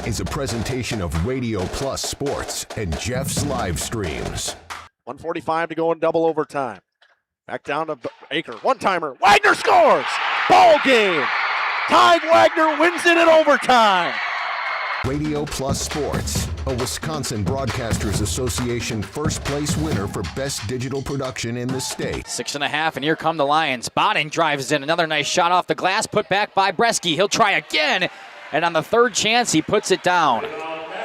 is a presentation of Radio Plus Sports and Jeff's live streams. 1:45 to go in double overtime. Back down to Baker. One-timer. Wagner scores! Ball game! Ty Wagner wins it in overtime. Radio Plus Sports, a Wisconsin Broadcasters Association first place winner for best digital production in the state. 6.5, and here come the Lions. Bonning drives in. Another nice shot off the glass, put back by Bresky. He'll try again, and on the third chance, he puts it down.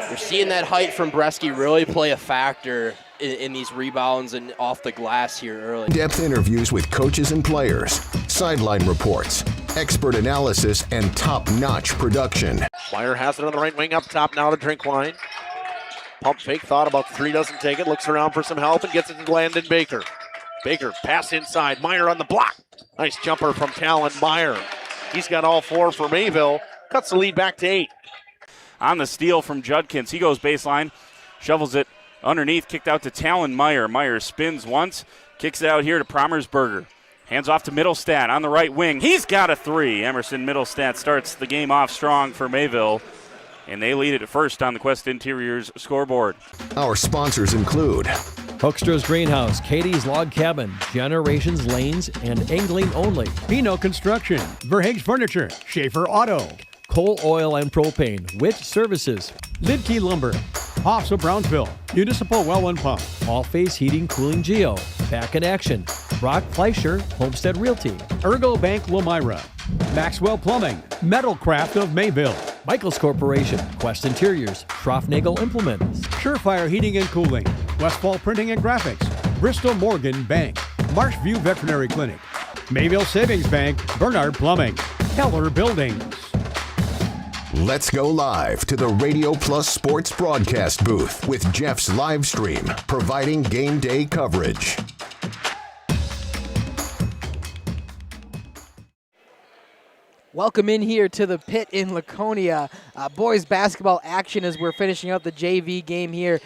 You're seeing that height from Bresky really play a factor in these rebounds and off the glass here early. In-depth interviews with coaches and players, sideline reports, expert analysis, and top-notch production. Meyer has it on the right wing up top now to Drinkwine. Pump fake, thought about three, doesn't take it, looks around for some help and gets it to Landon Baker. Baker, pass inside, Meyer on the block. Nice jumper from Talon Meyer. He's got all four for Mayville, cuts the lead back to 8. On the steal from Judkins, he goes baseline, shovels it underneath, kicked out to Talon Meyer. Meyer spins once, kicks it out here to Promersberger. Hands off to Middlestat on the right wing. He's got a three. Emerson Middlestat starts the game off strong for Mayville, and they lead it at first on the Quest Interiors scoreboard. Our sponsors include Hoekstra's Greenhouse, Katie's Log Cabin, Generations Lanes, and Angling Only. Pino Construction, Verhaeg's Furniture, Schaefer Auto, Coal Oil and Propane, Witt Services, Lidkey Lumber, Hoffs of Brownsville, Municipal Well and Pump, All Face Heating Cooling Geo, Back in Action, Brock Fleischer, Homestead Realty, Ergo Bank Lomira, Maxwell Plumbing, Metalcraft of Mayville, Michaels Corporation, Quest Interiors, Schroffnagel Implements, Surefire Heating and Cooling, Westfall Printing and Graphics, Bristol Morgan Bank, Marshview Veterinary Clinic, Mayville Savings Bank, Bernard Plumbing, Keller Buildings. Let's go live to the Radio Plus Sports broadcast booth with Jeff's live stream, providing game day coverage. Welcome in here to the pit in Laconia. Boys basketball action as we're finishing up the JV game here.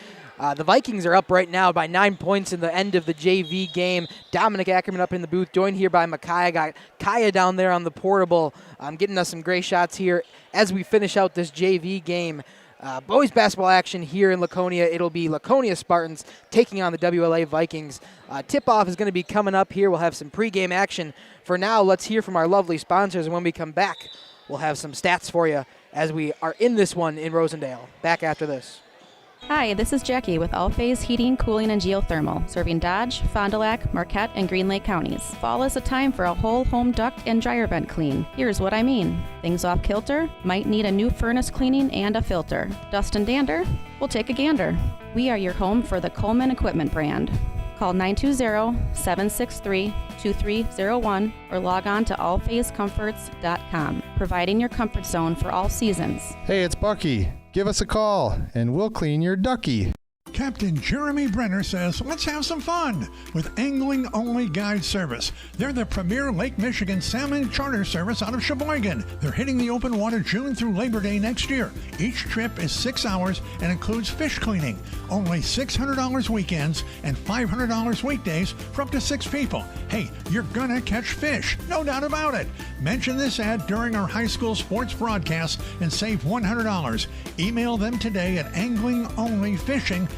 The Vikings are up right now by 9 points in the end of the JV game. Dominic Ackerman up in the booth, joined here by Micaiah. Got Kaya down there on the portable, getting us some great shots here as we finish out this JV game. Boys basketball action here in Laconia. It'll be Laconia Spartans taking on the WLA Vikings. Tip-off is going to be coming up here. We'll have some pregame action. For now, let's hear from our lovely sponsors, and when we come back, we'll have some stats for you as we are in this one in Rosendale. Back after this. Hi, this is Jackie with All Phase Heating, Cooling, and Geothermal, serving Dodge, Fond du Lac, Marquette, and Green Lake counties. Fall is a time for a whole home duct and dryer vent clean. Here's what I mean. Things off kilter? Might need a new furnace cleaning and a filter. Dust and dander? We'll take a gander. We are your home for the Coleman Equipment brand. Call 920-763-2301 or log on to allphasecomforts.com, providing your comfort zone for all seasons. Hey, it's Bucky. Give us a call, and we'll clean your ducky. Captain Jeremy Brenner says, let's have some fun with Angling Only Guide Service. They're the premier Lake Michigan salmon charter service out of Sheboygan. They're hitting the open water June through Labor Day next year. Each trip is 6 hours and includes fish cleaning. Only $600 weekends and $500 weekdays for up to 6 people. Hey, you're gonna catch fish, no doubt about it. Mention this ad during our high school sports broadcast and save $100. Email them today at anglingonlyfishing@gmail.com.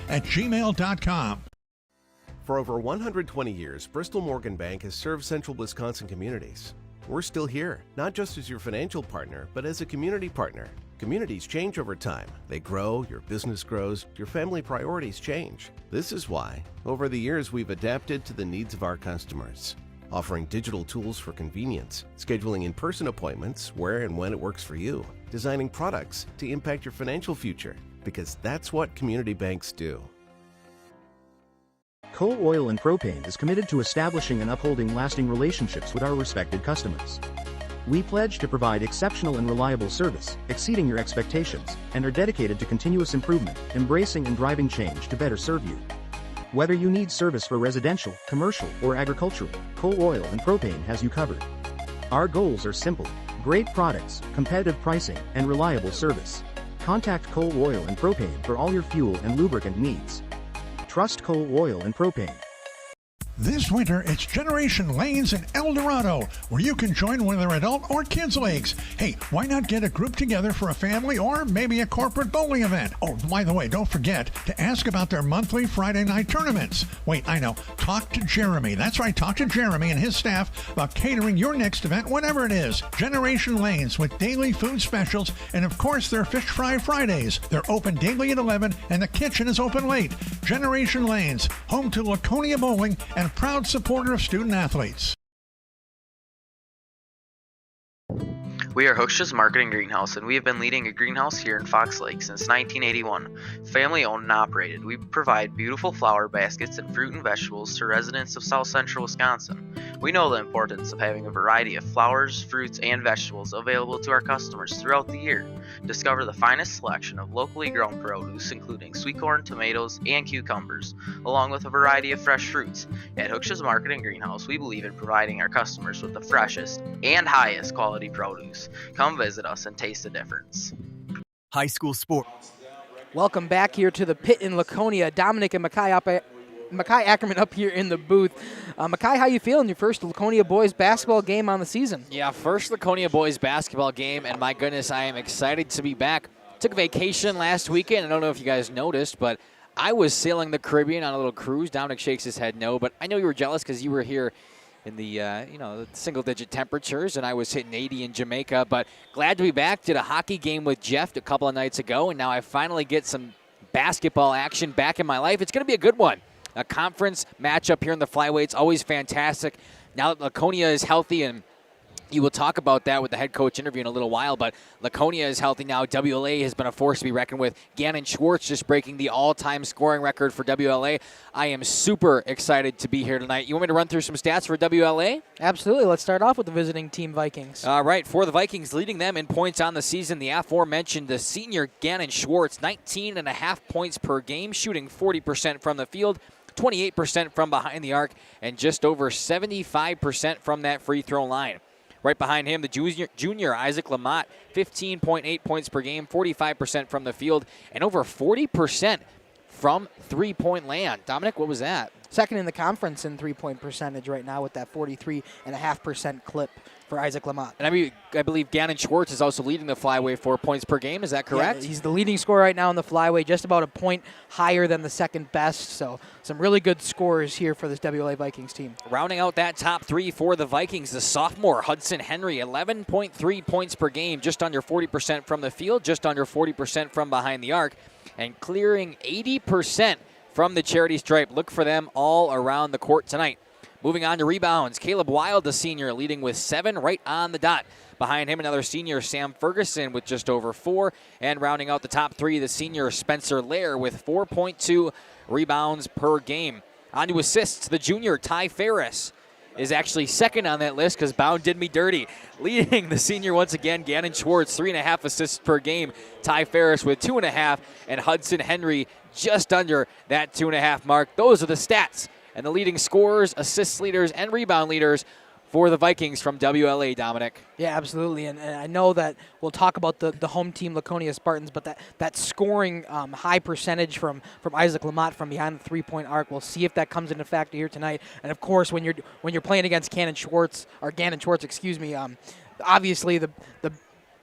For over 120 years, Bristol Morgan Bank has served central Wisconsin communities. We're still here, not just as your financial partner, but as a community partner. Communities change over time. They grow, your business grows, your family priorities change. This is why, over the years, we've adapted to the needs of our customers, offering digital tools for convenience, scheduling in-person appointments where and when it works for you, designing products to impact your financial future, because that's what community banks do. Coal Oil and Propane is committed to establishing and upholding lasting relationships with our respected customers. We pledge to provide exceptional and reliable service, exceeding your expectations, and are dedicated to continuous improvement, embracing and driving change to better serve you. Whether you need service for residential, commercial, or agricultural, Coal Oil and Propane has you covered. Our goals are simple: great products, competitive pricing, and reliable service. Contact Coal Oil and Propane for all your fuel and lubricant needs. Trust Coal Oil and Propane. This winter, it's Generation Lanes in El Dorado, where you can join whether adult or kids leagues. Hey, why not get a group together for a family or maybe a corporate bowling event? Oh, by the way, don't forget to ask about their monthly Friday night tournaments. Wait, I know. Talk to Jeremy. That's right, talk to Jeremy and his staff about catering your next event, whatever it is. Generation Lanes with daily food specials and, of course, their Fish Fry Fridays. They're open daily at 11 and the kitchen is open late. Generation Lanes, home to Laconia Bowling and proud supporter of student athletes. We are Hooksha's Marketing Greenhouse, and we have been leading a greenhouse here in Fox Lake since 1981. Family owned and operated, we provide beautiful flower baskets and fruit and vegetables to residents of South Central Wisconsin. We know the importance of having a variety of flowers, fruits, and vegetables available to our customers throughout the year. Discover the finest selection of locally grown produce, including sweet corn, tomatoes, and cucumbers, along with a variety of fresh fruits. At Hooksha's Marketing Greenhouse, we believe in providing our customers with the freshest and highest quality produce. Come visit us and taste the difference. High school sport. Welcome back here to the pit in Laconia. Dominic and Mackay Ackerman up here in the booth. Mackay, how you feeling? Your first Laconia boys basketball game on the season. Yeah, first Laconia boys basketball game, and my goodness, I am excited to be back. Took a vacation last weekend. I don't know if you guys noticed, but I was sailing the Caribbean on a little cruise. Dominic shakes his head no, but I know you were jealous because you were here in the the single-digit temperatures, and I was hitting 80 in Jamaica. But glad to be back. Did a hockey game with Jeff a couple of nights ago, and now I finally get some basketball action back in my life. It's going to be a good one. A conference matchup here in the flyweights, always fantastic. Now that Laconia is healthy, and you will talk about that with the head coach interview in a little while, but Laconia is healthy now. WLA has been a force to be reckoned with. Gannon Schwartz just breaking the all-time scoring record for WLA. I am super excited to be here tonight. You want me to run through some stats for WLA? Absolutely. Let's start off with the visiting team Vikings. All right. For the Vikings, leading them in points on the season, the aforementioned the senior Gannon Schwartz, 19.5 points per game, shooting 40% from the field, 28% from behind the arc, and just over 75% from that free throw line. Right behind him, the junior Isaac Lamott, 15.8 points per game, 45% from the field, and over 40% from three-point land. Dominic, what was that? Second in the conference in three-point percentage right now with that 43.5% clip for Isaac Lamott. And I believe Gannon Schwartz is also leading the flyweight for points per game. Is that correct? Yeah, he's the leading scorer right now in the flyweight, just about a point higher than the second best. So some really good scores here for this WLA Vikings team. Rounding out that top three for the Vikings, the sophomore Hudson Henry, 11.3 points per game, just under 40% from the field, just under 40% from behind the arc, and clearing 80% from the charity stripe. Look for them all around the court tonight. Moving on to rebounds, Caleb Wild, the senior, leading with 7 right on the dot. Behind him, another senior, Sam Ferguson, with just over 4. And rounding out the top three, the senior Spencer Lair with 4.2 rebounds per game. On to assists, the junior Ty Ferris is actually second on that list because Bound did me dirty. Leading the senior once again, Gannon Schwartz, 3.5 assists per game. Ty Ferris with 2.5, and Hudson Henry just under that 2.5 mark. Those are the stats and the leading scorers, assists leaders, and rebound leaders for the Vikings from WLA, Dominic. Yeah, absolutely. And I know that we'll talk about the home team, Laconia Spartans, but that scoring high percentage from Isaac Lamott from behind the three-point arc, we'll see if that comes into factor here tonight. And, of course, when you're playing against Gannon Schwartz, obviously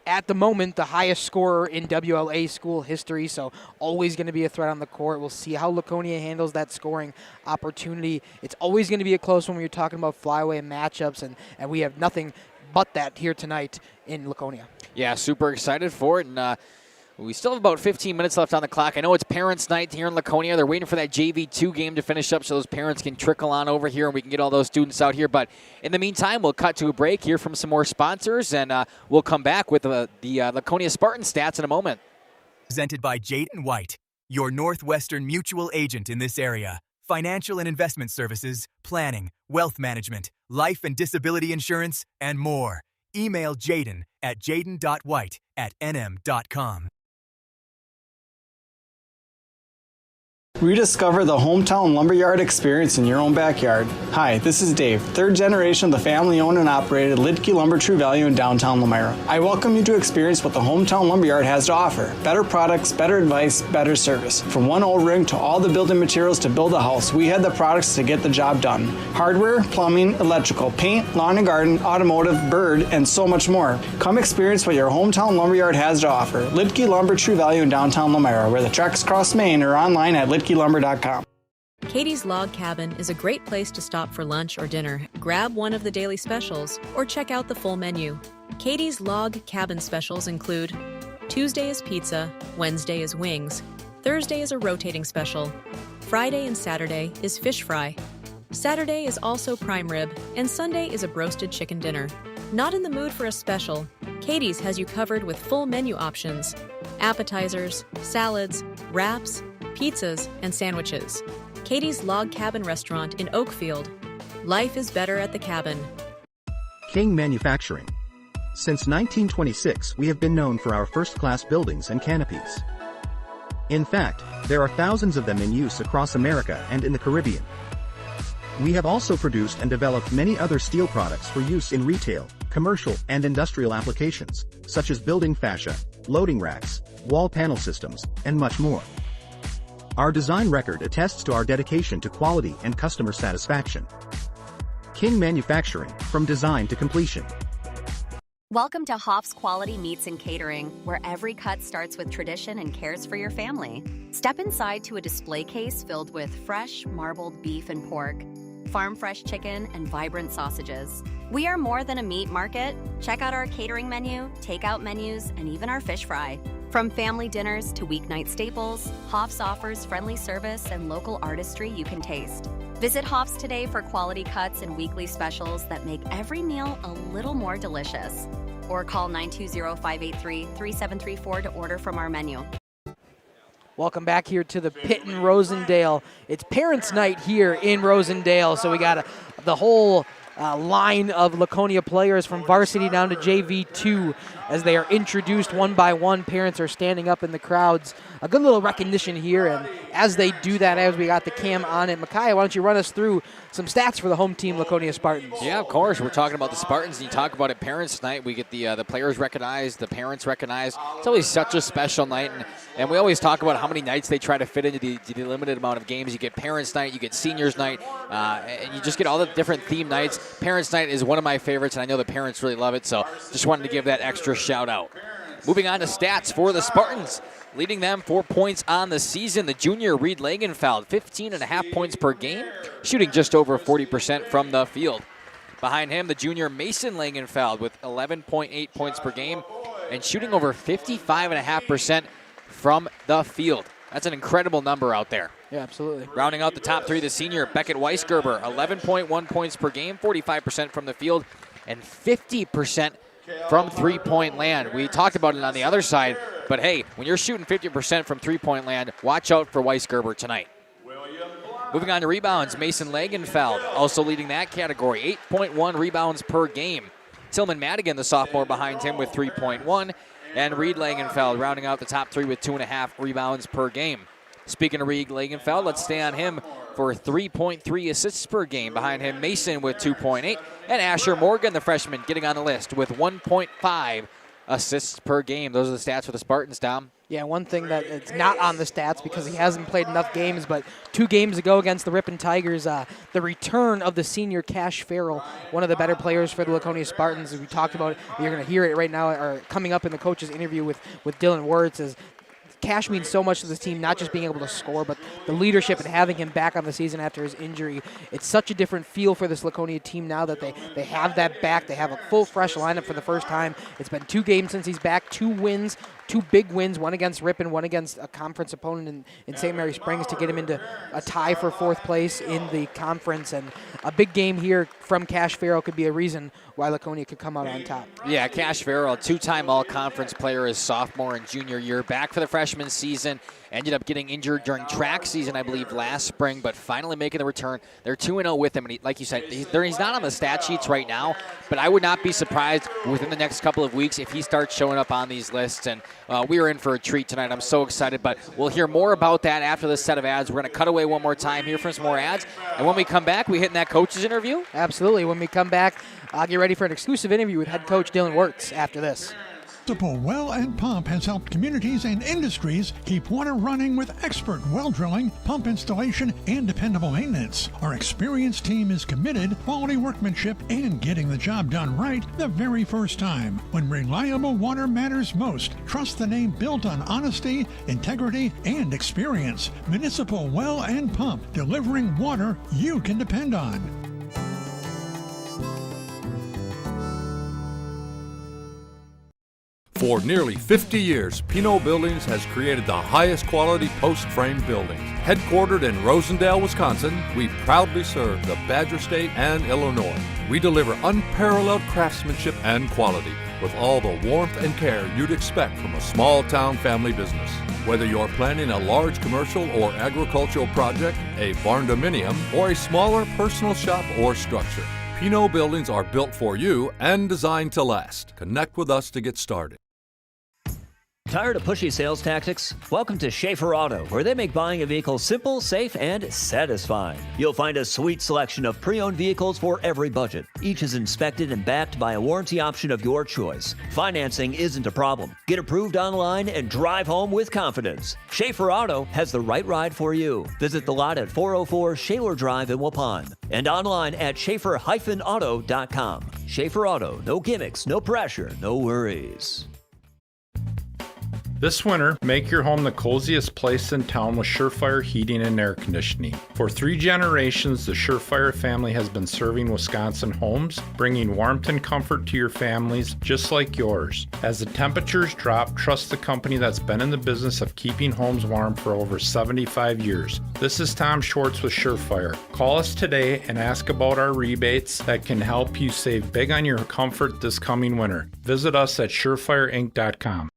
at the moment, the highest scorer in WLA school history, so always going to be a threat on the court. We'll see how Laconia handles that scoring opportunity. It's always going to be a close one when you're talking about flyway matchups, and we have nothing but that here tonight in Laconia. Yeah, super excited for it, and we still have about 15 minutes left on the clock. I know it's parents' night here in Laconia. They're waiting for that JV2 game to finish up so those parents can trickle on over here and we can get all those students out here. But in the meantime, we'll cut to a break, hear from some more sponsors, and we'll come back with the Laconia Spartan stats in a moment. Presented by Jaden White, your Northwestern mutual agent in this area. Financial and investment services, planning, wealth management, life and disability insurance, and more. Email Jaden at jaden.white@nm.com. Rediscover the hometown lumberyard experience in your own backyard. Hi, this is Dave, third generation of the family-owned and operated Lidke Lumber True Value in downtown Lamira. I welcome you to experience what the hometown lumberyard has to offer. Better products, better advice, better service. From one old ring to all the building materials to build a house, we had the products to get the job done. Hardware, plumbing, electrical, paint, lawn and garden, automotive, bird, and so much more. Come experience what your hometown lumberyard has to offer. Lidke Lumber True Value in downtown Lamira, where the tracks cross Main, or online at lidkelumber.com. Katie's Log Cabin is a great place to stop for lunch or dinner, grab one of the daily specials, or check out the full menu. Katie's Log Cabin specials include Tuesday is pizza, Wednesday is wings, Thursday is a rotating special, Friday and Saturday is fish fry, Saturday is also prime rib, and Sunday is a broasted chicken dinner. Not in the mood for a special? Katie's has you covered with full menu options, appetizers, salads, wraps, pizzas, and sandwiches. Katie's Log Cabin Restaurant in Oakfield. Life is better at the cabin. King Manufacturing. Since 1926, we have been known for our first-class buildings and canopies. In fact, there are thousands of them in use across America and in the Caribbean. We have also produced and developed many other steel products for use in retail, commercial, and industrial applications, such as building fascia, loading racks, wall panel systems, and much more. Our design record attests to our dedication to quality and customer satisfaction. King Manufacturing, from design to completion. Welcome to Hoff's Quality Meats and Catering, where every cut starts with tradition and cares for your family. Step inside to a display case filled with fresh, marbled beef and pork, farm-fresh chicken, and vibrant sausages. We are more than a meat market. Check out our catering menu, takeout menus, and even our fish fry. From family dinners to weeknight staples, Hoff's offers friendly service and local artistry you can taste. Visit Hoff's today for quality cuts and weekly specials that make every meal a little more delicious. Or call 920-583-3734 to order from our menu. Welcome back here to the pit in Rosendale. It's Parents' Night here in Rosendale, so we got the whole line of Laconia players from varsity down to JV2 as they are introduced one by one. Parents are standing up in the crowds. A good little recognition here, and as they do that, as we got the cam on it, Micaiah, why don't you run us through some stats for the home team, Laconia Spartans? Yeah, of course. We're talking about the Spartans, and you talk about it Parents' Night. We get the players recognized, the parents recognized. It's always such a special night, and we always talk about how many nights they try to fit into the limited amount of games. You get Parents' Night, you get Seniors' Night, and you just get all the different theme nights. Parents' Night is one of my favorites, and I know the parents really love it, so just wanted to give that extra shout out. Moving on to stats for the Spartans. Leading them 4 points on the season, the junior Reed Langenfeld, 15.5 points per game, shooting just over 40% from the field. Behind him, the junior Mason Langenfeld with 11.8 points per game and shooting over 55.5% from the field. That's an incredible number out there. Yeah, absolutely. Rounding out the top three, the senior Beckett Weisgerber, 11.1 points per game, 45% from the field, and 50% from three-point land. We talked about it on the other side, but hey, when you're shooting 50% from three-point land, watch out for Weisgerber tonight. Moving on to rebounds, Mason Langenfeld also leading that category, 8.1 rebounds per game. Tillman Madigan, the sophomore, behind him with 3.1, and Reed Langenfeld rounding out the top three with 2.5 rebounds per game. Speaking of Reed Langenfeld, let's stay on him for 3.3 assists per game. Behind him, Mason with 2.8, and Asher Morgan, the freshman, getting on the list with 1.5 assists per game. Those are the stats for the Spartans, Dom. Yeah, one thing that it's not on the stats because he hasn't played enough games, but 2 games ago against the Ripon Tigers, the return of the senior Cash Farrell, one of the better players for the Laconia Spartans. As we talked about, you're going to hear it right now, or coming up in the coach's interview with Dylan Wirtz, is Cash means so much to this team, not just being able to score, but the leadership and having him back on the season after his injury. It's such a different feel for this Laconia team now that they have that back. They have a full, fresh lineup for the first time. It's been 2 games since he's back, 2 wins, 2 big wins, one against Ripon, one against a conference opponent in St. Mary Springs to get him into a tie for 4th place in the conference. And a big game here from Cash Farrell could be a reason why Laconia could come out on top. Yeah, Cash Farrell, 2-time all-conference player his sophomore and junior year, back for the freshman season. Ended up getting injured during track season, I believe, last spring, but finally making the return. They're 2-0 with him, and like you said, he's not on the stat sheets right now, but I would not be surprised within the next couple of weeks if he starts showing up on these lists. And we are in for a treat tonight. I'm so excited, but we'll hear more about that after this set of ads. We're going to cut away one more time, hear from some more ads, and when we come back, we hit in that coach's interview? Absolutely. When we come back, I'll get ready for an exclusive interview with head coach Dylan Wirtz after this. Municipal Well and Pump has helped communities and industries keep water running with expert well drilling, pump installation, and dependable maintenance. Our experienced team is committed, quality workmanship, and getting the job done right the very first time. When reliable water matters most, trust the name built on honesty, integrity, and experience. Municipal Well and Pump, delivering water you can depend on. For nearly 50 years, Pino Buildings has created the highest quality post-frame buildings. Headquartered in Rosendale, Wisconsin, we proudly serve the Badger State and Illinois. We deliver unparalleled craftsmanship and quality with all the warmth and care you'd expect from a small-town family business. Whether you're planning a large commercial or agricultural project, a barn-dominium, or a smaller personal shop or structure, Pino Buildings are built for you and designed to last. Connect with us to get started. Tired of pushy sales tactics? Welcome to Schaefer Auto, where they make buying a vehicle simple, safe, and satisfying. You'll find a sweet selection of pre-owned vehicles for every budget. Each is inspected and backed by a warranty option of your choice. Financing isn't a problem. Get approved online and drive home with confidence. Schaefer Auto has the right ride for you. Visit the lot at 404 Shaler Drive in Waupun and online at schaefer-auto.com. Schaefer Auto, no gimmicks, no pressure, no worries. This winter, make your home the coziest place in town with Surefire Heating and Air Conditioning. For 3 generations, the Surefire family has been serving Wisconsin homes, bringing warmth and comfort to your families just like yours. As the temperatures drop, trust the company that's been in the business of keeping homes warm for over 75 years. This is Tom Schwartz with Surefire. Call us today and ask about our rebates that can help you save big on your comfort this coming winter. Visit us at surefireinc.com.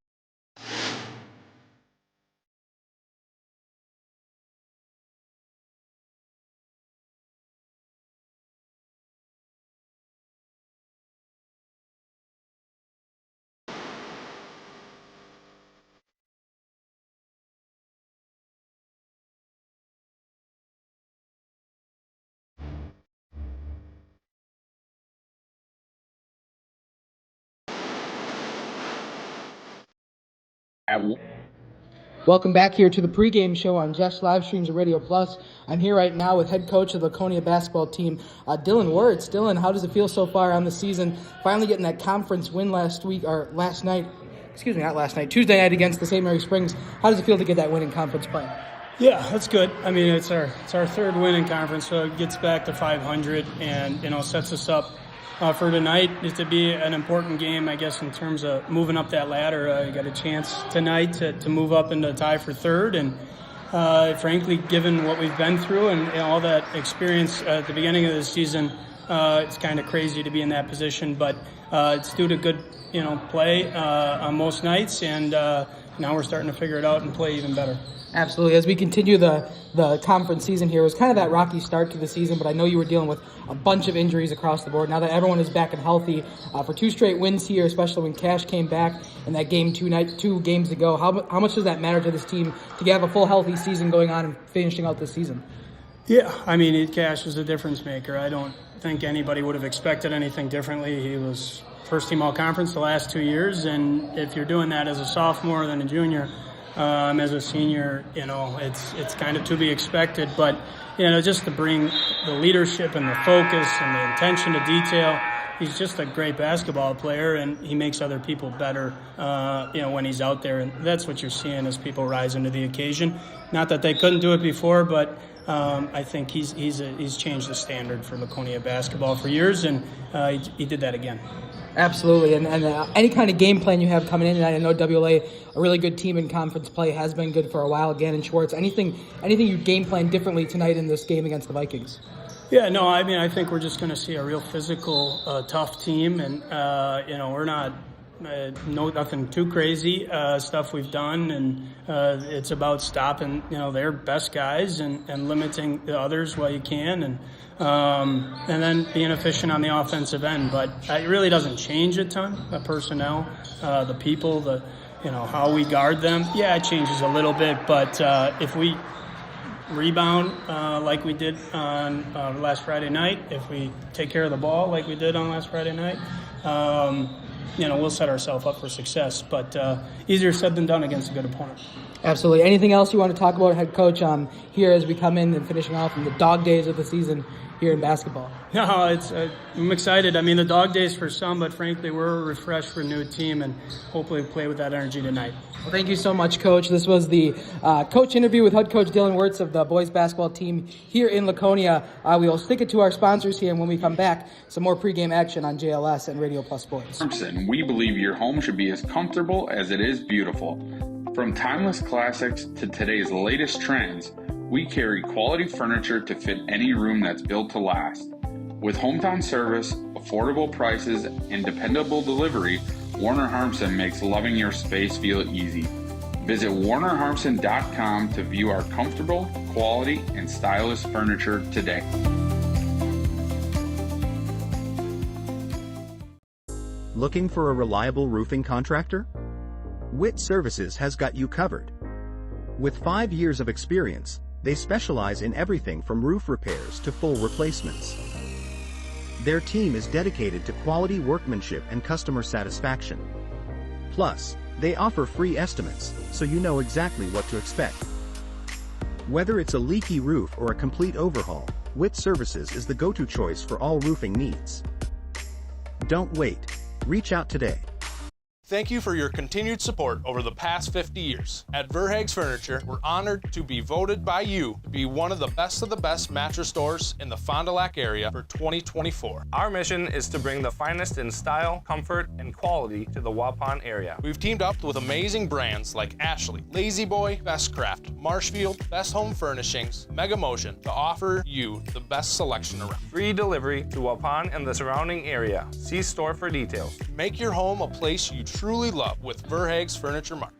Welcome back here to the pregame show on Jeff's live streams of Radio Plus. I'm here right now with head coach of the Laconia basketball team, Dylan Wirtz. Dylan, how does it feel so far on the season? Finally getting that conference win Tuesday night against the St. Mary Springs. How does it feel to get that win in conference play? Yeah, that's good. I mean, it's our third win in conference, so it gets back to 500 and sets us up for tonight. Is to be an important game, I guess, in terms of moving up that ladder. You got a chance tonight to move up into tie for third, and frankly, given what we've been through and all that experience at the beginning of the season, it's kind of crazy to be in that position. But it's due to good, play on most nights, and now we're starting to figure it out and play even better. Absolutely. As we continue the conference season here, it was kind of that rocky start to the season, but I know you were dealing with a bunch of injuries across the board. Now that everyone is back and healthy, for 2 straight wins here, especially when Cash came back in that game 2 games ago, how much does that matter to this team to have a full healthy season going on and finishing out this season? Yeah, I mean, Cash is a difference maker. I don't think anybody would have expected anything differently. He was first team all-conference the last 2 years, and if you're doing that as a sophomore than a junior, as a senior, it's kind of to be expected. But, just to bring the leadership and the focus and the attention to detail, he's just a great basketball player, and he makes other people better, when he's out there. And that's what you're seeing as people rise into the occasion. Not that they couldn't do it before, but I think he's changed the standard for Laconia basketball for years, and he did that again. Absolutely, and any kind of game plan you have coming in, and I know WLA, a really good team in conference play, has been good for a while. Gannon Schwartz, anything you game plan differently tonight in this game against the Vikings? Yeah, no, I mean, I think we're just going to see a real physical, tough team, and we're not nothing too crazy stuff we've done, and it's about stopping their best guys and limiting the others while you can, and then being efficient on the offensive end. But it really doesn't change a ton. The personnel, the people, how we guard them, it changes a little bit. But if we rebound like we did on last Friday night, if we take care of the ball like we did on last Friday night, we'll set ourselves up for success. But easier said than done against a good opponent. Absolutely. Anything else you want to talk about, head coach, here as we come in and finishing off in the dog days of the season here in basketball? No, I'm excited. I mean, the dog days for some, but frankly, we're refreshed for a new team, and hopefully play with that energy tonight. Well, thank you so much, Coach. This was the coach interview with head coach Dylan Wirtz of the boys basketball team here in Laconia. We will stick it to our sponsors here, and when we come back, some more pregame action on JLS and Radio Plus Sports. We believe your home should be as comfortable as it is beautiful. From timeless classics to today's latest trends, we carry quality furniture to fit any room that's built to last. With hometown service, affordable prices, and dependable delivery, Warner Harmson makes loving your space feel easy. Visit WarnerHarmson.com to view our comfortable, quality, and stylish furniture today. Looking for a reliable roofing contractor? Witt Services has got you covered. With 5 years of experience, they specialize in everything from roof repairs to full replacements. Their team is dedicated to quality workmanship and customer satisfaction. Plus, they offer free estimates, so you know exactly what to expect. Whether it's a leaky roof or a complete overhaul, Witt Services is the go-to choice for all roofing needs. Don't wait. Reach out today. Thank you for your continued support over the past 50 years. At Verhaeg's Furniture, we're honored to be voted by you to be one of the best mattress stores in the Fond du Lac area for 2024. Our mission is to bring the finest in style, comfort, and quality to the Waupun area. We've teamed up with amazing brands like Ashley, Lazy Boy, Bestcraft, Marshfield, Best Home Furnishings, Mega Motion to offer you the best selection around. Free delivery to Waupun and the surrounding area. See store for details. Make your home a place you truly love with Verhaeg's Furniture Mart.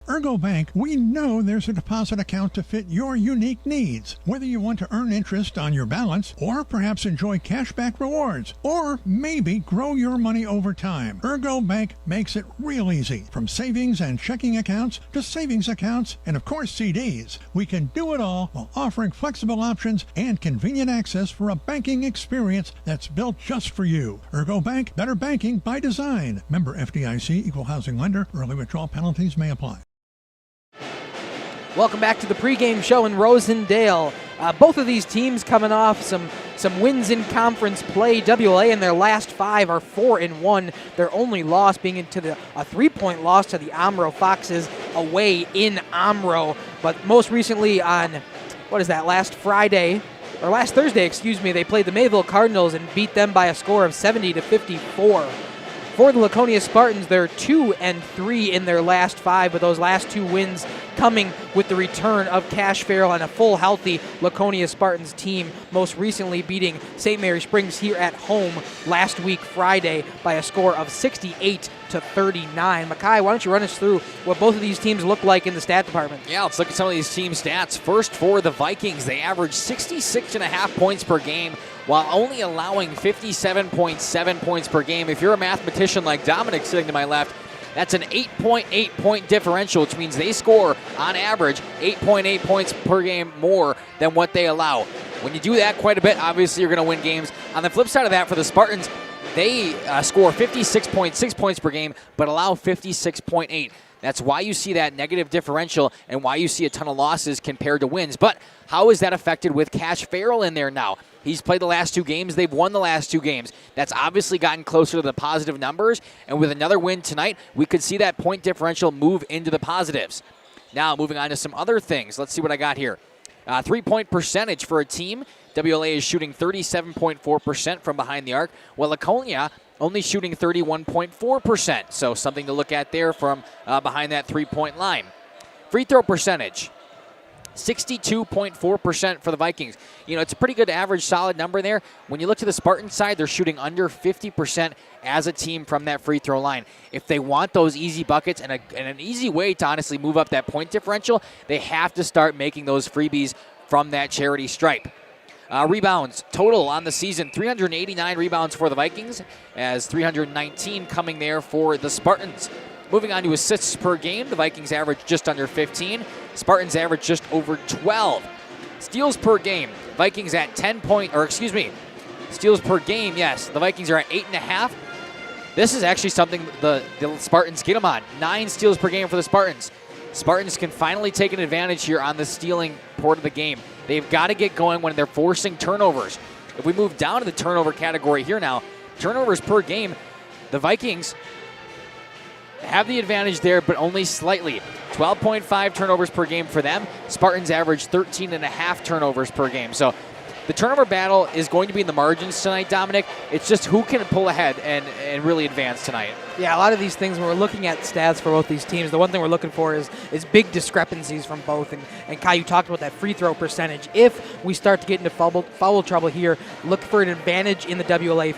Ergo Bank, we know there's a deposit account to fit your unique needs. Whether you want to earn interest on your balance, or perhaps enjoy cashback rewards, or maybe grow your money over time, Ergo Bank makes it real easy. From savings and checking accounts to savings accounts and, of course, CDs. We can do it all while offering flexible options and convenient access for a banking experience that's built just for you. Ergo Bank, better banking by design. Member FDIC, equal housing lender. Early withdrawal penalties may apply. Welcome back to the pregame show in Rosendale. Both of these teams coming off some wins in conference play. WLA in their last 5 are 4-1. Their only loss being a 3-point loss to the Omro Foxes away in Omro. But most recently on, last Thursday, they played the Mayville Cardinals and beat them by a score of 70-54. For the Laconia Spartans, they're 2-3 in their last 5, with those last 2 wins coming with the return of Cash Farrell and a full, healthy Laconia Spartans team, most recently beating St. Mary Springs here at home last week, Friday, by a score of 68-39. Makai, why don't you run us through what both of these teams look like in the stat department? Yeah, let's look at some of these team stats. First, for the Vikings, they average 66.5 points per game, while only allowing 57.7 points per game. If you're a mathematician like Dominic sitting to my left, that's an 8.8 point differential, which means they score, on average, 8.8 points per game more than what they allow. When you do that quite a bit, obviously you're going to win games. On the flip side of that, for the Spartans, they score 56.6 points per game, but allow 56.8. That's why you see that negative differential and why you see a ton of losses compared to wins. But how is that affected with Cash Farrell in there now? He's played the last 2 games. They've won the last 2 games. That's obviously gotten closer to the positive numbers. And with another win tonight, we could see that point differential move into the positives. Now, moving on to some other things. Let's see what I got here. 3-point percentage for a team. WLA is shooting 37.4% from behind the arc, while Laconia only shooting 31.4%. So something to look at there from behind that 3-point line. Free throw percentage. 62.4% for the Vikings. You know, it's a pretty good average, solid number there. When you look to the Spartan side, they're shooting under 50% as a team from that free throw line. If they want those easy buckets and an easy way to honestly move up that point differential, they have to start making those freebies from that charity stripe. Rebounds total on the season, 389 rebounds for the Vikings, as 319 coming there for the Spartans. Moving on to assists per game, the Vikings average just under 15. Spartans average just over 12. Steals per game, Vikings at 10 steals per game, yes. The Vikings are at 8.5. This is actually something the Spartans get them on. 9 steals per game for the Spartans. Spartans can finally take an advantage here on the stealing part of the game. They've got to get going when they're forcing turnovers. If we move down to the turnover category here now, turnovers per game, the Vikings have the advantage there, but only slightly. 12.5 turnovers per game for them. Spartans average 13.5 turnovers per game. So the turnover battle is going to be in the margins tonight, Dominic. It's just who can pull ahead and really advance tonight. Yeah, a lot of these things, when we're looking at stats for both these teams, the one thing we're looking for is big discrepancies from both. And Kai, you talked about that free throw percentage. If we start to get into foul trouble here, look for an advantage in the WLA's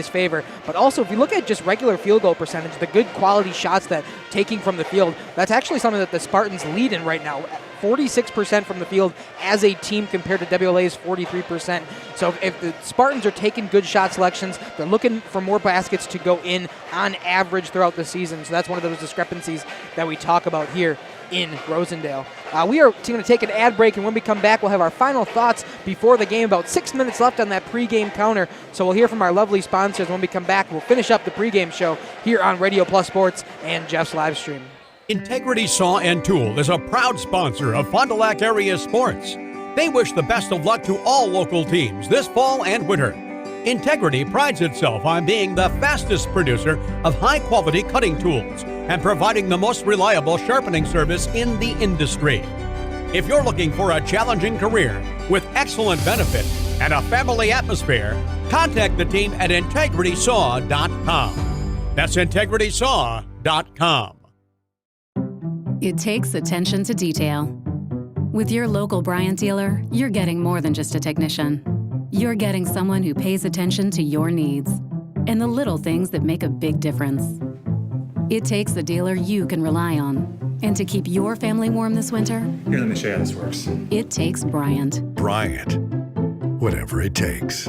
favor. But also, if you look at just regular field goal percentage, the good quality shots that taking from the field, that's actually something that the Spartans lead in right now. 46% from the field as a team compared to WLA's 43%. So if the Spartans are taking good shot selections, they're looking for more baskets to go in on average throughout the season. So that's one of those discrepancies that we talk about here in Rosendale. We are going to take an ad break, and when we come back, we'll have our final thoughts before the game. About 6 minutes left on that pregame counter, so we'll hear from our lovely sponsors. When we come back, we'll finish up the pregame show here on Radio Plus Sports and Jeff's live stream. Integrity Saw and Tool is a proud sponsor of Fond du Lac area sports. They wish the best of luck to all local teams this fall and winter. Integrity prides itself on being the fastest producer of high-quality cutting tools and providing the most reliable sharpening service in the industry. If you're looking for a challenging career with excellent benefits and a family atmosphere, contact the team at integritysaw.com. That's integritysaw.com. It takes attention to detail. With your local Bryant dealer, you're getting more than just a technician. You're getting someone who pays attention to your needs and the little things that make a big difference. It takes a dealer you can rely on. And to keep your family warm this winter, here, let me show you how this works. It takes Bryant. Bryant. Whatever it takes.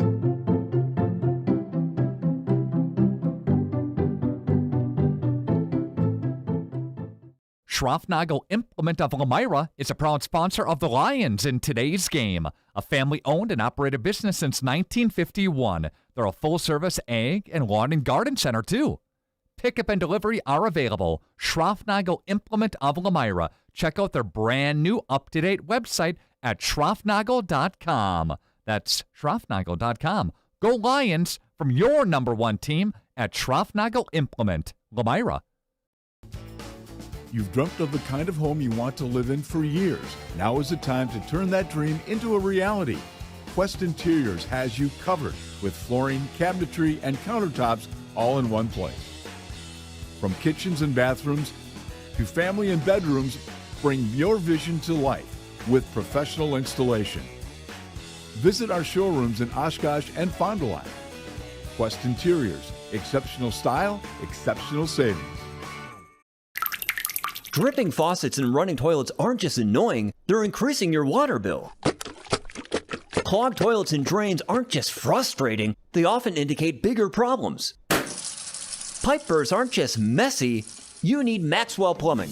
Schroffnagel Implement of Elmira is a proud sponsor of the Lions in today's game. A family-owned and operated business since 1951. They're a full-service ag and lawn and garden center, too. Pickup and delivery are available. Schroffnagel Implement of Elmira. Check out their brand new up-to-date website at schroffnagel.com. That's schroffnagel.com. Go Lions from your number one team at Schroffnagel Implement, Elmira. You've dreamt of the kind of home you want to live in for years. Now is the time to turn that dream into a reality. Quest Interiors has you covered with flooring, cabinetry, and countertops all in one place. From kitchens and bathrooms to family and bedrooms, bring your vision to life with professional installation. Visit our showrooms in Oshkosh and Fond du Lac. Quest Interiors, exceptional style, exceptional savings. Dripping faucets and running toilets aren't just annoying, they're increasing your water bill. Clogged toilets and drains aren't just frustrating, they often indicate bigger problems. Pipe bursts aren't just messy, you need Maxwell Plumbing.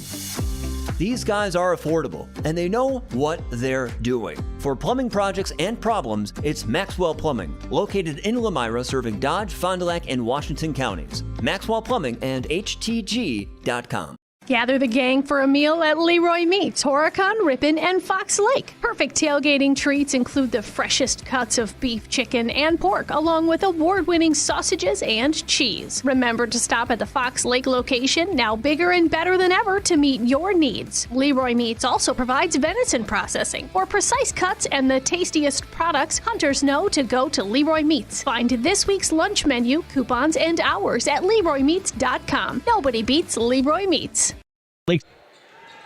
These guys are affordable, and they know what they're doing. For plumbing projects and problems, it's Maxwell Plumbing, located in Elmira, serving Dodge, Fond du Lac, and Washington counties. Maxwell Plumbing and HTG.com. Gather the gang for a meal at Leroy Meats, Horicon, Ripon, and Fox Lake. Perfect tailgating treats include the freshest cuts of beef, chicken, and pork, along with award-winning sausages and cheese. Remember to stop at the Fox Lake location, now bigger and better than ever to meet your needs. Leroy Meats also provides venison processing. For precise cuts and the tastiest products, hunters know to go to Leroy Meats. Find this week's lunch menu, coupons, and hours at LeroyMeats.com. Nobody beats Leroy Meats.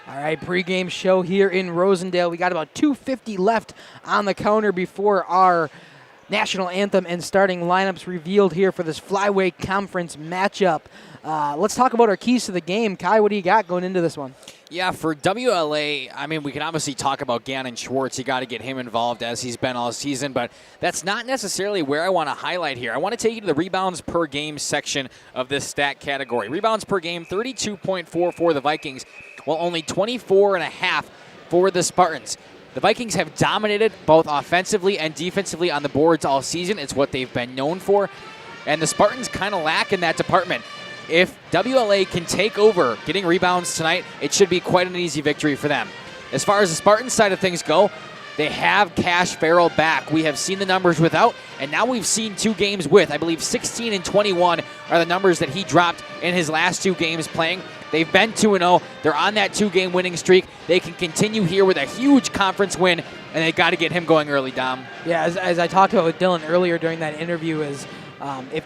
All right, pregame show here in Rosendale. We got about 2:50 left on the counter before our national anthem and starting lineups revealed here for this Flyweight Conference matchup. Let's talk about our keys to the game. Kai, what do you got going into this one? Yeah, for WLA, I mean, we can obviously talk about Gannon Schwartz. You got to get him involved as he's been all season, but that's not necessarily where I want to highlight here. I want to take you to the rebounds per game section of this stat category. Rebounds per game, 32.4 for the Vikings, while only 24.5 for the Spartans. The Vikings have dominated both offensively and defensively on the boards all season. It's what they've been known for, and the Spartans kind of lack in that department. If WLA can take over getting rebounds tonight, it should be quite an easy victory for them. As far as the Spartans side of things go, they have Cash Farrell back. We have seen the numbers without, and now we've seen 2 games with. I believe 16 and 21 are the numbers that he dropped in his last 2 games playing. They've been 2-0. They're on that 2-game winning streak. They can continue here with a huge conference win, and they've got to get him going early, Dom. Yeah, as I talked about with Dylan earlier during that interview, is if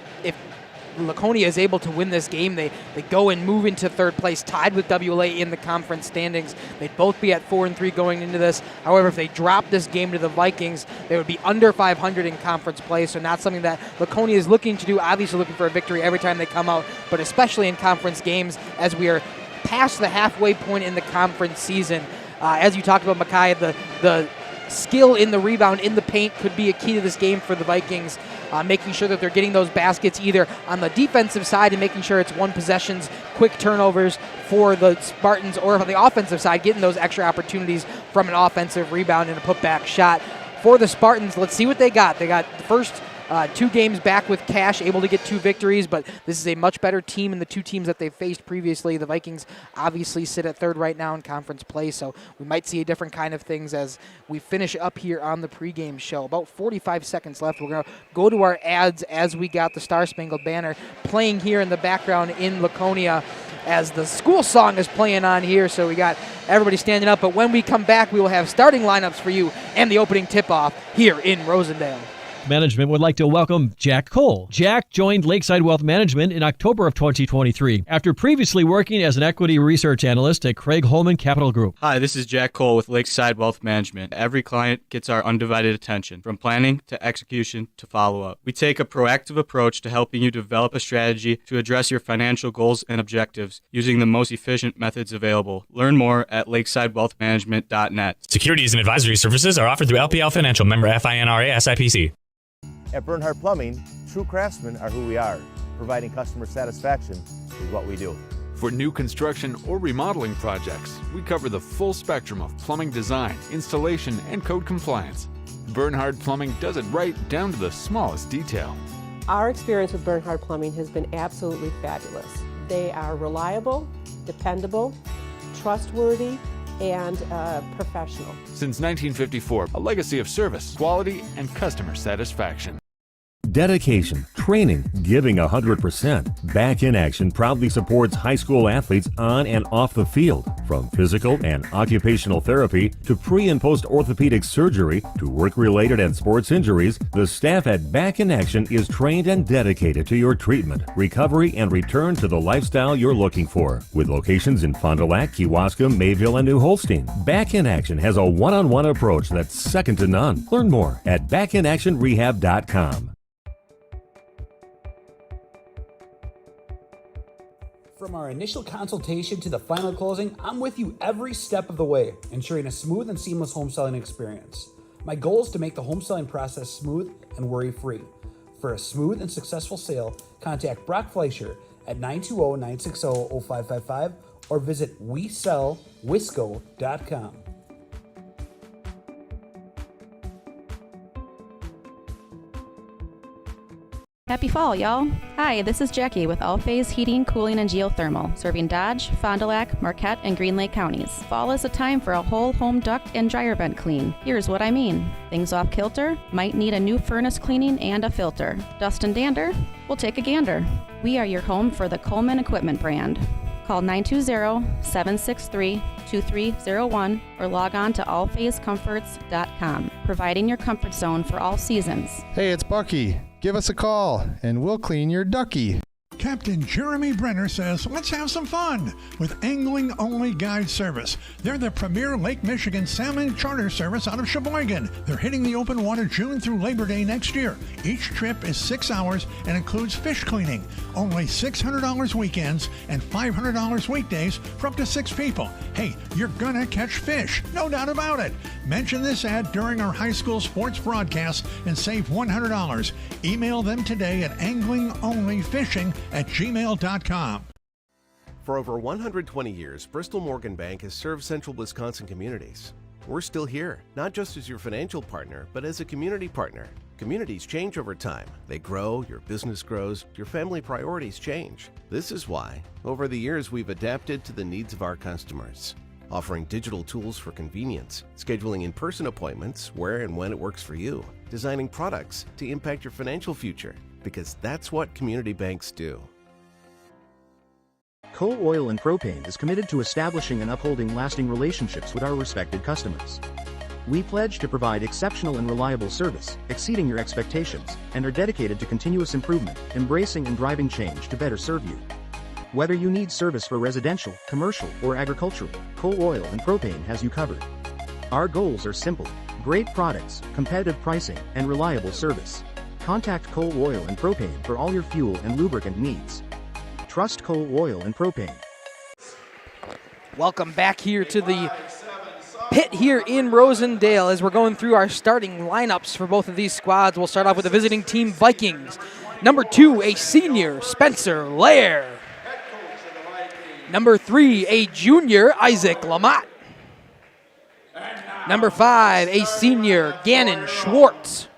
Laconia is able to win this game, they go and move into third place, tied with WLA in the conference standings. They'd both be at 4-3 going into this. However, if they drop this game to the Vikings, they would be under 500 in conference play, so not something that Laconia is looking to do. Obviously looking for a victory every time they come out, but especially in conference games as we are past the halfway point in the conference season. As you talked about, Micaiah, the skill in the rebound, in the paint could be a key to this game for the Vikings, making sure that they're getting those baskets either on the defensive side and making sure it's one possessions, quick turnovers for the Spartans, or on the offensive side, getting those extra opportunities from an offensive rebound and a putback shot. For the Spartans, let's see what they got. They got the first 2 games back with Cash, able to get 2 victories, but this is a much better team than the 2 teams that they've faced previously. The Vikings obviously sit at 3rd right now in conference play, so we might see a different kind of things as we finish up here on the pregame show. About 45 seconds left. We're going to go to our ads as we got the Star Spangled Banner playing here in the background in Laconia as the school song is playing on here, so we got everybody standing up. But when we come back, we will have starting lineups for you and the opening tip-off here in Rosendale. Management would like to welcome Jack Cole. Jack joined Lakeside Wealth Management in October of 2023 after previously working as an equity research analyst at Craig Holman Capital Group. Hi, this is Jack Cole with Lakeside Wealth Management. Every client gets our undivided attention, from planning to execution to follow-up. We take a proactive approach to helping you develop a strategy to address your financial goals and objectives using the most efficient methods available. Learn more at lakesidewealthmanagement.net. Securities and advisory services are offered through LPL Financial, member FINRA SIPC. At Bernhard Plumbing, true craftsmen are who we are. Providing customer satisfaction is what we do. For new construction or remodeling projects, we cover the full spectrum of plumbing design, installation, and code compliance. Bernhard Plumbing does it right down to the smallest detail. Our experience with Bernhard Plumbing has been absolutely fabulous. They are reliable, dependable, trustworthy, and professional. Since 1954, a legacy of service, quality, and customer satisfaction. Dedication, training, giving 100%. Back in Action proudly supports high school athletes on and off the field. From physical and occupational therapy to pre- and post-orthopedic surgery to work-related and sports injuries, the staff at Back in Action is trained and dedicated to your treatment, recovery, and return to the lifestyle you're looking for. With locations in Fond du Lac, Kewaskum, Mayville, and New Holstein, Back in Action has a one-on-one approach that's second to none. Learn more at backinactionrehab.com. From our initial consultation to the final closing, I'm with you every step of the way, ensuring a smooth and seamless home selling experience. My goal is to make the home selling process smooth and worry-free. For a smooth and successful sale, contact Brock Fleischer at 920-960-0555 or visit WeSellWisco.com. Happy fall, y'all. Hi, this is Jackie with All Phase Heating, Cooling, and Geothermal, serving Dodge, Fond du Lac, Marquette, and Green Lake counties. Fall is a time for a whole home duct and dryer vent clean. Here's what I mean. Things off kilter, might need a new furnace cleaning and a filter. Dust and dander? We'll take a gander. We are your home for the Coleman Equipment brand. Call 920-763-2301 or log on to allphasecomforts.com, providing your comfort zone for all seasons. Hey, it's Bucky. Give us a call, and we'll clean your ducky. Captain Jeremy Brenner says, let's have some fun with angling-only guide service. They're the premier Lake Michigan salmon charter service out of Sheboygan. They're hitting the open water June through Labor Day next year. Each trip is 6 hours and includes fish cleaning. Only $600 weekends and $500 weekdays for up to 6 people. Hey, you're gonna catch fish, no doubt about it. Mention this ad during our high school sports broadcast and save $100. Email them today at anglingonlyfishing@gmail.com. For over 120 years, Bristol Morgan Bank has served central Wisconsin communities. We're still here, not just as your financial partner, but as a community partner. Communities change over time. They grow, your business grows, your family priorities change. This is why, over the years, we've adapted to the needs of our customers, offering digital tools for convenience, scheduling in-person appointments where and when it works for you, designing products to impact your financial future, because that's what community banks do. Coal Oil and Propane is committed to establishing and upholding lasting relationships with our respected customers. We pledge to provide exceptional and reliable service, exceeding your expectations, and are dedicated to continuous improvement, embracing and driving change to better serve you. Whether you need service for residential, commercial, or agricultural, Coal Oil and Propane has you covered. Our goals are simple: great products, competitive pricing, and reliable service. Contact Coal Oil and Propane for all your fuel and lubricant needs. Trust Coal Oil and Propane. Welcome back here to the pit here in Rosendale as we're going through our starting lineups for both of these squads. We'll start off with the visiting team Vikings. Number 2, a senior, Spencer Lair. Number 3, a junior, Isaac Lamott. Number 5, a senior, Gannon Schwartz.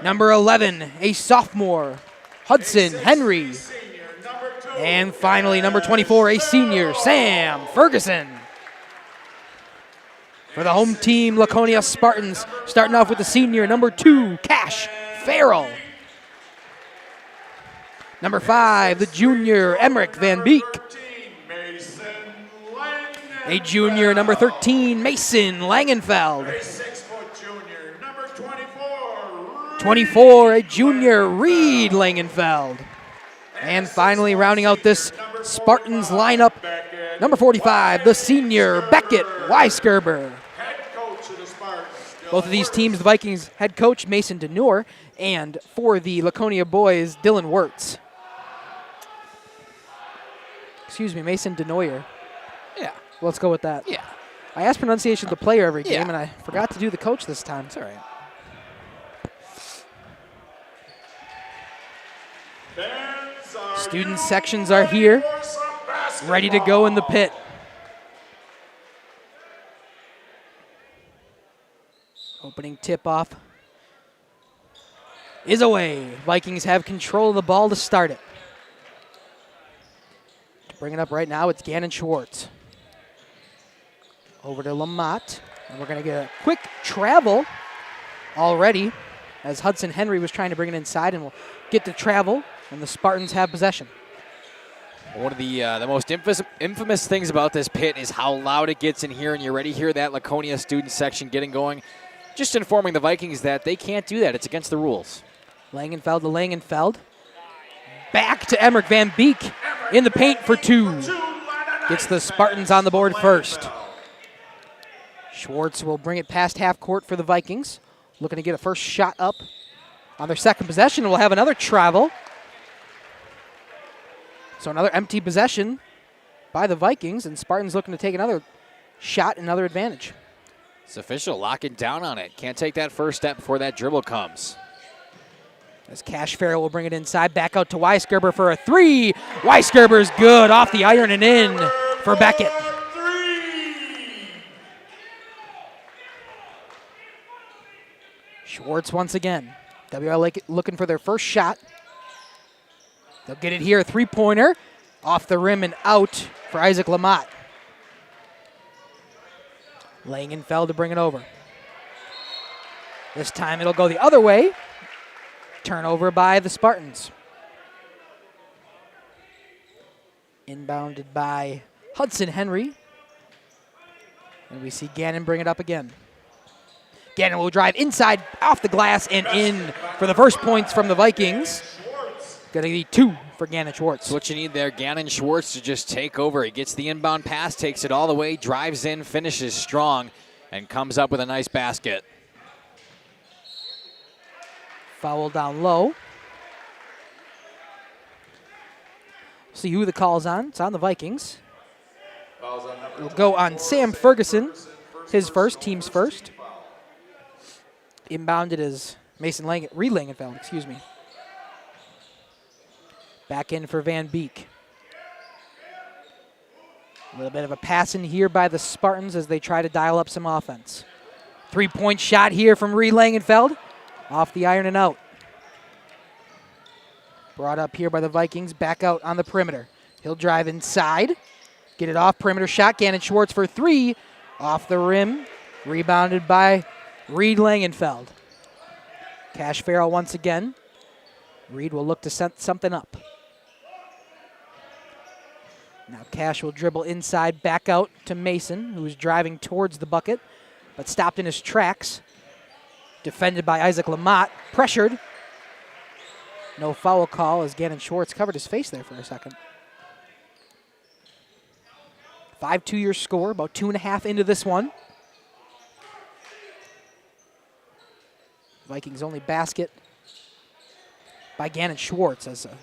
Number 11, a sophomore, Hudson Henry. And finally, number 24, a senior, Sam Ferguson. For the home team, Laconia Spartans, starting off with the senior, number 2, Cash Farrell. Number 5, the junior, Emmerich Van Beek. A junior, number 13, Mason Langenfeld. 24, a junior, Reed Langenfeld. And finally, rounding out this Spartans lineup, number 45, the senior, Beckett Weisgerber. Both of these teams, the Vikings head coach Mason Deneur, and for the Laconia boys, Dylan Wirtz. Excuse me, Mason Denoyer. Yeah. Let's go with that. Yeah. I asked pronunciation of the player every game, Yeah. and I forgot to do the coach this time. It's all right. Student sections are here, ready to go in the pit. Opening tip-off is away. Vikings have control of the ball to start it. To bring it up right now, it's Gannon Schwartz. Over to Lamott, and we're going to get a quick travel already as Hudson Henry was trying to bring it inside, and we'll get the travel, and the Spartans have possession. One of the most infamous things about this pit is how loud it gets in here, and you already hear that Laconia student section getting going. Just informing the Vikings that they can't do that. It's against the rules. Langenfeld to Langenfeld. Back to Emmerich Van Beek in the paint for 2. Gets the Spartans on the board first. Schwartz will bring it past half court for the Vikings. Looking to get a first shot up on their second possession. We'll have another travel. So another empty possession by the Vikings, and Spartans looking to take another shot, another advantage. It's official, locking down on it. Can't take that first step before that dribble comes. As Cash Farrell will bring it inside, back out to Weisgerber for a 3. Weisgerber's good, off the iron and in for Beckett. Schwartz once again. WLA looking for their first shot. They'll get it here, a three-pointer. Off the rim and out for Isaac Lamott. Langenfeld to bring it over. This time it'll go the other way. Turnover by the Spartans. Inbounded by Hudson Henry. And we see Gannon bring it up again. Gannon will drive inside, off the glass, and in for the first points from the Vikings. Going to be 2 for Gannon Schwartz. That's what you need there. Gannon Schwartz to just take over. He gets the inbound pass, takes it all the way, drives in, finishes strong, and comes up with a nice basket. Foul down low. See who the call's on. It's on the Vikings. It'll go on Sam Ferguson, his first, team's first. Inbounded is Reed Langenfeld, excuse me. Back in for Van Beek. A little bit of a pass in here by the Spartans as they try to dial up some offense. 3-point shot here from Reed Langenfeld. Off the iron and out. Brought up here by the Vikings, back out on the perimeter. He'll drive inside. Get it off, perimeter shot. Gannon Schwartz for 3. Off the rim. Rebounded by Reed Langenfeld. Cash Farrell once again. Reed will look to set something up. Now Cash will dribble inside, back out to Mason, who is driving towards the bucket, but stopped in his tracks. Defended by Isaac Lamott. Pressured. No foul call as Gannon Schwartz covered his face there for a second. 5-2 your score, about 2.5 into this one. Vikings only basket by Gannon Schwartz as a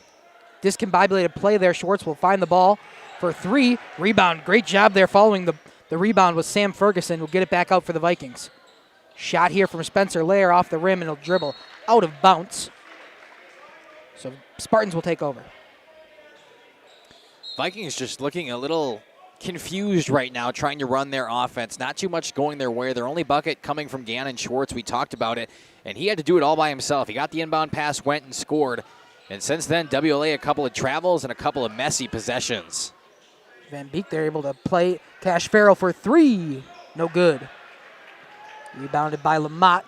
discombobulated play there. Schwartz will find the ball for 3. Rebound, great job there following the rebound was Sam Ferguson. Will get it back out for the Vikings. Shot here from Spencer Lair off the rim and he'll dribble out of bounds. So Spartans will take over. Vikings just looking a little confused right now, trying to run their offense. Not too much going their way. Their only bucket coming from Gannon Schwartz. We talked about it, and he had to do it all by himself. He got the inbound pass, went and scored. And since then, WLA a couple of travels and a couple of messy possessions. Van Beek, they're able to play Cash Farrell for 3. No good. Rebounded by Lamott.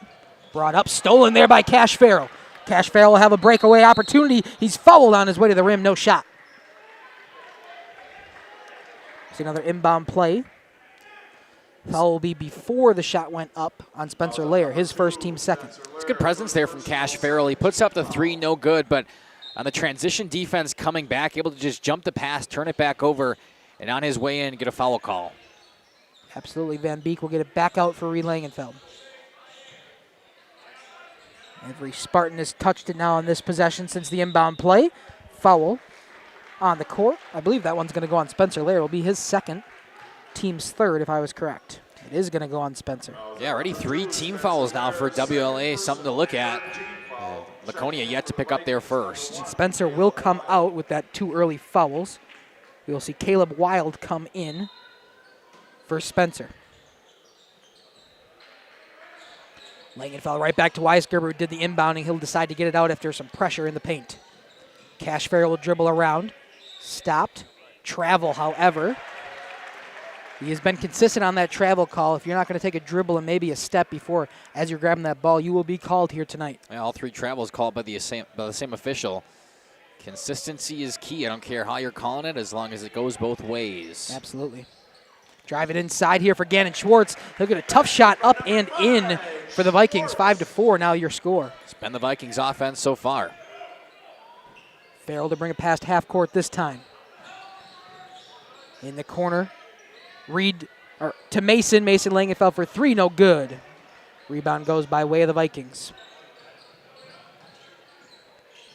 Brought up, stolen there by Cash Farrell. Cash Farrell will have a breakaway opportunity. He's fouled on his way to the rim, no shot. See another inbound play. Foul will be before the shot went up on Spencer Lair, his first, team second. It's good presence there from Cash Farrell. He puts up the 3, no good, but on the transition defense coming back, able to just jump the pass, turn it back over, and on his way in, get a foul call. Absolutely, Van Beek will get it back out for Reed Langenfeld. Every Spartan has touched it now on this possession since the inbound play. Foul on the court. I believe that one's going to go on Spencer Lair. It will be his second, team's third, if I was correct. It is going to go on Spencer. Yeah, already 3 team fouls now for WLA. Something to look at. Laconia yet to pick up their first. And Spencer will come out with that 2 early fouls. We will see Caleb Wild come in for Spencer. Langenfeld right back to Weisgerber, who did the inbounding. He'll decide to get it out after some pressure in the paint. Cash Farrell will dribble around. Stopped. Travel, however. He has been consistent on that travel call. If you're not going to take a dribble and maybe a step before as you're grabbing that ball, you will be called here tonight. Yeah, all 3 travels called by the same official. Consistency is key. I don't care how you're calling it as long as it goes both ways. Absolutely. Drive it inside here for Gannon Schwartz. He'll get a tough shot up and in for the Vikings. 5-4 now your score. It's been the Vikings offense so far. Farrell to bring it past half court this time. In the corner. Reed to Mason. Mason Langenfeld for 3, no good. Rebound goes by way of the Vikings.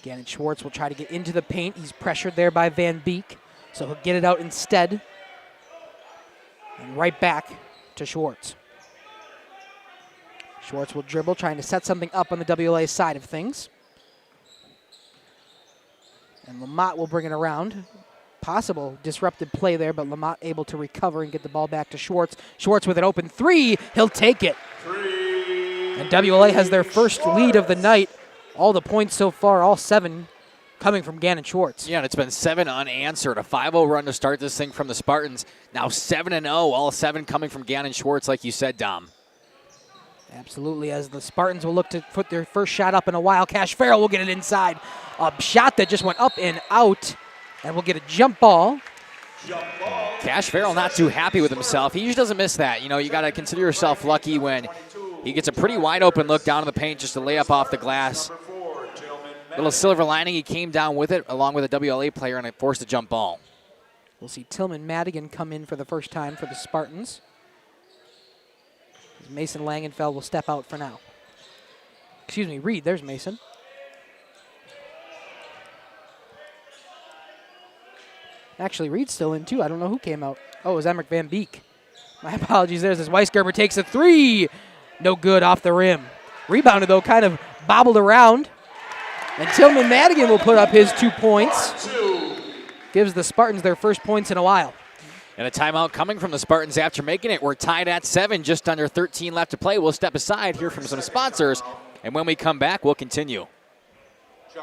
Gannon Schwartz will try to get into the paint. He's pressured there by Van Beek, so he'll get it out instead. And right back to Schwartz. Schwartz will dribble, trying to set something up on the WLA side of things. And Lamott will bring it around. Possible disrupted play there, but Lamott able to recover and get the ball back to Schwartz. Schwartz with an open 3. He'll take it. And WLA has their first lead of the night. All the points so far, all 7, coming from Gannon Schwartz. Yeah, and it's been 7 unanswered. A 5-0 run to start this thing from the Spartans. Now 7-0, all 7 coming from Gannon Schwartz, like you said, Dom. Absolutely, as the Spartans will look to put their first shot up in a while. Cash Farrell will get it inside. A shot that just went up and out, and we'll get a jump ball. Cash Farrell not too happy with himself. He usually doesn't miss that. You know, you got to consider yourself lucky when he gets a pretty wide open look down in the paint just to lay up off the glass. Little silver lining, he came down with it along with a WLA player and it forced a jump ball. We'll see Tillman Madigan come in for the first time for the Spartans. Mason Langenfeld will step out for now. Excuse me, Reed, there's Mason. Actually, Reed's still in too. I don't know who came out. Oh, it was Emmerich Van Beek. My apologies there as Weisgerber takes a three. No good off the rim. Rebounded though, kind of bobbled around. And Tillman Madigan will put up his 2 points. Gives the Spartans their first points in a while. And a timeout coming from the Spartans after making it. We're tied at 7, just under 13 left to play. We'll step aside, hear from some sponsors, and when we come back, we'll continue.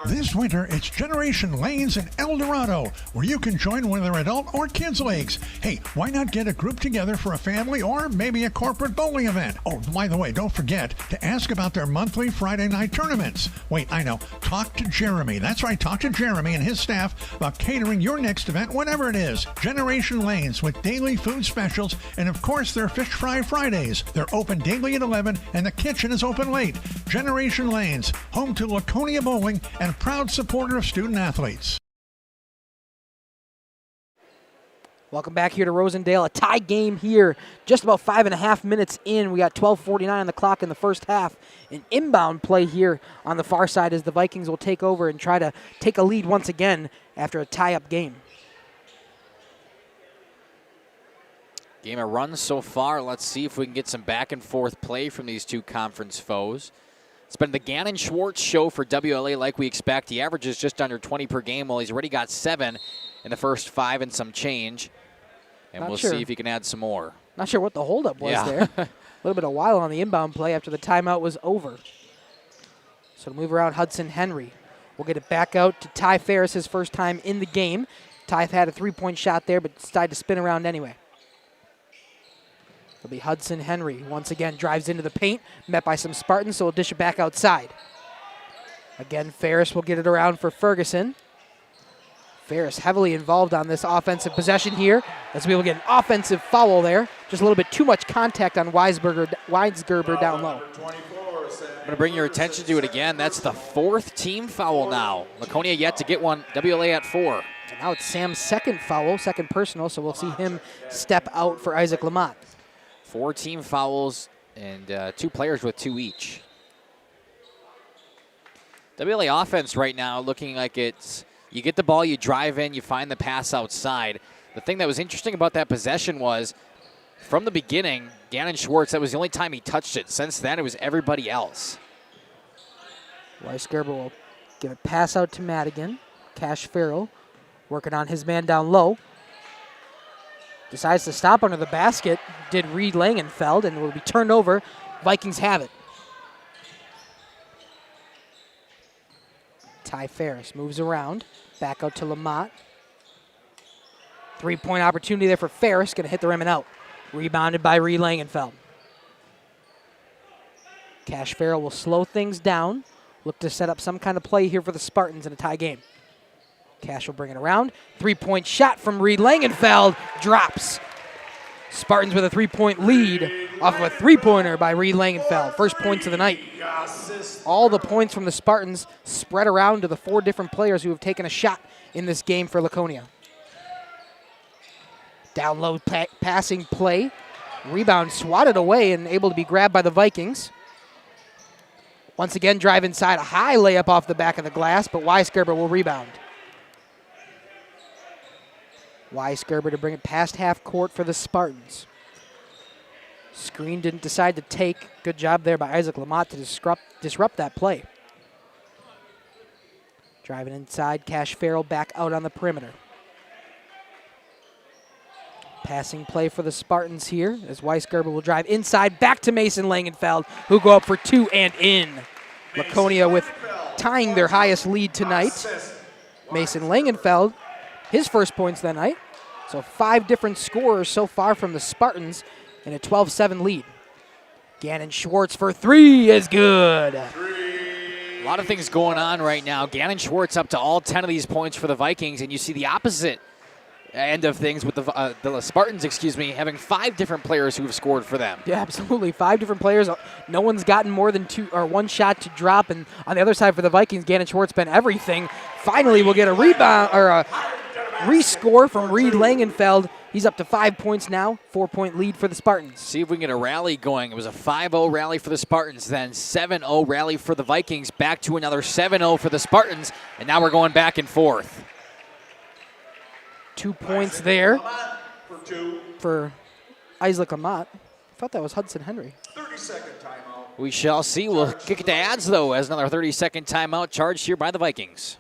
This winter, it's Generation Lanes in El Dorado, where you can join whether adult or kids leagues. Hey, why not get a group together for a family or maybe a corporate bowling event? Oh, by the way, don't forget to ask about their monthly Friday night tournaments. Wait, I know. Talk to Jeremy. That's right, talk to Jeremy and his staff about catering your next event, whatever it is. Generation Lanes with daily food specials and, of course, their Fish Fry Fridays. They're open daily at 11 and the kitchen is open late. Generation Lanes, home to Laconia Bowling and a proud supporter of student athletes. Welcome back here to Rosendale. A tie game here, just about 5.5 minutes in. We got 12:49 on the clock in the first half. An inbound play here on the far side as the Vikings will take over and try to take a lead once again after a tie-up game. Game of runs so far. Let's see if we can get some back and forth play from these two conference foes. It's been the Gannon Schwartz show for WLA like we expect. He averages just under 20 per game while he's already got 7 in the first 5 and some change. And we'll see if he can add some more. Not sure what the holdup was there. A little bit of while on the inbound play after the timeout was over. So to move around Hudson Henry. We'll get it back out to Ty Ferris, his first time in the game. Ty had a 3-point shot there, but decided to spin around anyway. It'll be Hudson Henry. Once again, drives into the paint, met by some Spartans, so he'll dish it back outside. Again, Ferris will get it around for Ferguson. Ferris heavily involved on this offensive possession here, as we will get an offensive foul there. Just a little bit too much contact on Weisgerber down low. I'm going to bring your attention to it again. That's the 4th team foul now. Laconia yet to get one. WLA at 4. And now it's Sam's second foul, second personal, so we'll see him step out for Isaac Lamont. 4 team fouls and 2 players with 2 each. WLA offense right now looking like it's, you get the ball, you drive in, you find the pass outside. The thing that was interesting about that possession was, from the beginning, Gannon Schwartz, that was the only time he touched it. Since then, it was everybody else. Weisgerber will give a pass out to Madigan. Cash Farrell working on his man down low. Decides to stop under the basket, did Reed Langenfeld, and will be turned over. Vikings have it. Ty Ferris moves around, back out to Lamont. 3-point opportunity there for Ferris, going to hit the rim and out. Rebounded by Reed Langenfeld. Cash Farrell will slow things down, look to set up some kind of play here for the Spartans in a tie game. Cash will bring it around. 3-point shot from Reed Langenfeld. Drops. Spartans with a 3-point lead off of a 3-pointer by Reed Langenfeld. First points of the night. All the points from the Spartans spread around to the 4 different players who have taken a shot in this game for Laconia. Down low passing play. Rebound swatted away and able to be grabbed by the Vikings. Once again, drive inside. A high layup off the back of the glass, but Weisgerber will rebound. Weisgerber to bring it past half court for the Spartans. Screen didn't decide to take. Good job there by Isaac Lamont to disrupt that play. Driving inside, Cash Farrell back out on the perimeter. Passing play for the Spartans here as Weisgerber will drive inside back to Mason Langenfeld, who go up for 2 and in. Laconia with tying their highest lead tonight. Mason Langenfeld, his first points that night. So 5 different scorers so far from the Spartans in a 12-7 lead. Gannon Schwartz for 3 is good. A lot of things going on right now. Gannon Schwartz up to all 10 of these points for the Vikings, and you see the opposite end of things with the Spartans, having 5 different players who have scored for them. Yeah, absolutely. 5 different players. No one's gotten more than 2 or 1 shot to drop. And on the other side for the Vikings, Gannon Schwartz been everything. Finally, we'll get a rebound or a rescore from Reed Langenfeld. He's up to 5 points now, 4-point lead for the Spartans. See if we can get a rally going. It was a 5-0 rally for the Spartans, then 7-0 rally for the Vikings, back to another 7-0 for the Spartans, and now we're going back and forth. 2 points there for Isaac Lamont. I thought that was Hudson Henry. 30-second timeout. We shall see. We'll kick it to ads, though, as another 30-second timeout charged here by the Vikings.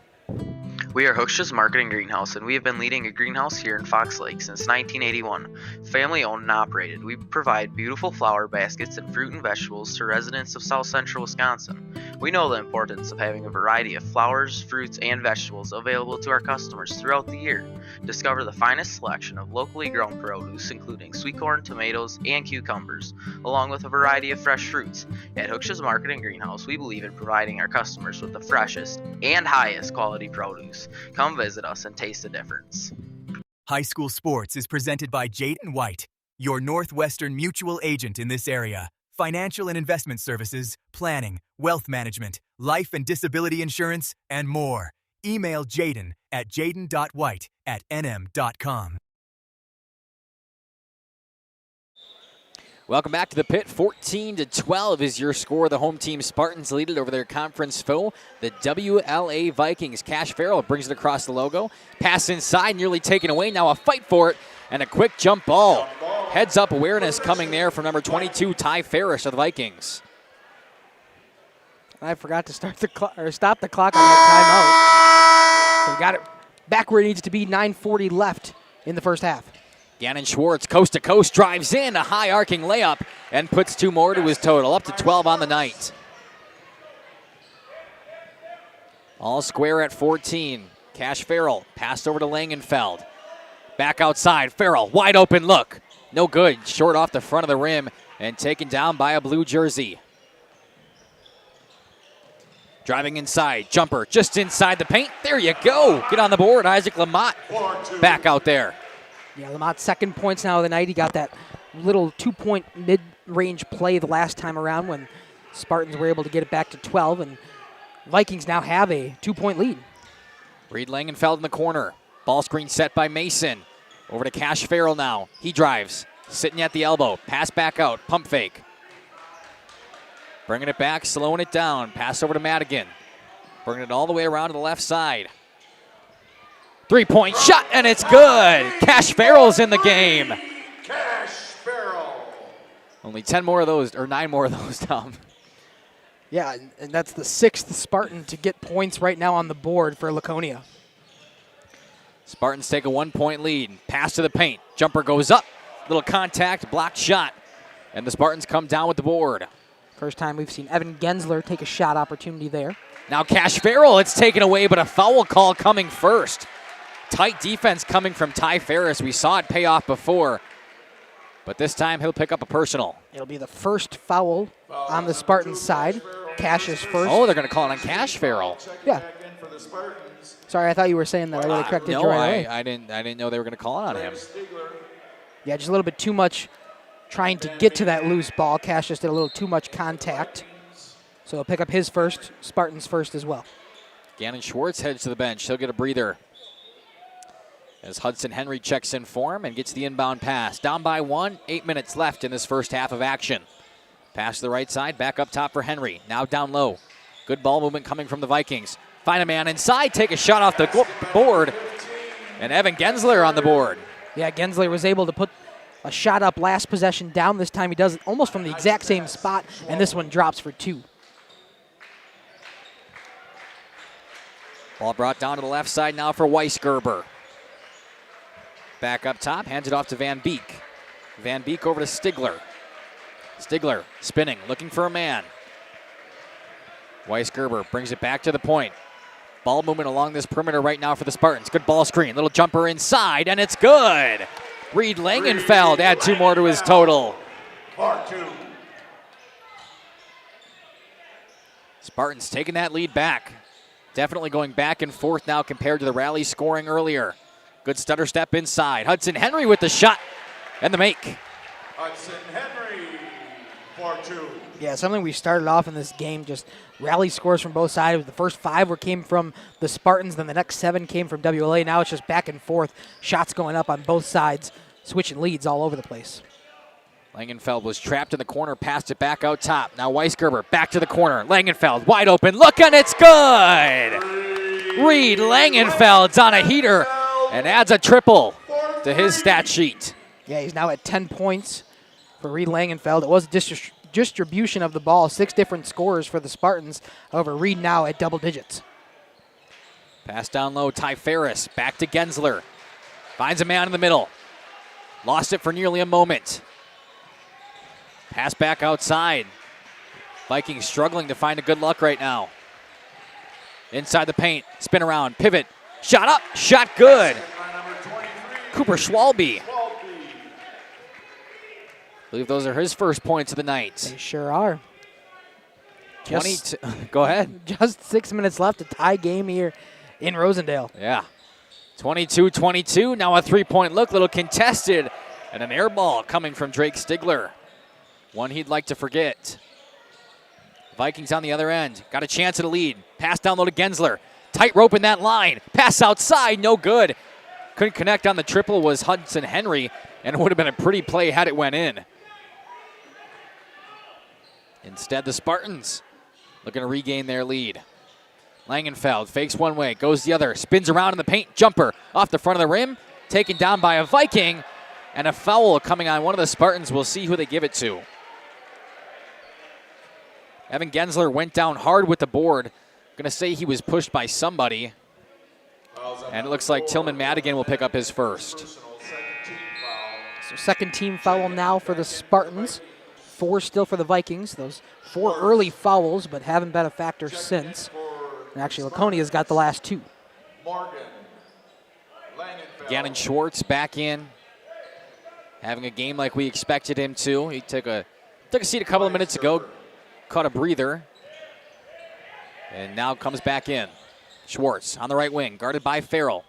We are Hochschild Marketing Greenhouse, and we have been leading a greenhouse here in Fox Lake since 1981. Family owned and operated, we provide beautiful flower baskets and fruit and vegetables to residents of South Central Wisconsin. We know the importance of having a variety of flowers, fruits, and vegetables available to our customers throughout the year. Discover the finest selection of locally grown produce, including sweet corn, tomatoes, and cucumbers, along with a variety of fresh fruits. At Hochschild Marketing Greenhouse, we believe in providing our customers with the freshest and highest quality produce. Come visit us and taste the difference. High School Sports is presented by Jaden White, your Northwestern Mutual agent in this area. Financial and investment services, planning, wealth management, life and disability insurance, and more. Email Jaden at jaden.white@nm.com. Welcome back to the pit. 14-12 is your score. The home team Spartans lead it over their conference foe, the WLA Vikings. Cash Farrell brings it across the logo. Pass inside, nearly taken away. Now a fight for it and a quick jump ball. Heads up awareness coming there from number 22, Ty Ferris of the Vikings. I forgot to start the clock or stop the clock on that timeout. So we got it back where it needs to be. 9:40 left in the first half. Gannon Schwartz, coast to coast, drives in a high arcing layup and puts 2 more to his total, up to 12 on the night. All square at 14. Cash Farrell passed over to Langenfeld. Back outside, Farrell, wide open look. No good, short off the front of the rim and taken down by a blue jersey. Driving inside, jumper just inside the paint. There you go. Get on the board, Isaac Lamont back out there. Yeah, Lamont's 2nd points now of the night. He got that little 2-point mid-range play the last time around when Spartans were able to get it back to 12, and Vikings now have a 2-point lead. Reed Langenfeld in the corner. Ball screen set by Mason. Over to Cash Farrell now. He drives, sitting at the elbow. Pass back out, pump fake. Bringing it back, slowing it down. Pass over to Madigan. Bringing it all the way around to the left side. 3-point shot, and it's good. Cash Farrell's in the game. Cash Farrell. Only 10 more of those, or 9 more of those, Tom. Yeah, and that's the 6th Spartan to get points right now on the board for Laconia. Spartans take a 1-point lead. Pass to the paint. Jumper goes up. Little contact, blocked shot. And the Spartans come down with the board. First time we've seen Evan Gensler take a shot opportunity there. Now Cash Farrell, it's taken away, but a foul call coming first. Tight defense coming from Ty Ferris. We saw it pay off before, but this time he'll pick up a personal. It'll be the first foul on the Spartans side. Cash is first. Oh, they're going to call it on Cash Farrell. Yeah. Sorry, I thought you were saying that. I would have corrected you right away. I didn't know they were going to call it on him. Yeah, just a little bit too much trying to get to that loose ball. Cash just did a little too much contact. So he'll pick up his first, Spartans first as well. Gannon Schwartz heads to the bench. He'll get a breather as Hudson Henry checks in form and gets the inbound pass. Down by 1, 8 minutes left in this first half of action. Pass to the right side, back up top for Henry. Now down low. Good ball movement coming from the Vikings. Find a man inside, take a shot off the board, and Evan Gensler on the board. Yeah, Gensler was able to put a shot up last possession down. This time he does it almost from the exact same spot, and this one drops for 2. Ball brought down to the left side now for Weisgerber. Back up top, hands it off to Van Beek. Van Beek over to Stigler. Stigler spinning, looking for a man. Weisgerber brings it back to the point. Ball movement along this perimeter right now for the Spartans. Good ball screen, little jumper inside, and it's good. Reed Langenfeld add 2 more to his total. Part 2. Spartans taking that lead back. Definitely going back and forth now compared to the rally scoring earlier. Good stutter step inside. Hudson Henry with the shot and the make. Hudson Henry for 2. Yeah, something we started off in this game, just rally scores from both sides. The first 5 came from the Spartans, then the next 7 came from WLA. Now it's just back and forth. Shots going up on both sides, switching leads all over the place. Langenfeld was trapped in the corner, passed it back out top. Now Weisgerber back to the corner. Langenfeld wide open, look, and it's good! Reed Langenfeld's on a heater and adds a triple to his stat sheet. Yeah, he's now at 10 points for Reed Langenfeld. It was distribution of the ball, 6 different scorers for the Spartans. However, Reed now at double digits. Pass down low, Ty Ferris back to Gensler. Finds a man in the middle. Lost it for nearly a moment. Pass back outside. Vikings struggling to find a good luck right now. Inside the paint, spin around, pivot, shot up, shot good. Cooper Schwalbe. I believe those are his first points of the night. They sure are. 22. Go ahead. Just 6 minutes left, a tie game here in Rosendale. Yeah. 22-22, now a three-point look, little contested, and an air ball coming from Drake Stigler. One he'd like to forget. Vikings on the other end, got a chance at a lead. Pass down low to Gensler. Tight rope in that line. Pass outside, no good. Couldn't connect on the triple was Hudson Henry, and it would have been a pretty play had it went in. Instead, the Spartans looking to regain their lead. Langenfeld fakes one way, goes the other, spins around in the paint, jumper off the front of the rim, taken down by a Viking, and a foul coming on one of the Spartans. We'll see who they give it to. Evan Gensler went down hard with the board. Going to say he was pushed by somebody. And it looks like Tillman Madigan will pick up his first. So second team foul now for the Spartans. 4 still for the Vikings. Those 4 early fouls, but haven't been a factor since. And actually, Laconia's got the last 2. Gannon Schwartz back in. Having a game like we expected him to. He took a seat a couple of minutes ago. Caught a breather. And now comes back in. Schwartz on the right wing, guarded by Farrell.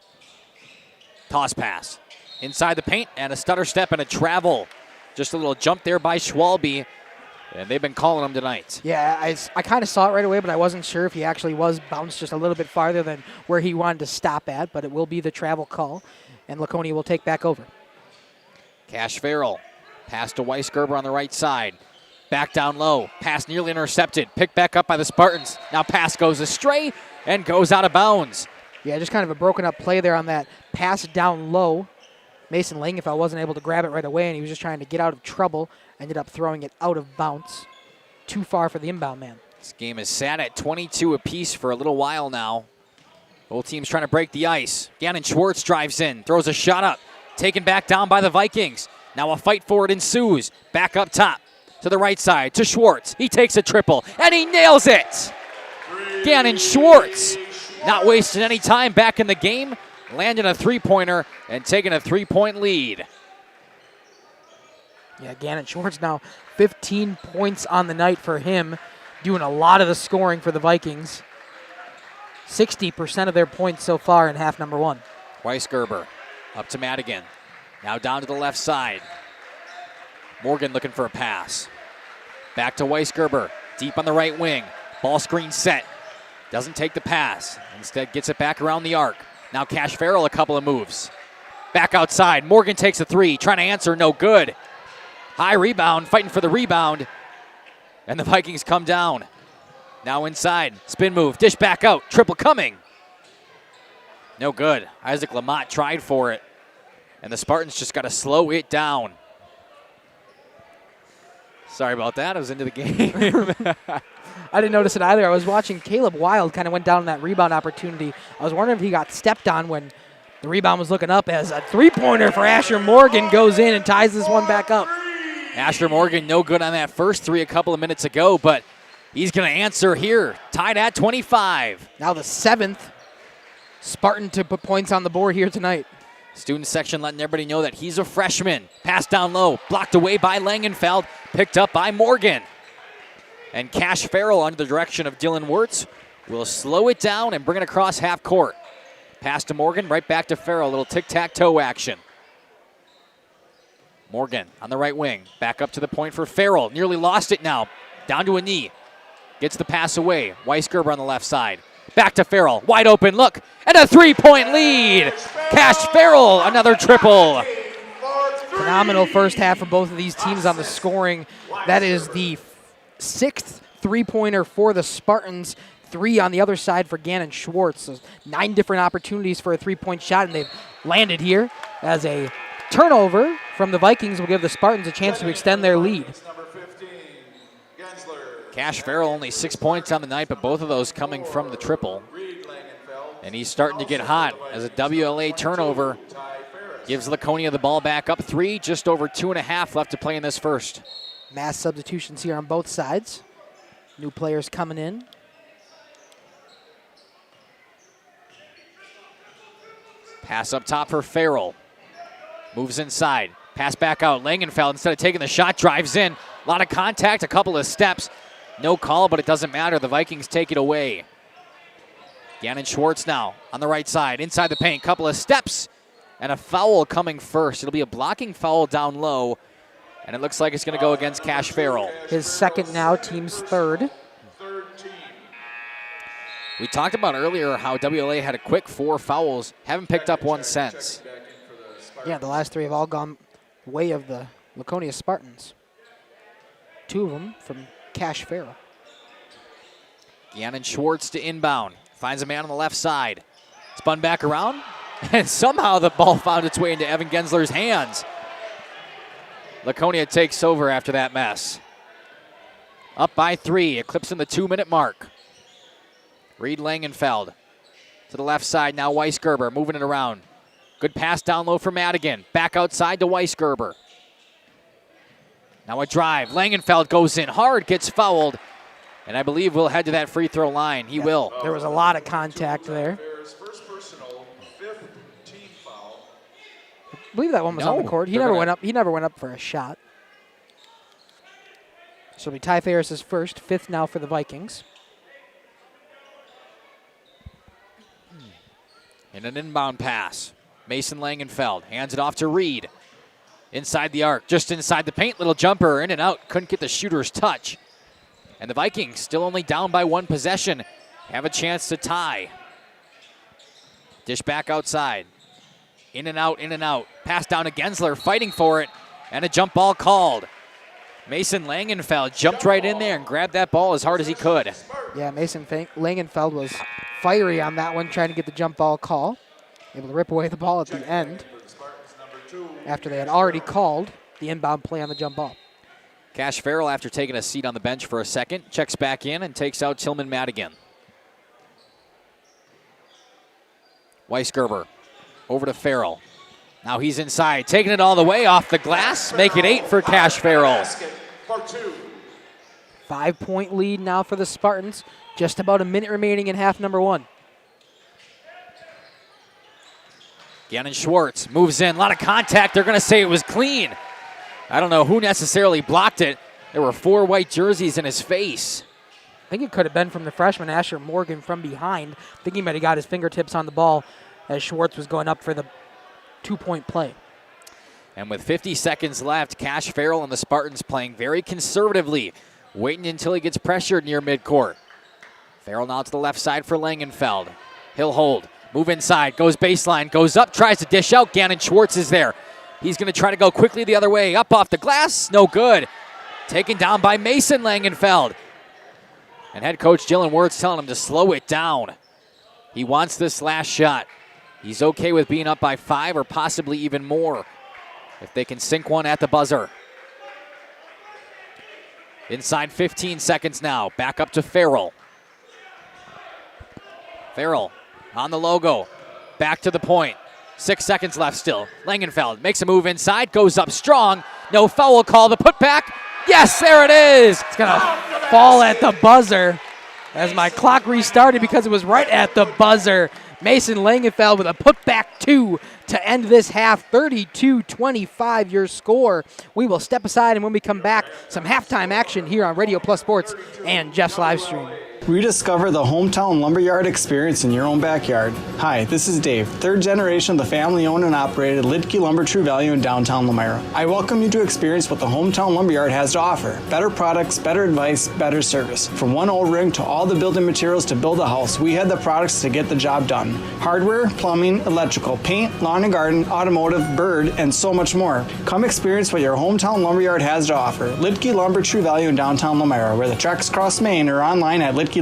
Toss pass. Inside the paint, and a stutter step and a travel. Just a little jump there by Schwalbe. And they've been calling him tonight. Yeah, I kind of saw it right away, but I wasn't sure if he actually was bounced just a little bit farther than where he wanted to stop at, but it will be the travel call, and Laconia will take back over. Cash Farrell. Pass to Weisgerber on the right side. Back down low. Pass nearly intercepted. Picked back up by the Spartans. Now pass goes astray and goes out of bounds. Yeah, just kind of a broken up play there on that pass down low. Mason Langenfeld wasn't able to grab it right away, and he was just trying to get out of trouble. Ended up throwing it out of bounds. Too far for the inbound man. This game is sat at 22 apiece for a little while now. Both teams trying to break the ice. Gannon Schwartz drives in, throws a shot up. Taken back down by the Vikings. Now a fight for it ensues. Back up top to the right side to Schwartz. He takes a triple, and he nails it. Gannon Schwartz not wasting any time back in the game. Landing a three-pointer and taking a 3-point lead. Yeah, Gannon Schwartz now 15 points on the night for him, doing a lot of the scoring for the Vikings. 60% of their points so far in half number 1. Weisgerber up to Madigan. Now down to the left side. Morgan looking for a pass. Back to Weisgerber, deep on the right wing. Ball screen set. Doesn't take the pass. Instead gets it back around the arc. Now Cash Farrell a couple of moves. Back outside. Morgan takes a 3. Trying to answer, no good. High rebound, fighting for the rebound. And the Vikings come down. Now inside. Spin move. Dish back out. Triple coming. No good. Isaac Lamont tried for it. And the Spartans just got to slow it down. Sorry about that. I was into the game. I didn't notice it either. I was watching Caleb Wild kind of went down on that rebound opportunity. I was wondering if he got stepped on when the rebound was looking up, as a three-pointer for Asher Morgan goes in and ties this one back up. Asher Morgan no good on that first 3 a couple of minutes ago, but he's going to answer here. Tied at 25. Now the 7th Spartan to put points on the board here tonight. Student section letting everybody know that he's a freshman. Pass down low, blocked away by Langenfeld, picked up by Morgan. And Cash Farrell under the direction of Dylan Wirtz will slow it down and bring it across half court. Pass to Morgan, right back to Farrell. A little tic-tac-toe action. Morgan on the right wing. Back up to the point for Farrell. Nearly lost it now. Down to a knee. Gets the pass away. Weisgerber on the left side. Back to Farrell. Wide open look. And a 3-point lead. Cash Farrell, another triple. Phenomenal first half for both of these teams on the scoring. That is the 6th three-pointer for the Spartans. 3 on the other side for Gannon Schwartz. So 9 different opportunities for a 3-point shot, and they've landed here as a turnover from the Vikings will give the Spartans a chance to extend their lead. Cash Farrell only 6 points on the night, but both of those coming from the triple. And he's starting to get hot as a WLA turnover gives Laconia the ball back up 3, just over 2.5 left to play in this first. Mass substitutions here on both sides. New players coming in. Pass up top for Farrell. Moves inside. Pass back out. Langenfeld, instead of taking the shot, drives in. A lot of contact, a couple of steps. No call, but it doesn't matter. The Vikings take it away. Gannon Schwartz now on the right side. Inside the paint. Couple of steps. And a foul coming first. It'll be a blocking foul down low. And it looks like it's going to go against Cash Farrell. His second now, team's third. We talked about earlier how WLA had a quick 4 fouls. Haven't picked up one since. Yeah, the last 3 have all gone way of the Laconia Spartans. 2 of them from Cash Farrell. Gannon Schwartz to inbound. Finds a man on the left side. Spun back around. And somehow the ball found its way into Evan Gensler's hands. Laconia takes over after that mess. Up by 3, eclipsing the 2-minute mark. Reed Langenfeld to the left side, now Weisgerber moving it around. Good pass down low for Madigan. Back outside to Weisgerber. Now a drive. Langenfeld goes in hard, gets fouled. And I believe we'll head to that free throw line. He will. There was a lot of contact there. I believe that one was on the court. He never went up. He never went up for a shot. So it'll be Ty Ferris' first, 5th now for the Vikings. In an inbound pass, Mason Langenfeld hands it off to Reed. Inside the arc, just inside the paint, little jumper, in and out. Couldn't get the shooter's touch. And the Vikings, still only down by 1 possession, have a chance to tie. Dish back outside. In and out, in and out. Pass down to Gensler, fighting for it, and a jump ball called. Mason Langenfeld jumped right in there and grabbed that ball as hard as he could. Yeah, Mason Langenfeld was fiery on that one, trying to get the jump ball call. Able to rip away the ball at the end after they had already called the inbound play on the jump ball. Cash Farrell, after taking a seat on the bench for a second, checks back in and takes out Tillman Madigan. Weisgerber over to Farrell. Now he's inside, taking it all the way off the glass. Make it 8 for Cash Farrell. 5-point lead now for the Spartans. Just about a minute remaining in half number 1. Gannon Schwartz moves in. A lot of contact. They're going to say it was clean. I don't know who necessarily blocked it. There were 4 white jerseys in his face. I think it could have been from the freshman Asher Morgan from behind. I think he might have got his fingertips on the ball as Schwartz was going up for the 2-point play. And with 50 seconds left, Cash Farrell and the Spartans playing very conservatively, waiting until he gets pressured near midcourt. Farrell now to the left side for Langenfeld. He'll hold. Move inside, goes baseline, goes up, tries to dish out. Gannon Schwartz is there. He's going to try to go quickly the other way. Up off the glass, no good. Taken down by Mason Langenfeld. And head coach Dylan Wirtz telling him to slow it down. He wants this last shot. He's okay with being up by 5 or possibly even more if they can sink one at the buzzer. Inside 15 seconds now. Back up to Farrell. Farrell on the logo. Back to the point. 6 seconds left still. Langenfeld makes a move inside. Goes up strong. No foul call. The putback. Yes, there it is. It's going to fall at the buzzer as my clock restarted because it was right at the buzzer. Mason Langenfeld with a putback 2 to end this half. 32-25 your score. We will step aside, and when we come back, some halftime action here on Radio Plus Sports and Jeff's live stream. Rediscover the hometown lumberyard experience in your own backyard. Hi, this is Dave, third generation of the family-owned and operated Lidke Lumber True Value in downtown Lamira. I welcome you to experience what the hometown lumberyard has to offer. Better products, better advice, better service. From one O-ring to all the building materials to build a house, we had the products to get the job done. Hardware, plumbing, electrical, paint, lawn and garden, automotive, bird, and so much more. Come experience what your hometown lumberyard has to offer. Lidke Lumber True Value in downtown Lamira, where the tracks cross Main, or online at lidkelumber.com.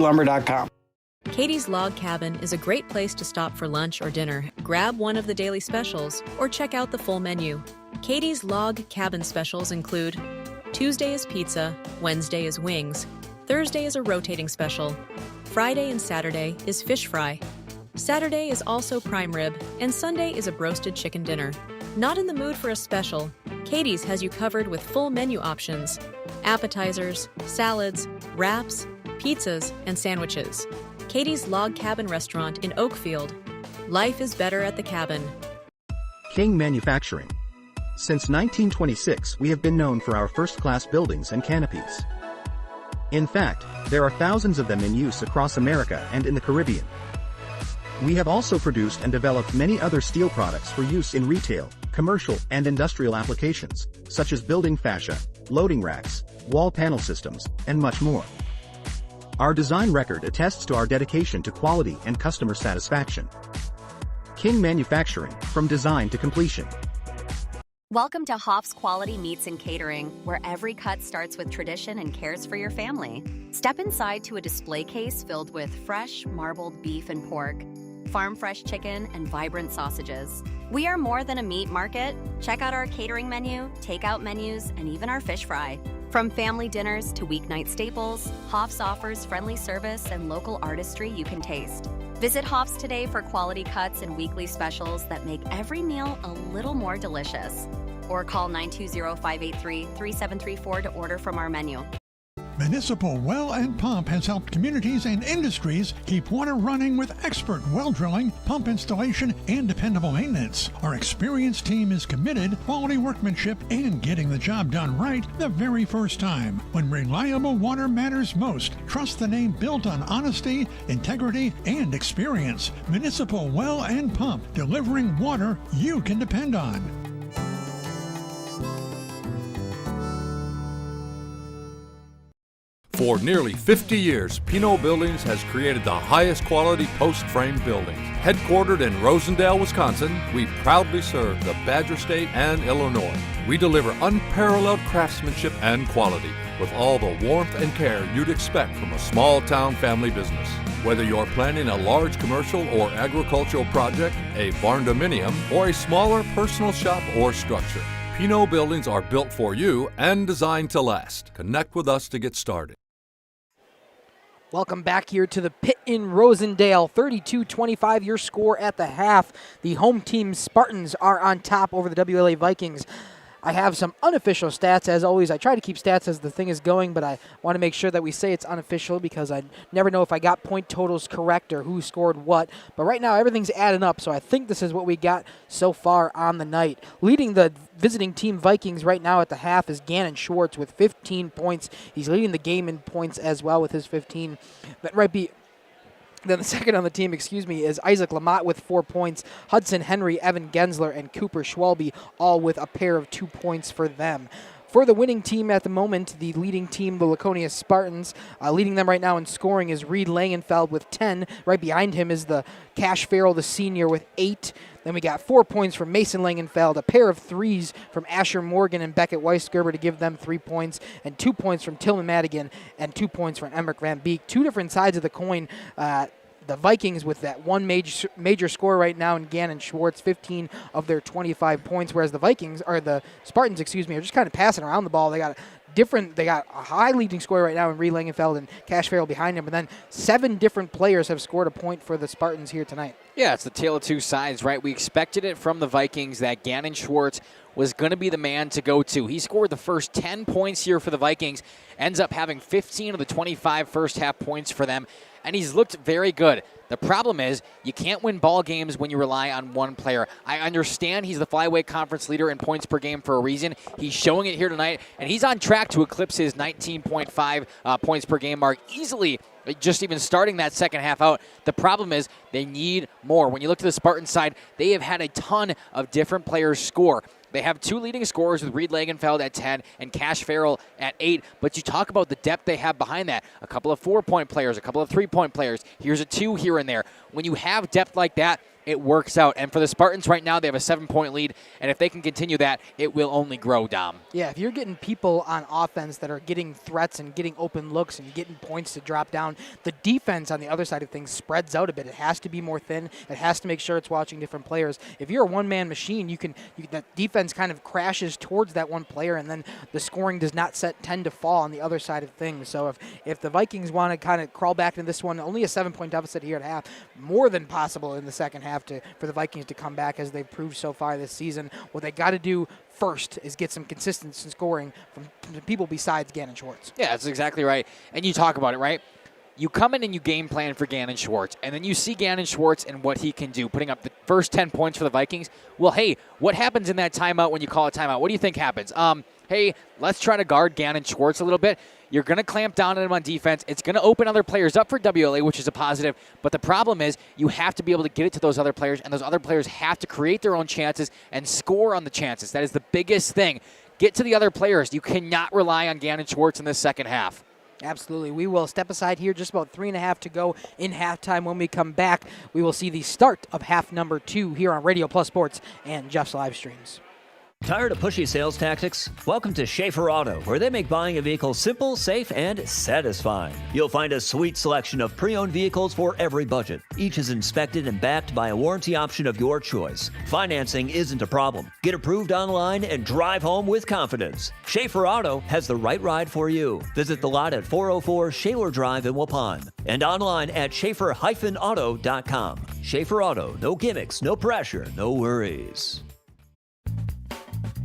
Katie's Log Cabin is a great place to stop for lunch or dinner. Grab one of the daily specials or check out the full menu. Katie's Log Cabin specials include Tuesday is pizza, Wednesday is wings, Thursday is a rotating special, Friday and Saturday is fish fry, Saturday is also prime rib, and Sunday is a broasted chicken dinner. Not in the mood for a special? Katie's has you covered with full menu options, appetizers, salads, wraps, pizzas, and sandwiches. Katie's Log Cabin Restaurant in Oakfield. Life is better at the cabin. King Manufacturing. Since 1926, we have been known for our first-class buildings and canopies. In fact, there are thousands of them in use across America and in the Caribbean. We have also produced and developed many other steel products for use in retail, commercial, and industrial applications, such as building fascia, loading racks, wall panel systems, and much more. Our design record attests to our dedication to quality and customer satisfaction. King Manufacturing, from design to completion. Welcome to Hoff's Quality Meats and Catering, where every cut starts with tradition and cares for your family. Step inside to a display case filled with fresh, marbled beef and pork, farm-fresh chicken, and vibrant sausages. We are more than a meat market. Check out our catering menu, takeout menus, and even our fish fry. From family dinners to weeknight staples, Hoff's offers friendly service and local artistry you can taste. Visit Hoff's today for quality cuts and weekly specials that make every meal a little more delicious. Or call 920-583-3734 to order from our menu. Municipal Well and Pump has helped communities and industries keep water running with expert well drilling, pump installation, and dependable maintenance. Our experienced team is committed, quality workmanship, and getting the job done right the very first time. When reliable water matters most, trust the name built on honesty, integrity, and experience. Municipal Well and Pump, delivering water you can depend on. For nearly 50 years, Pinot Buildings has created the highest quality post-frame buildings. Headquartered in Rosendale, Wisconsin, we proudly serve the Badger State and Illinois. We deliver unparalleled craftsmanship and quality with all the warmth and care you'd expect from a small-town family business. Whether you're planning a large commercial or agricultural project, a barn-dominium, or a smaller personal shop or structure, Pinot Buildings are built for you and designed to last. Connect with us to get started. Welcome back here to the pit in Rosendale. 32-25 your score at the half. The home team Spartans are on top over the WLA Vikings. I have some unofficial stats, as always. I try to keep stats as the thing is going, but I want to make sure that we say it's unofficial because I never know if I got point totals correct or who scored what. But right now, everything's adding up, so I think this is what we got so far on the night. Leading the visiting team Vikings right now at the half is Gannon Schwartz with 15 points. He's leading the game in points as well with his 15. Then the second on the team, is Isaac Lamott with 4 points. Hudson Henry, Evan Gensler, and Cooper Schwalbe all with a pair of 2 points for them. For the winning team at the moment, the leading team, the Laconia Spartans, leading them right now in scoring is Reed Langenfeld with 10. Right behind him is the Cash Farrell, the senior, with 8. Then we got 4 points from Mason Langenfeld, a pair of threes from Asher Morgan and Beckett Weisgerber to give them 3 points, and 2 points from Tillman Madigan, and 2 points from Emmerich Van Beek. Two different sides of the coin. The Vikings with that one major score right now in Gannon Schwartz, 15 of their 25 points, whereas the Spartans, are just kind of passing around the ball. They got a high leading score right now in Reed Langenfeld and Cash Farrell behind him, and then 7 different players have scored a point for the Spartans here tonight. Yeah, it's the tale of two sides, right? We expected it from the Vikings that Gannon Schwartz was going to be the man to go to. He scored the first 10 points here for the Vikings, ends up having 15 of the 25 first half points for them. and he's looked very good. The problem is you can't win ball games when you rely on one player. I understand he's the flyweight conference leader in points per game for a reason. He's showing it here tonight, and he's on track to eclipse his 19.5 points per game mark easily, just even starting that second half out. The problem is they need more. When you look to the Spartans side, they have had a ton of different players score. They have 2 leading scorers with Reed Lagenfeld at 10 and Cash Farrell at 8. But you talk about the depth they have behind that. A couple of 4-point players, a couple of 3-point players. Here's a 2 here and there. When you have depth like that, it works out. And for the Spartans right now, they have a 7-point lead. And if they can continue that, it will only grow, Dom. Yeah, if you're getting people on offense that are getting threats and getting open looks and getting points to drop down, the defense on the other side of things spreads out a bit. It has to be more thin. It has to make sure it's watching different players. If you're a one-man machine, that defense kind of crashes towards that one player, and then the scoring does not tend to fall on the other side of things. So if the Vikings want to kind of crawl back into this one, only a 7-point deficit here at half, more than possible in the second half for the Vikings to come back as they've proved so far this season. What they got to do first is get some consistency scoring from people besides Gannon Schwartz. Yeah, that's exactly right. And you talk about it, right? You come in and you game plan for Gannon Schwartz, and then you see Gannon Schwartz and what he can do, putting up the first 10 points for the Vikings. Well, hey, what happens in that timeout when you call a timeout? What do you think happens? Hey, let's try to guard Gannon Schwartz a little bit. You're going to clamp down on him on defense. It's going to open other players up for WLA, which is a positive. But the problem is you have to be able to get it to those other players, and those other players have to create their own chances and score on the chances. That is the biggest thing. Get to the other players. You cannot rely on Gannon Schwartz in this second half. Absolutely. We will step aside here, just about 3.5 to go in halftime. When we come back, we will see the start of half number 2 here on Radio Plus Sports and Jeff's live streams. Tired of pushy sales tactics? Welcome to Schaefer Auto, where they make buying a vehicle simple, safe, and satisfying. You'll find a sweet selection of pre-owned vehicles for every budget. Each is inspected and backed by a warranty option of your choice. Financing isn't a problem. Get approved online and drive home with confidence. Schaefer Auto has the right ride for you. Visit the lot at 404 Shaler Drive in Waupun and online at schaefer-auto.com. Schaefer Auto, no gimmicks, no pressure, no worries.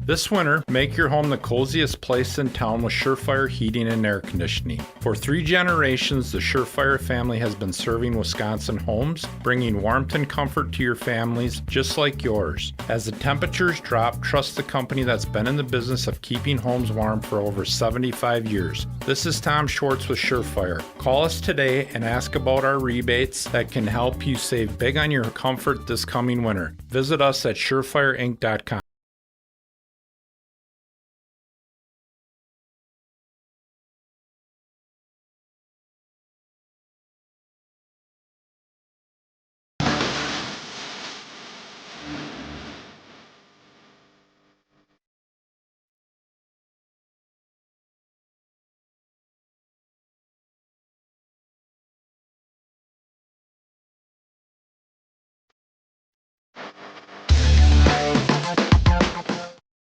This winter, make your home the coziest place in town with Surefire Heating and Air Conditioning. For 3 generations, the Surefire family has been serving Wisconsin homes, bringing warmth and comfort to your families just like yours. As the temperatures drop, trust the company that's been in the business of keeping homes warm for over 75 years. This is Tom Schwartz with Surefire. Call us today and ask about our rebates that can help you save big on your comfort this coming winter. Visit us at surefireinc.com.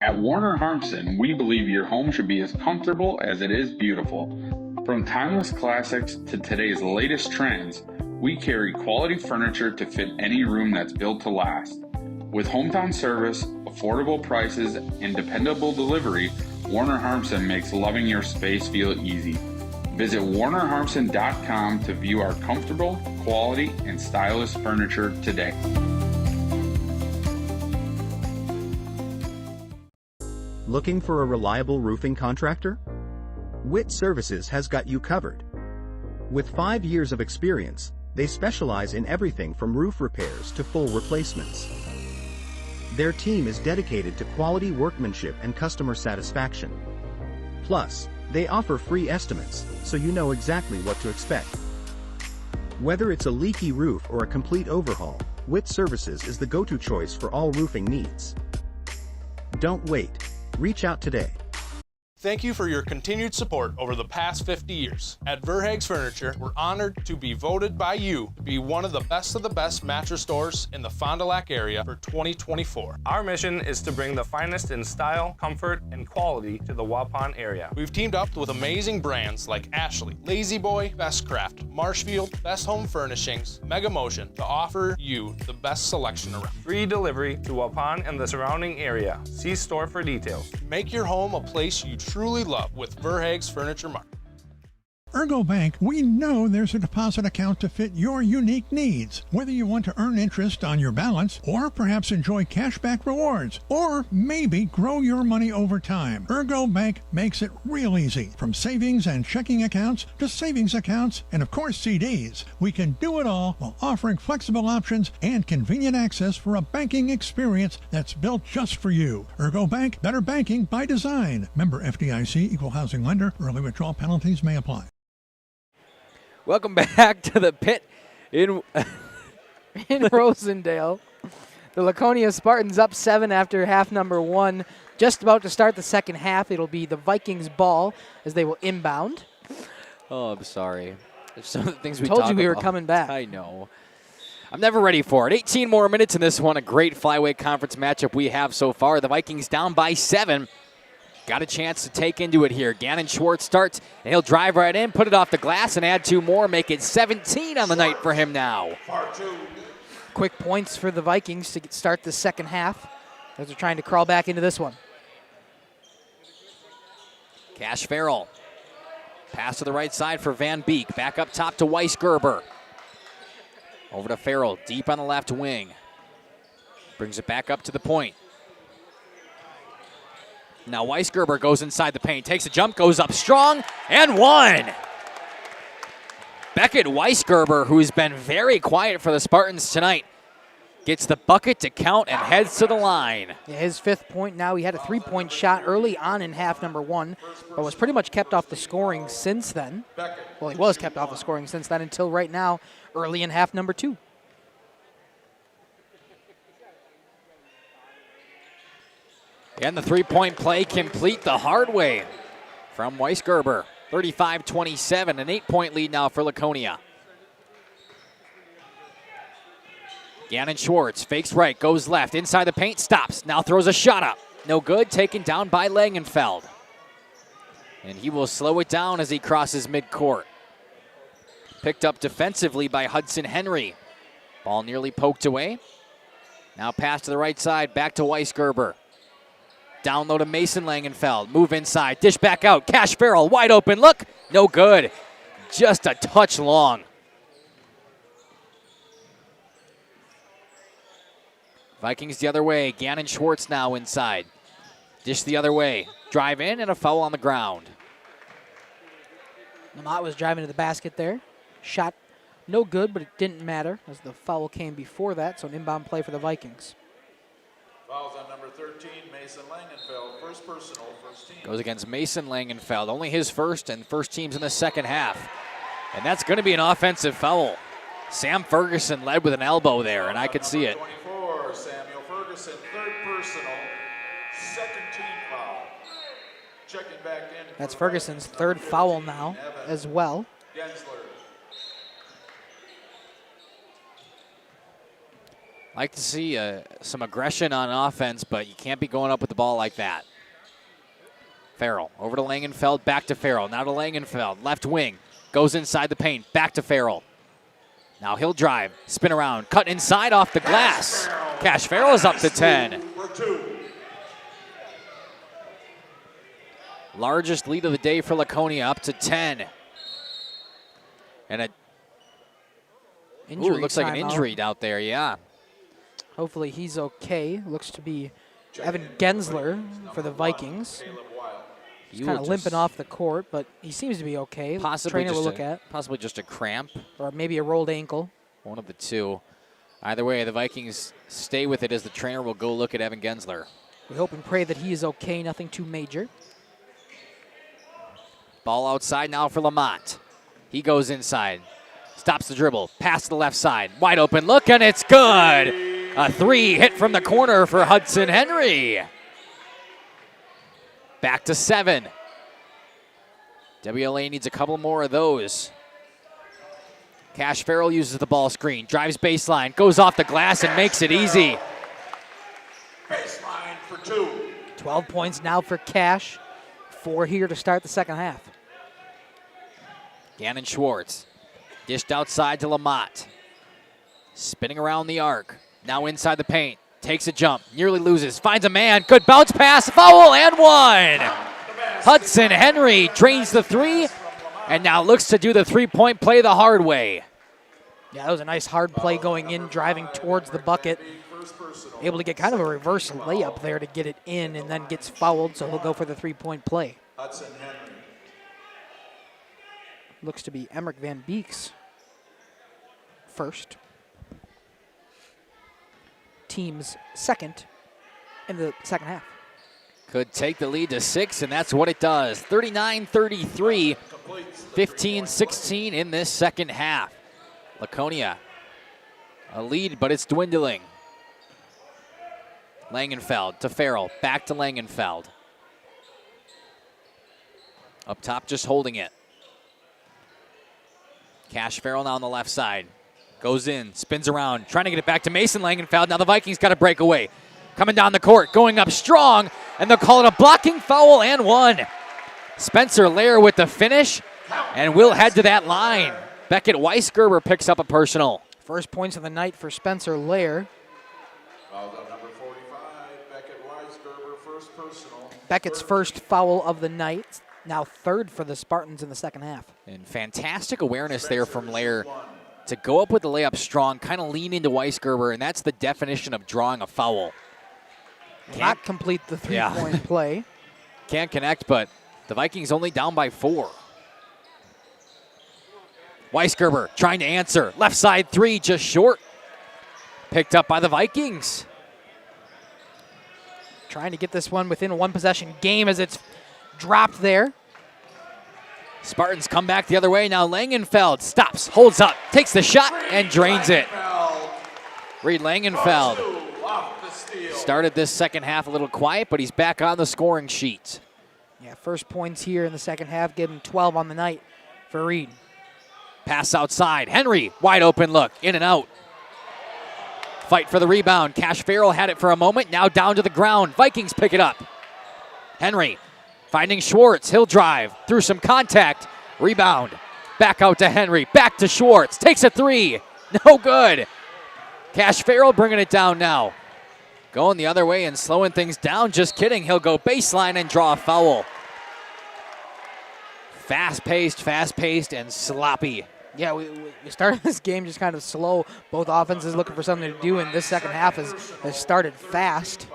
At Warner Harmson, we believe your home should be as comfortable as it is beautiful. From timeless classics to today's latest trends, we carry quality furniture to fit any room that's built to last. With hometown service, affordable prices, and dependable delivery, Warner Harmson makes loving your space feel easy. Visit warnerharmson.com to view our comfortable, quality, and stylish furniture today. Looking for a reliable roofing contractor? Witt Services has got you covered. With 5 years of experience, they specialize in everything from roof repairs to full replacements. Their team is dedicated to quality workmanship and customer satisfaction. Plus, they offer free estimates, so you know exactly what to expect. Whether it's a leaky roof or a complete overhaul, Witt Services is the go-to choice for all roofing needs. Don't wait. Reach out today. Thank you for your continued support over the past 50 years. At Verhaeg's Furniture, we're honored to be voted by you to be one of the best mattress stores in the Fond du Lac area for 2024. Our mission is to bring the finest in style, comfort, and quality to the Waupun area. We've teamed up with amazing brands like Ashley, Lazy Boy, Bestcraft, Marshfield, Best Home Furnishings, Mega Motion to offer you the best selection around. Free delivery to Waupun and the surrounding area. See store for details. Make your home a place you truly love with Verhaeg's Furniture Mart. Ergo Bank, we know there's a deposit account to fit your unique needs. Whether you want to earn interest on your balance, or perhaps enjoy cashback rewards, or maybe grow your money over time, Ergo Bank makes it real easy. From savings and checking accounts to savings accounts and, of course, CDs. We can do it all while offering flexible options and convenient access for a banking experience that's built just for you. Ergo Bank, better banking by design. Member FDIC, equal housing lender. Early withdrawal penalties may apply. Welcome back to the pit in Rosendale. The Laconia Spartans up 7 after half number 1. Just about to start the second half. It'll be the Vikings ball as they will inbound. Oh, I'm sorry. There's some of the things we told talk you we were about. coming back. I know. I'm never ready for it. 18 more minutes in this one. A great flyweight conference matchup we have so far. The Vikings down by 7. Got a chance to take into it here. Gannon Schwartz starts, and he'll drive right in, put it off the glass, and add 2 more, make it 17 on the night for him now. Quick points for the Vikings to start the second half as they're trying to crawl back into this one. Cash Farrell. Pass to the right side for Van Beek. Back up top to Weisgerber. Over to Farrell, deep on the left wing. Brings it back up to the point. Now Weisgerber goes inside the paint, takes a jump, goes up strong, and 1. Beckett Weisgerber, who's been very quiet for the Spartans tonight, gets the bucket to count and heads to the line. Yeah, his 5th point now. He had a 3-point shot early on in half number 1, but was pretty much kept off the scoring since then. Well, he was kept off the scoring since then until right now, early in half number 2. And the 3-point play complete the hard way from Weisgerber. 35-27, an 8-point lead now for Laconia. Gannon Schwartz fakes right, goes left, inside the paint, stops. Now throws a shot up. No good, taken down by Langenfeld. And he will slow it down as he crosses midcourt. Picked up defensively by Hudson Henry. Ball nearly poked away. Now pass to the right side, back to Weisgerber. Down low to Mason Langenfeld. Move inside, dish back out. Cash Farrell, wide open look. No good. Just a touch long. Vikings the other way. Gannon Schwartz now inside. Dish the other way. Drive in and a foul on the ground. Lamont was driving to the basket there. Shot no good, but it didn't matter as the foul came before that, so an inbound play for the Vikings. Fouls on number 13, Mason Langenfeld. First personal, first team. Goes against Mason Langenfeld. Only his first, and first team's in the second half. And that's going to be an offensive foul. Sam Ferguson led with an elbow there, and I could see it. 24, Samuel Ferguson, third personal, second team foul. Checking back in. That's Ferguson's 3rd foul now as well. Gensler. Like to see some aggression on offense, but you can't be going up with the ball like that. Farrell over to Langenfeld, back to Farrell. Now to Langenfeld, left wing. Goes inside the paint, back to Farrell. Now he'll drive, spin around, cut inside off the glass. Cash Farrell is up to 10. Largest lead of the day for Laconia, up to 10. And it looks like an injury out there, yeah. Hopefully he's okay. Looks to be Evan Gensler for the Vikings. He's kind of limping off the court, but he seems to be okay. Possibly Trainer will look at. Possibly just a cramp. Or maybe a rolled ankle. One of the two. Either way, the Vikings stay with it as the trainer will go look at Evan Gensler. We hope and pray that he is okay, nothing too major. Ball outside now for Lamont. He goes inside. Stops the dribble. Pass to the left side. Wide open look, and it's good. A 3 hit from the corner for Hudson Henry. Back to 7. WLA needs a couple more of those. Cash Farrell uses the ball screen. Drives baseline. Goes off the glass and makes it easy. Baseline for 2. 12 points now for Cash. 4 here to start the second half. Gannon Schwartz. Dished outside to Lamont. Spinning around the arc. Now inside the paint. Takes a jump. Nearly loses. Finds a man. Good bounce pass. Foul and 1. Hudson Henry drains the 3 And now looks to do the three-point play the hard way. Yeah, that was a nice hard play going in, driving towards the bucket. Able to get kind of a reverse layup there to get it in, and then gets fouled, so he'll go for the three-point play. Looks to be Emmerich Van Beek's first. Team's second in the second half. Could take the lead to 6, and that's what it does. 39-33, 15-16 in this second half. Laconia, a lead, but it's dwindling. Langenfeld to Farrell, back to Langenfeld. Up top, just holding it. Cash Farrell now on the left side. Goes in, spins around, trying to get it back to Mason Langenfeld. Now the Vikings got a breakaway. Coming down the court, going up strong, and they'll call it a blocking foul and one. Spencer Lair with the finish, and we'll head to that line. Beckett Weisgerber picks up a personal. First points of the night for Spencer Lair. Foul's on number 45, Beckett Weisgerber, first personal. Beckett's first foul of the night, now third for the Spartans in the second half. And fantastic awareness there from Lair to go up with the layup strong, kind of lean into Weisgerber, and that's the definition of drawing a foul. Not complete the three-point play. Can't connect, but the Vikings only down by 4. Weisgerber trying to answer. Left side three, just short. Picked up by the Vikings. Trying to get this one within a one-possession game as it's dropped there. Spartans come back the other way. Now Langenfeld stops, holds up, takes the shot, and drains it. Reed Langenfeld started this second half a little quiet, but he's back on the scoring sheet. Yeah, first points here in the second half, give him 12 on the night for Reed. Pass outside. Henry, wide open look, in and out. Fight for the rebound. Cash Farrell had it for a moment, now down to the ground. Vikings pick it up. Henry finding Schwartz. He'll drive through some contact. Rebound. Back out to Henry. Back to Schwartz. Takes a three. No good. Cash Farrell bringing it down now. Going the other way and slowing things down. Just kidding. He'll go baseline and draw a foul. Fast-paced, and sloppy. Yeah, we started this game just kind of slow. Both offenses looking for something to do, and this second half has started fast.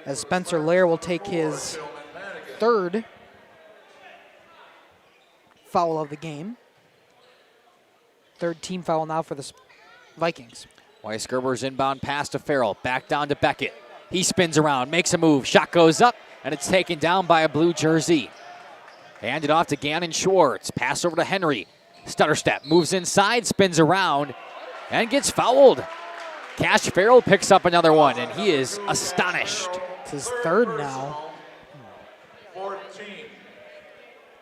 As Spencer Lair will take his third foul of the game. Third team foul now for the Vikings. Weisgerber's inbound pass to Farrell. Back down to Beckett. He spins around, makes a move. Shot goes up, and it's taken down by a blue jersey. Handed off to Gannon Schwartz. Pass over to Henry. Stutter step, moves inside, spins around, and gets fouled. Cash Farrell picks up another one, and he is astonished. It's his third now. 14.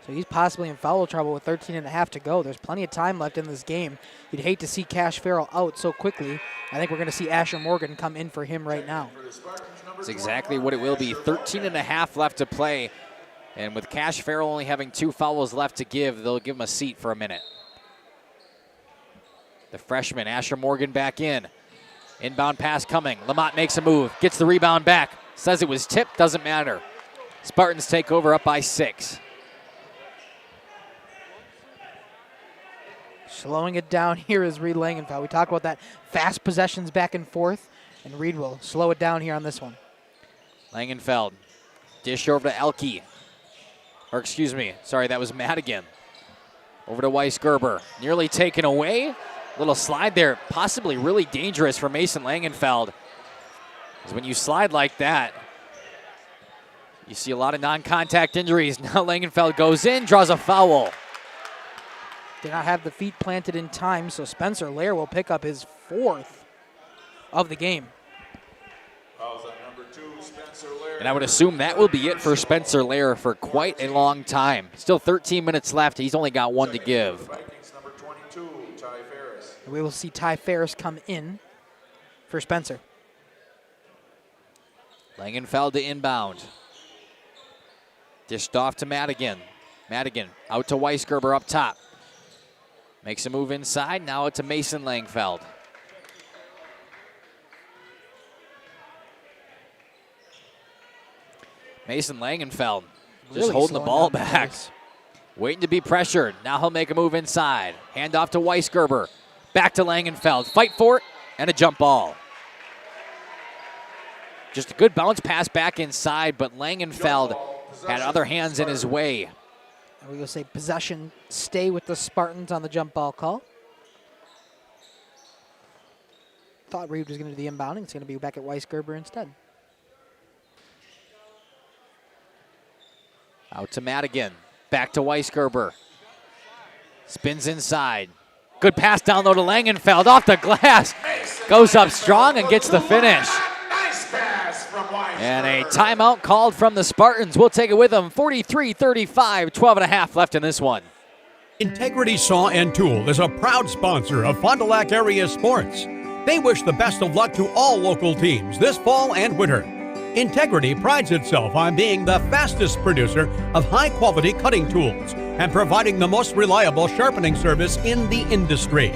So he's possibly in foul trouble with 13 and a half to go. There's plenty of time left in this game. You'd hate to see Cash Farrell out so quickly. I think we're going to see Asher Morgan come in for him right now. That's exactly what it will be. 13 and a half left to play. And with Cash Farrell only having 2 fouls left to give, they'll give him a seat for a minute. The freshman, Asher Morgan, back in. Inbound pass coming. Lamont makes a move, gets the rebound back. Says it was tipped, doesn't matter. Spartans take over up by 6. Slowing it down here is Reed Langenfeld. We talk about that fast possessions back and forth, and Reed will slow it down here on this one. Langenfeld, dish over to Elke. Or excuse me, sorry, that was Madigan. Over to Weisgerber, nearly taken away. Little slide there, possibly really dangerous for Mason Langenfeld. Because when you slide like that, you see a lot of non-contact injuries. Now Langenfeld goes in, draws a foul. Did not have the feet planted in time, so Spencer Lair will pick up his 4th of the game. Fouls on number 2, Spencer Lair. And I would assume that will be it for Spencer Lair for quite a long time. Still 13 minutes left. He's only got 1 to give. Vikings number 22, Ty Ferris. We will see Ty Ferris come in for Spencer. Langenfeld to inbound. Dished off to Madigan. Madigan out to Weisgerber up top. Makes a move inside. Now to Mason Langfeld. Mason Langenfeld just Really holding the ball slowing down back. pace. Waiting to be pressured. Now he'll make a move inside. Hand off to Weisgerber. Back to Langenfeld. Fight for it, and a jump ball. Just a good bounce pass back inside, but Langenfeld had other hands in his way. And we're going to say possession stay with the Spartans on the jump ball call. Thought Reed was going to do the inbounding. It's going to be back at Weisgerber instead. Out to Madigan. Back to Weisgerber. Spins inside. Good pass down low to Langenfeld. Off the glass. Goes up strong and gets the finish. And a timeout called from the Spartans. We'll take it with them. 43-35, 12 and a half left in this one. Integrity Saw and Tool is a proud sponsor of Fond du Lac area sports. They wish the best of luck to all local teams this fall and winter. Integrity prides itself on being the fastest producer of high-quality cutting tools and providing the most reliable sharpening service in the industry.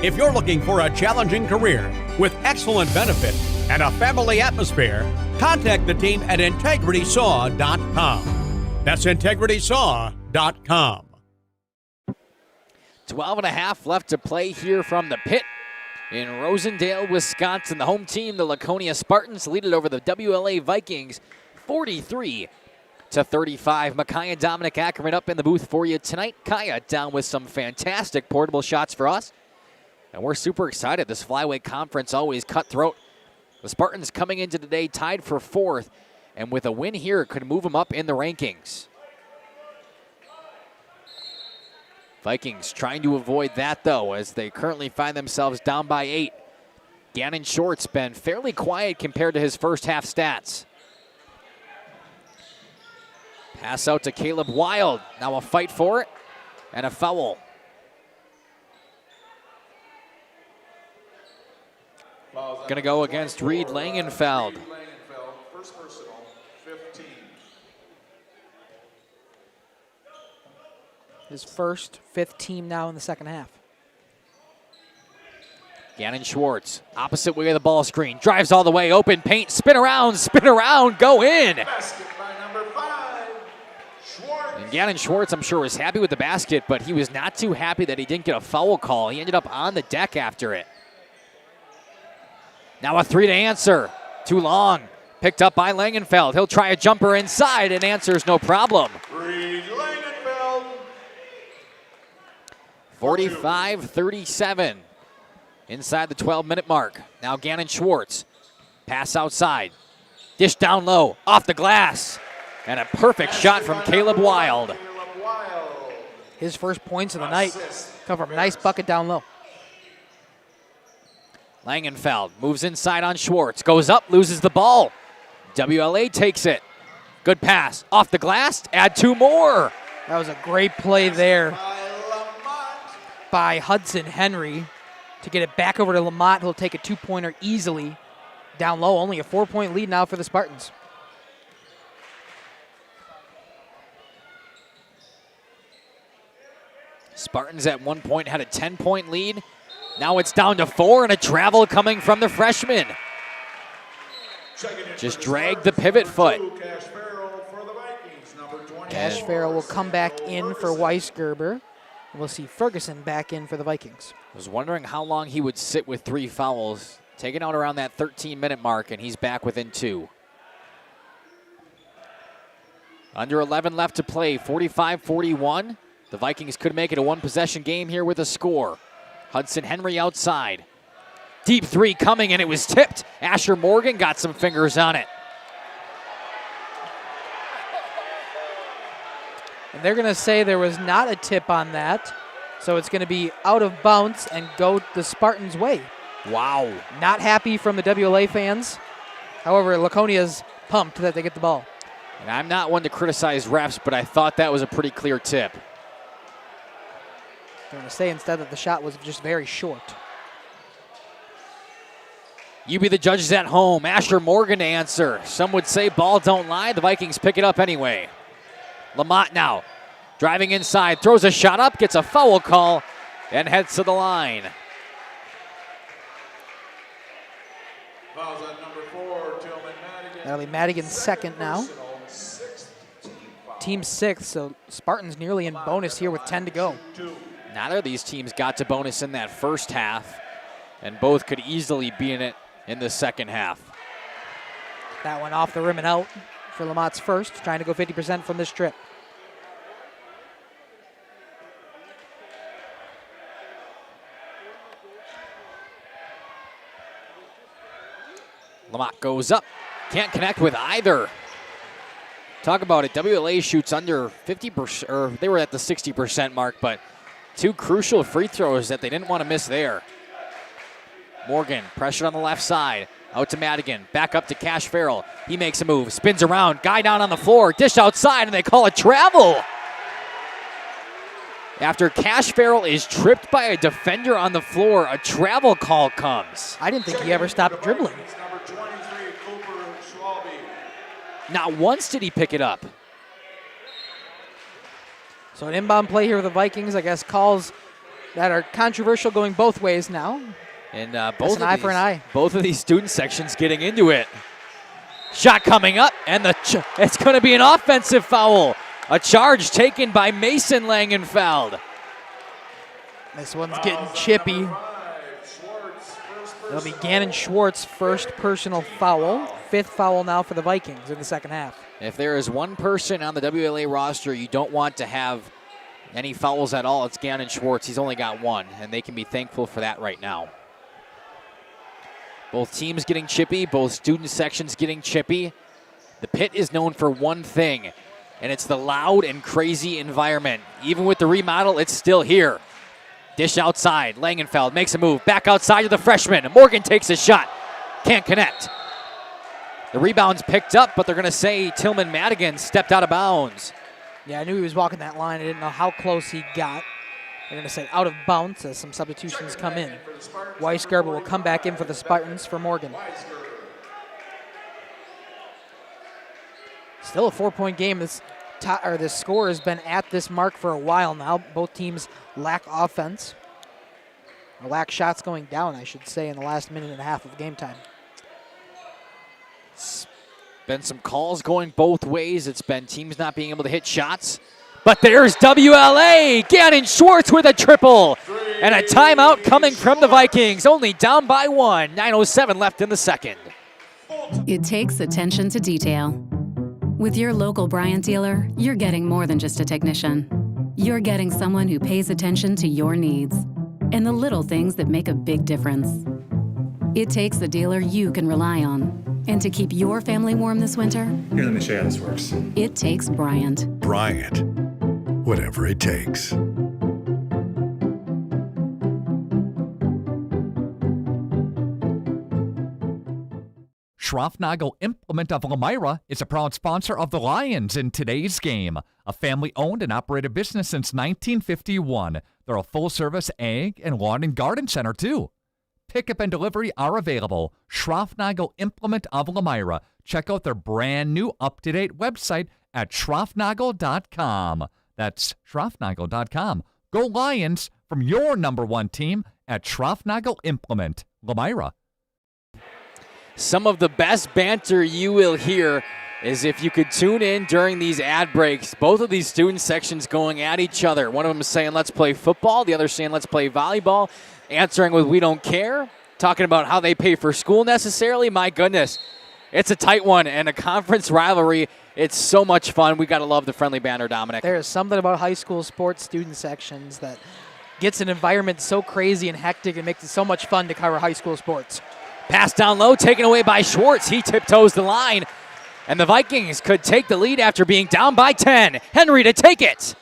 If you're looking for a challenging career with excellent benefits and a family atmosphere, contact the team at integritysaw.com. That's integritysaw.com. 12 and a half left to play here from the pit in Rosendale, Wisconsin. The home team, the Laconia Spartans, lead it over the WLA Vikings 43-35. Micaiah Dominic Ackerman up in the booth for you tonight. Kaya down with some fantastic portable shots for us. And we're super excited. This flyweight conference always cutthroat. The Spartans coming into today tied for 4th, and with a win here could move them up in the rankings. Vikings trying to avoid that, though, as they currently find themselves down by 8. Gannon Short's been fairly quiet compared to his first half stats. Pass out to Caleb Wild. Now a fight for it, and a foul. Going to go against Reed Langenfeld. First personal, 15. His first, 5th team now in the second half. Gannon Schwartz, opposite way of the ball screen. Drives all the way, open paint, spin around, go in. Basket by number 5, Schwartz. And Gannon Schwartz, I'm sure, was happy with the basket, but he was not too happy that he didn't get a foul call. He ended up on the deck after it. Now a 3 to answer. Too long. Picked up by Langenfeld. He'll try a jumper inside and answers no problem. Reed Langenfeld. 45-37. Inside the 12-minute mark. Now Gannon Schwartz. Pass outside. Dish down low. Off the glass. And a perfect shot from Caleb Wild. His first points of the night come from a nice bucket down low. Langenfeld moves inside on Schwartz. Goes up, loses the ball. WLA takes it. Good pass. Off the glass. Add 2 more. That was a great play there by Hudson Henry to get it back over to Lamont. He'll take a 2-pointer easily. Down low, only a 4-point lead now for the Spartans. Spartans at one point had a 10-point lead. Now it's down to 4, and a travel coming from the freshman. Just dragged the pivot foot. Cash Farrell will come back in for Weisgerber. And we'll see Ferguson back in for the Vikings. I was wondering how long he would sit with 3 fouls. Taken out around that 13-minute mark, and he's back within 2. Under 11 left to play, 45-41. The Vikings could make it a 1-possession game here with a score. Hudson Henry outside. Deep 3 coming, and it was tipped. Asher Morgan got some fingers on it. And they're going to say there was not a tip on that, so it's going to be out of bounds and go the Spartans' way. Wow. Not happy from the WLA fans. However, Laconia's pumped that they get the ball. And I'm not one to criticize refs, but I thought that was a pretty clear tip. They're going to say instead that the shot was just very short. You be the judges at home. Asher Morgan to answer. Some would say ball don't lie. The Vikings pick it up anyway. Lamont now driving inside, throws a shot up, gets a foul call, and heads to the line. That'll be Madigan's second now. team 6, so Spartans nearly in bonus here with 10 to go. Neither of these teams got to bonus in that first half, and both could easily be in it in the second half. That one off the rim and out for Lamont's first, trying to go 50% from this trip. Lamont goes up, can't connect with either. Talk about it, WLA shoots under 50%, or they were at the 60% mark, but two crucial free throws that they didn't want to miss there. Morgan, pressured on the left side, out to Madigan, back up to Cash Farrell. He makes a move, spins around, guy down on the floor, dish outside, and they call it travel. After Cash Farrell is tripped by a defender on the floor, a travel call comes. I didn't think he ever stopped dribbling. Not once did he pick it up. So an inbound play here with the Vikings, I guess calls that are controversial going both ways now. And both an eye for an eye. Both of these student sections getting into it. Shot coming up, and it's going to be an offensive foul. A charge taken by Mason Langenfeld. This one's getting chippy. It'll be Gannon Schwartz' first personal foul. 5th foul now for the Vikings in the second half. If there is one person on the WLA roster you don't want to have any fouls at all, it's Gannon Schwartz. He's only got one, and they can be thankful for that right now. Both teams getting chippy, both student sections getting chippy. The pit is known for one thing, and it's the loud and crazy environment. Even with the remodel, it's still here. Dish outside, Langenfeld makes a move, back outside to the freshman. Morgan takes a shot, can't connect. The rebound's picked up, but they're gonna say Tillman Madigan stepped out of bounds. Yeah, I knew he was walking that line. I didn't know how close he got. They're gonna say out of bounds as some substitutions come in. Weisgerber will come back in for the Spartans for Morgan. Still a 4-point game. This score has been at this mark for a while now. Both teams lack offense. Or lack shots going down, I should say, in the last minute and a half of game time. It's been some calls going both ways. It's been teams not being able to hit shots. But there's WLA. Gannon Schwartz with a triple. And a timeout coming from the Vikings. Only down by 1. 9:07 left in the second. It takes attention to detail. With your local Bryant dealer, you're getting more than just a technician. You're getting someone who pays attention to your needs and the little things that make a big difference. It takes a dealer you can rely on. And to keep your family warm this winter, here, let me show you how this works. It takes Bryant. Bryant. Whatever it takes. Schroffnagel Implement of Elmira is a proud sponsor of the Lions in today's game. A family-owned and operated business since 1951. They're a full-service ag and lawn and garden center, too. Pickup and delivery are available. Schroffnagel Implement of Elmira. Check out their brand new up-to-date website at schroffnagel.com. That's schroffnagel.com. Go Lions from your #1 team at Schroffnagel Implement, Elmira. Some of the best banter you will hear is if you could tune in during these ad breaks. Both of these student sections going at each other. One of them is saying, let's play football. The other saying, let's play volleyball. Answering with, we don't care. Talking about how they pay for school necessarily. My goodness. It's a tight one and a conference rivalry. It's so much fun. We got to love the friendly banter, Dominic. There is something about high school sports student sections that gets an environment so crazy and hectic and makes it so much fun to cover high school sports. Pass down low, taken away by Schwartz. He tiptoes the line. And the Vikings could take the lead after being down by 10. Henry to take it.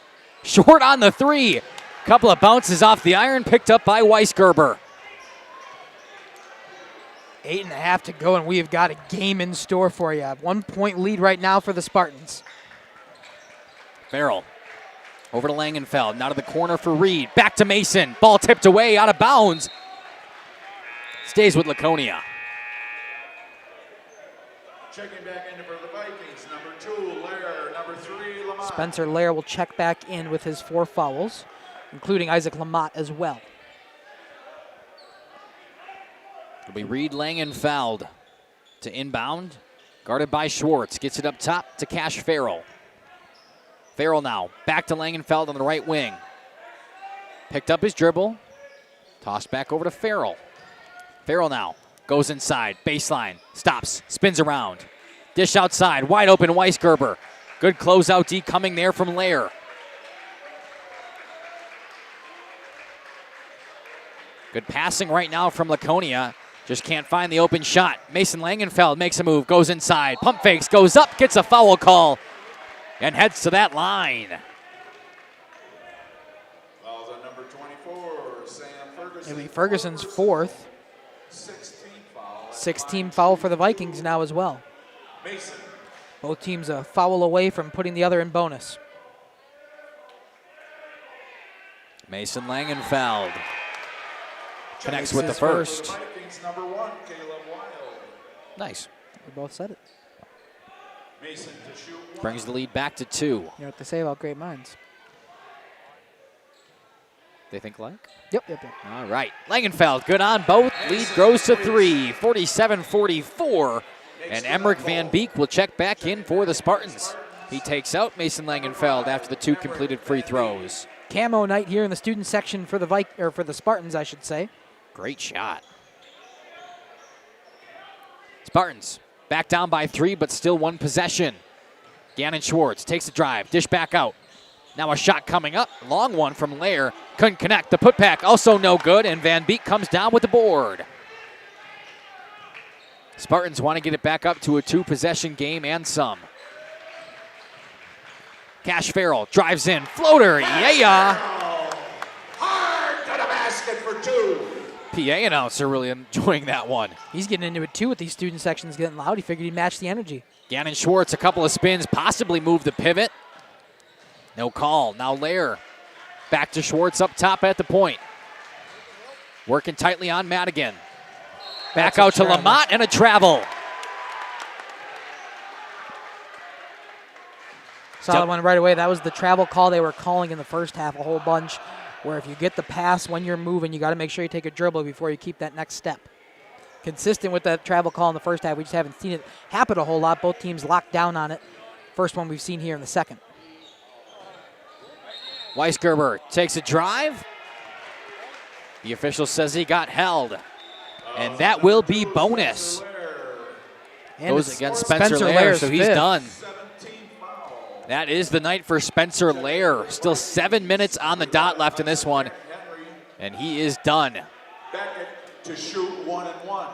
Short on the 3. Couple of bounces off the iron, picked up by Weisgerber. 8.5 to go, and we have got a game in store for you. 1-point lead right now for the Spartans. Farrell over to Langenfeld. Now to the corner for Reed. Back to Mason. Ball tipped away, out of bounds. Stays with Laconia. Checking back in for the Vikings, number 2, Lair, number 3, Lamont. Spencer Lair will check back in with his 4 fouls, including Isaac Lamont as well. It'll be Reed Langenfeld to inbound. Guarded by Schwartz. Gets it up top to Cash Farrell. Farrell now, back to Langenfeld on the right wing. Picked up his dribble, tossed back over to Farrell. Farrell now goes inside, baseline, stops, spins around. Dish outside, wide open Weisgerber. Good closeout D coming there from Lair. Good passing right now from Laconia. Just can't find the open shot. Mason Langenfeld makes a move, goes inside, pump fakes, goes up, gets a foul call, and heads to that line. Fouls on number 24, Sam Ferguson. It'll be Ferguson's fourth. 16 foul for the Vikings now as well. Mason. Both teams a foul away from putting the other in bonus. Mason Langenfeld connects with the first. Vikings number 1, Caleb Wild. Nice. We both said it. Mason to shoot 1. Brings the lead back to 2. You know what they say about great minds. They think like? Yep. All right. Langenfeld, good on both. Lead grows to 3, 47-44. And Emmerich Van Beek will check back in for the Spartans. He takes out Mason Langenfeld after the 2 completed free throws. Camo night here in the student section for the Spartans, I should say. Great shot. Spartans back down by 3, but still 1 possession. Gannon Schwartz takes the drive, dish back out. Now a shot coming up, long one from Lair. Couldn't connect, the putback also no good, and Van Beek comes down with the board. Spartans want to get it back up to a 2-possession game and some. Cash Farrell drives in, floater, yeah. Hard to the basket for 2. PA announcer really enjoying that one. He's getting into it too with these student sections getting loud. He figured he'd match the energy. Gannon Schwartz, a couple of spins, possibly move the pivot. No call. Now Lair back to Schwartz up top at the point. Working tightly on Madigan. Back out to Lamont and a travel. Saw that one right away. That was the travel call they were calling in the first half a whole bunch, where if you get the pass when you're moving, you got to make sure you take a dribble before you keep that next step. Consistent with that travel call in the first half. We just haven't seen it happen a whole lot. Both teams locked down on it. First one we've seen here in the second. Weisgerber takes a drive. The official says he got held. And that will be bonus. And goes against Spencer Lair, so he's 5th. done. That is the night for Spencer Lair. Still 7 minutes on the dot left in this one. And he is done. Beckett to shoot 1 and 1.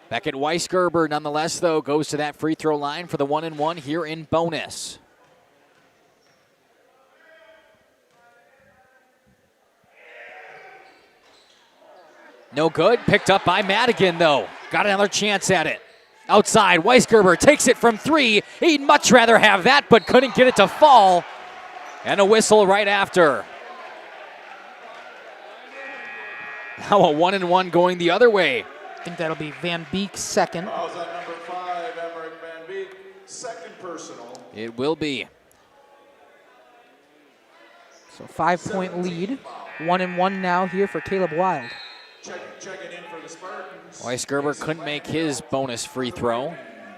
Beckett Weisgerber, nonetheless, though, goes to that free throw line for the 1 and 1 here in bonus. No good. Picked up by Madigan, though. Got another chance at it. Outside, Weisgerber takes it from 3. He'd much rather have that, but couldn't get it to fall. And a whistle right after. Now a 1 and 1 going the other way. I think that'll be Van Beek's second. Fouls on number 5, Emmerich Van Beek. Second personal. It will be. So 5-point lead. 1 and 1 now here for Caleb Wild. Checking in for the Spartans. Weisgerber couldn't make his bonus free throw.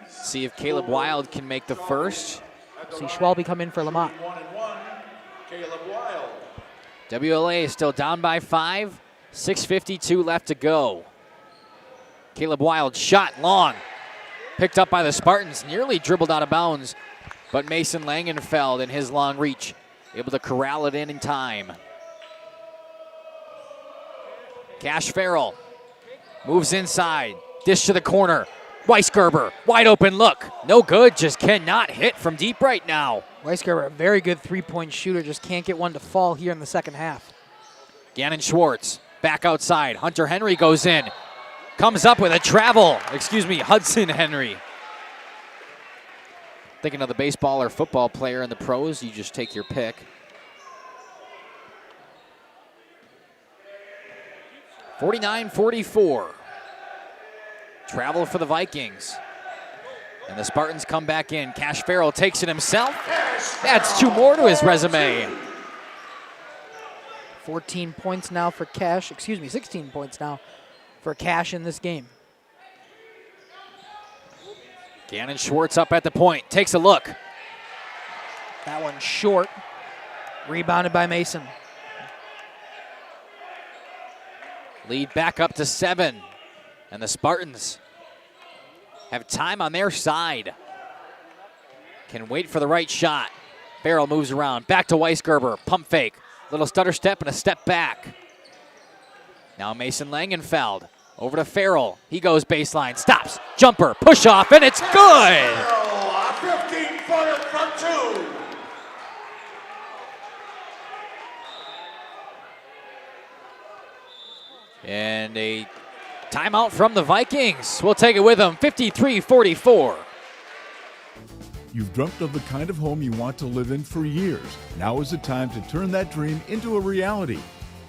See if Caleb Wild can make the first. See Schwalbe come in for Lamont. 1 and 1. Caleb Wild. WLA is still down by 5. 6:52 left to go. Caleb Wild shot long. Picked up by the Spartans. Nearly dribbled out of bounds. But Mason Langenfeld in his long reach able to corral it in time. Cash Farrell moves inside. Dish to the corner. Weisgerber, wide open look. No good, just cannot hit from deep right now. Weisgerber, a very good 3-point shooter, just can't get one to fall here in the second half. Gannon Schwartz, back outside. Hunter Henry goes in. Comes up with a travel. Hudson Henry. Thinking of the baseball or football player in the pros, you just take your pick. (49-44). Travel for the Vikings. And the Spartans come back in. Cash Farrell takes it himself. Adds 2 more to his resume. 14 points now for Cash. 16 points now for Cash in this game. Gannon Schwartz up at the point. Takes a look. That one short. Rebounded by Mason. Lead back up to 7. And the Spartans have time on their side. Can wait for the right shot. Farrell moves around. Back to Weisgerber. Pump fake. Little stutter step and a step back. Now Mason Langenfeld. Over to Farrell. He goes baseline. Stops. Jumper. Push off. And it's good. 15-footer from 2. And a timeout from the Vikings. We'll take it with them. 53-44. You've dreamt of the kind of home you want to live in for years. Now is the time to turn that dream into a reality.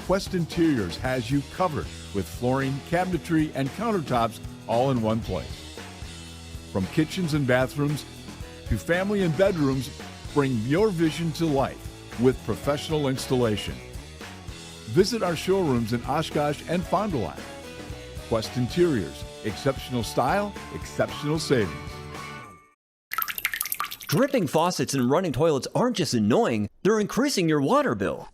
Quest Interiors has you covered with flooring, cabinetry, and countertops all in one place. From kitchens and bathrooms to family and bedrooms, bring your vision to life with professional installation. Visit our showrooms in Oshkosh and Fond du Lac. Quest Interiors, exceptional style, exceptional savings. Dripping faucets and running toilets aren't just annoying, they're increasing your water bill.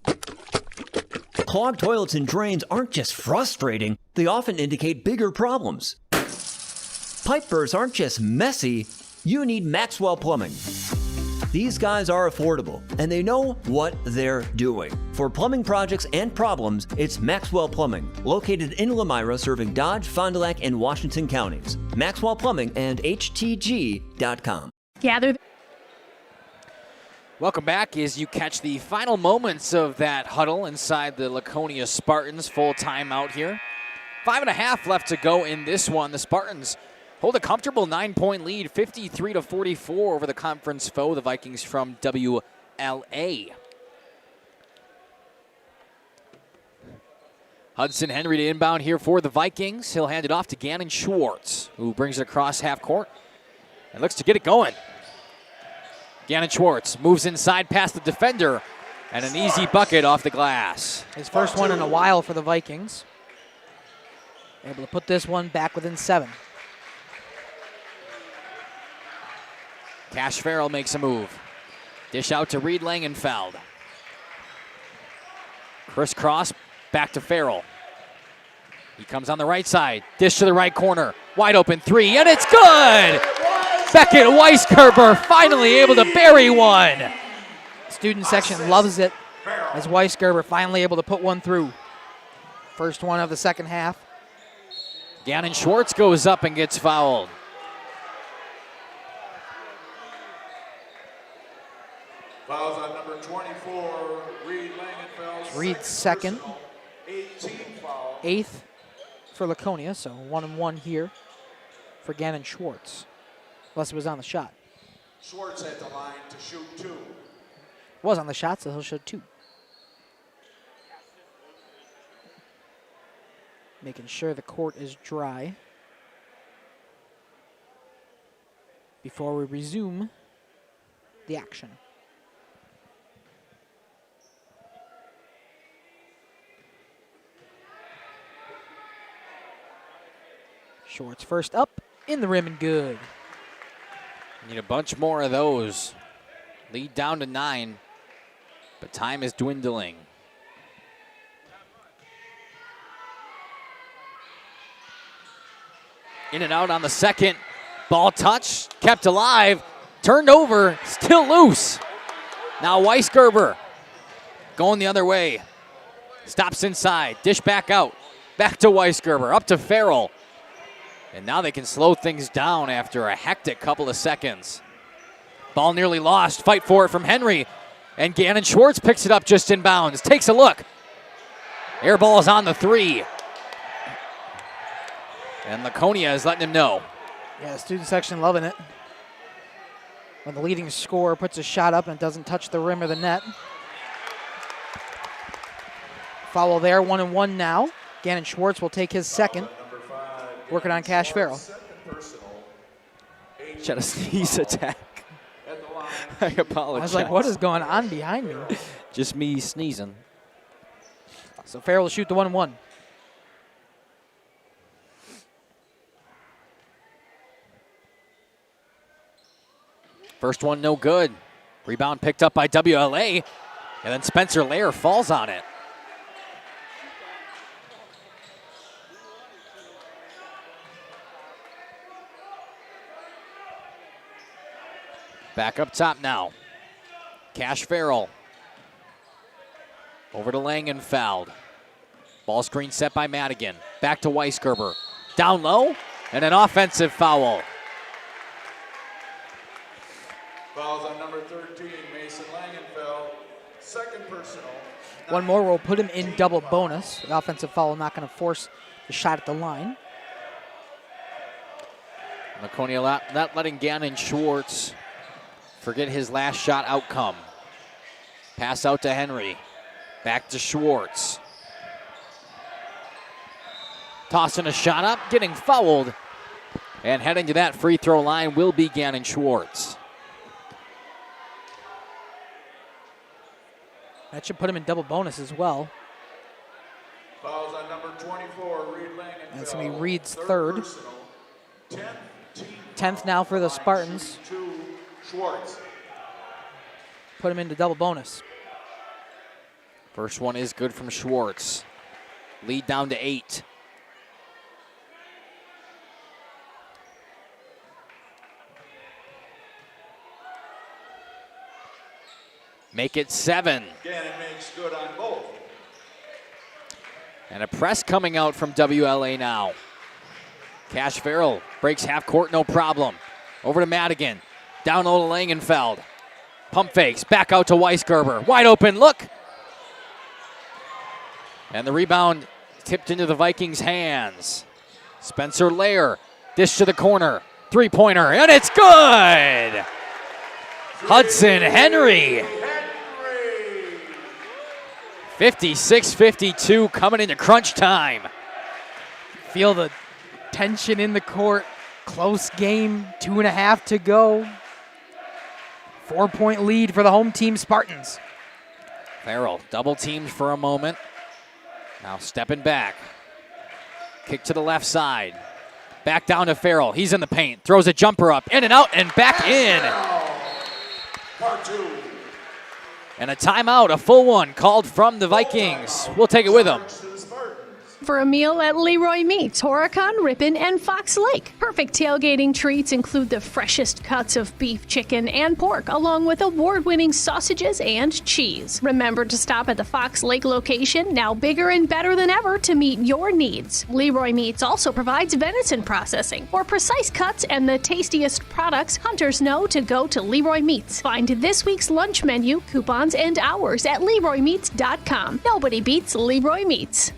Clogged toilets and drains aren't just frustrating, they often indicate bigger problems. Pipe bursts aren't just messy, you need Maxwell Plumbing. These guys are affordable, and they know what they're doing. For plumbing projects and problems, it's Maxwell Plumbing, located in Lemira, serving Dodge, Fond du Lac, and Washington counties. Maxwell Plumbing and HTG.com. Gather. Welcome back as you catch the final moments of that huddle inside the Laconia Spartans. Full timeout here. 5.5 left to go in this one. The Spartans hold a comfortable 9-point lead, 53-44 over the conference foe, the Vikings from WLA. Hudson Henry to inbound here for the Vikings. He'll hand it off to Gannon Schwartz, who brings it across half court and looks to get it going. Gannon Schwartz moves inside past the defender, and an easy bucket off the glass. His first one in a while for the Vikings. Able to put this one back within 7. Cash Farrell makes a move. Dish out to Reed Langenfeld. Crisscross back to Farrell. He comes on the right side. Dish to the right corner. Wide open 3, and it's good! Beckett Weisgerber finally able to bury one. Student section loves it as Weisgerber finally able to put one through. First one of the second half. Gannon Schwartz goes up and gets fouled. Fouls on number 24, Reed Langenfeld. Reed's second. 18 foul. 8th for Laconia, so 1-1 here for Gannon Schwartz. Unless it was on the shot. Schwartz at the line to shoot 2. Was on the shot, so he'll shoot 2. Making sure the court is dry before we resume the action. Schwartz first up, in the rim and good. Need a bunch more of those. Lead down to 9, but time is dwindling. In and out on the second. Ball touch, kept alive, turned over, still loose. Now Weisgerber going the other way. Stops inside, dish back out. Back to Weisgerber, up to Farrell. And now they can slow things down after a hectic couple of seconds. Ball nearly lost. Fight for it from Henry. And Gannon Schwartz picks it up just in bounds. Takes a look. Air ball is on the 3. And Laconia is letting him know. Yeah, student section loving it. When the leading scorer puts a shot up and it doesn't touch the rim or the net. Foul there, 1-1 now. Gannon Schwartz will take his second. Working on Cash Farrell. Had a sneeze attack. I apologize. I was like, what is going on behind me? Just me sneezing. So Farrell will shoot the 1-1. First one no good. Rebound picked up by WLA, and then Spencer Lair falls on it. Back up top now. Cash Farrell. Over to Langenfeld. Ball screen set by Madigan. Back to Weisgerber. Down low, and an offensive foul. Fouls on number 13, Mason Langenfeld. Second personal. One more will put him in double bonus. The offensive foul not going to force the shot at the line. Laconia not letting Gannon Schwartz forget his last shot outcome. Pass out to Henry. Back to Schwartz. Tossing a shot up, getting fouled. And heading to that free throw line will be Gannon Schwartz. That should put him in double bonus as well. Fouls on number 24, Reed Langenfeld. That's going to be Reed's third. 10th now for the Spartans. Schwartz. Put him into double bonus. First one is good from Schwartz. Lead down to 8. Make it 7. Gannon makes good on both. And a press coming out from WLA now. Cash Farrell breaks half court, no problem. Over to Madigan. Down low to Langenfeld. Pump fakes, back out to Weisgerber. Wide open look. And the rebound tipped into the Vikings' hands. Spencer Lair, dish to the corner. Three-pointer, and it's good! Hudson Henry. 56-52 coming into crunch time. Feel the tension in the court. Close game, 2.5 to go. 4-point lead for the home team Spartans. Farrell double teamed for a moment. Now stepping back. Kick to the left side. Back down to Farrell. He's in the paint. Throws a jumper up. In and out and back in. Part 2. And a timeout, a full one, called from the Vikings. We'll take it with them. For a meal at Leroy Meats, Horicon, Ripon, and Fox Lake. Perfect tailgating treats include the freshest cuts of beef, chicken, and pork, along with award-winning sausages and cheese. Remember to stop at the Fox Lake location, now bigger and better than ever to meet your needs. Leroy Meats also provides venison processing. For precise cuts and the tastiest products, hunters know to go to Leroy Meats. Find this week's lunch menu, coupons, and hours at LeroyMeats.com. Nobody beats Leroy Meats.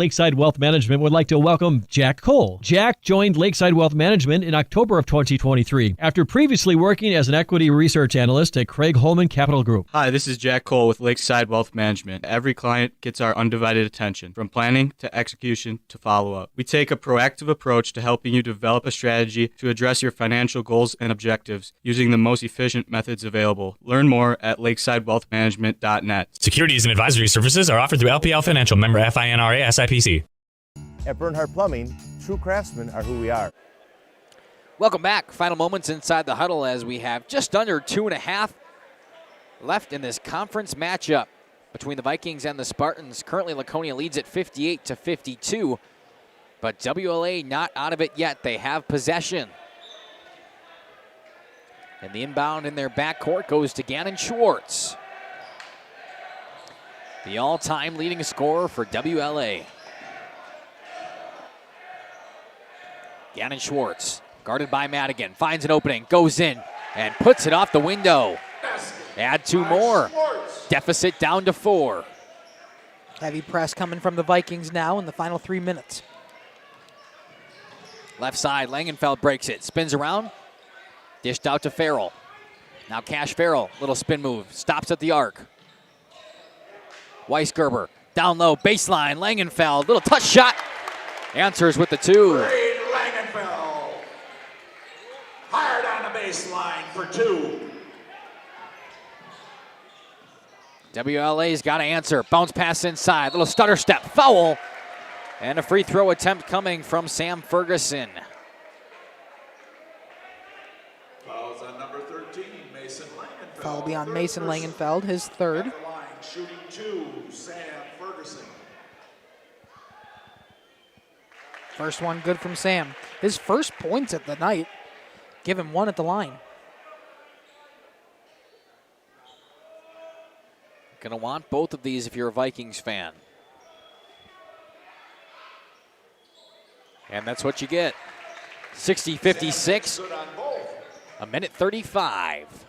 Lakeside Wealth Management would like to welcome Jack Cole. Jack joined Lakeside Wealth Management in October of 2023 after previously working as an equity research analyst at Craig Holman Capital Group. Hi, this is Jack Cole with Lakeside Wealth Management. Every client gets our undivided attention, from planning to execution to follow-up. We take a proactive approach to helping you develop a strategy to address your financial goals and objectives using the most efficient methods available. Learn more at lakesidwealthmanagement.net. Securities and advisory services are offered through LPL Financial, member FINRA SIPC. At Bernhardt Plumbing, true craftsmen are who we are. Welcome back. Final moments inside the huddle as we have just under 2.5 left in this conference matchup between the Vikings and the Spartans. Currently, Laconia leads at 58-52, but WLA not out of it yet. They have possession. And the inbound in their backcourt goes to Gannon Schwartz, the all-time leading scorer for WLA. Gannon Schwartz, guarded by Madigan, finds an opening, goes in, and puts it off the window. Add 2 more. Deficit down to 4. Heavy press coming from the Vikings now in the final 3 minutes. Left side, Langenfeld breaks it, spins around, dished out to Farrell. Now Cash Farrell, little spin move, stops at the arc. Weisgerber, down low, baseline, Langenfeld, little touch shot, answers with the 2. Langenfeld. Hard on the baseline for 2. WLA's got to answer. Bounce pass inside. Little stutter step. Foul. And a free throw attempt coming from Sam Ferguson. Fouls on number 13, Mason Langenfeld. Foul will be on Mason Langenfeld, his third. Shooting 2, Sam Ferguson. First one good from Sam. His first points at the night. Give him one at the line. Gonna want both of these if you're a Vikings fan. And that's what you get. 60-56. A minute 35.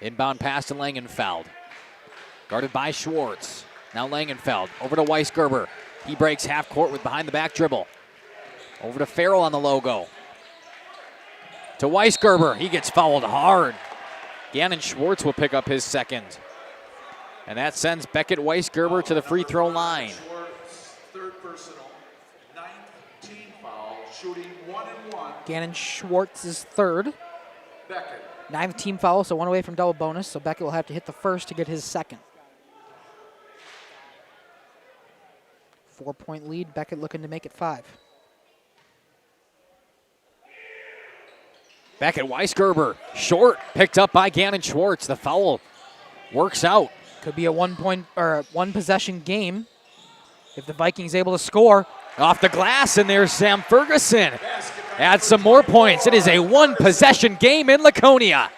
Inbound pass to Langenfeld. Guarded by Schwartz. Now Langenfeld over to Weisgerber. He breaks half court with behind the back dribble. Over to Farrell on the logo. To Weisgerber. He gets fouled hard. Gannon Schwartz will pick up his second. And that sends Beckett Weisgerber to the free throw line. Schwartz, third personal, 9th team foul, shooting 1 and 1. Gannon Schwartz's third. Beckett. 9th team foul, so one away from double bonus. So Beckett will have to hit the first to get his second. 4-point lead. Beckett looking to make it 5. Beckett Weisgerber, short, picked up by Gannon Schwartz. The foul works out. Could be a 1-point or a 1-possession game if the Vikings able to score. Off the glass, and there's Sam Ferguson. Add some more points. It is a 1-possession game in Laconia.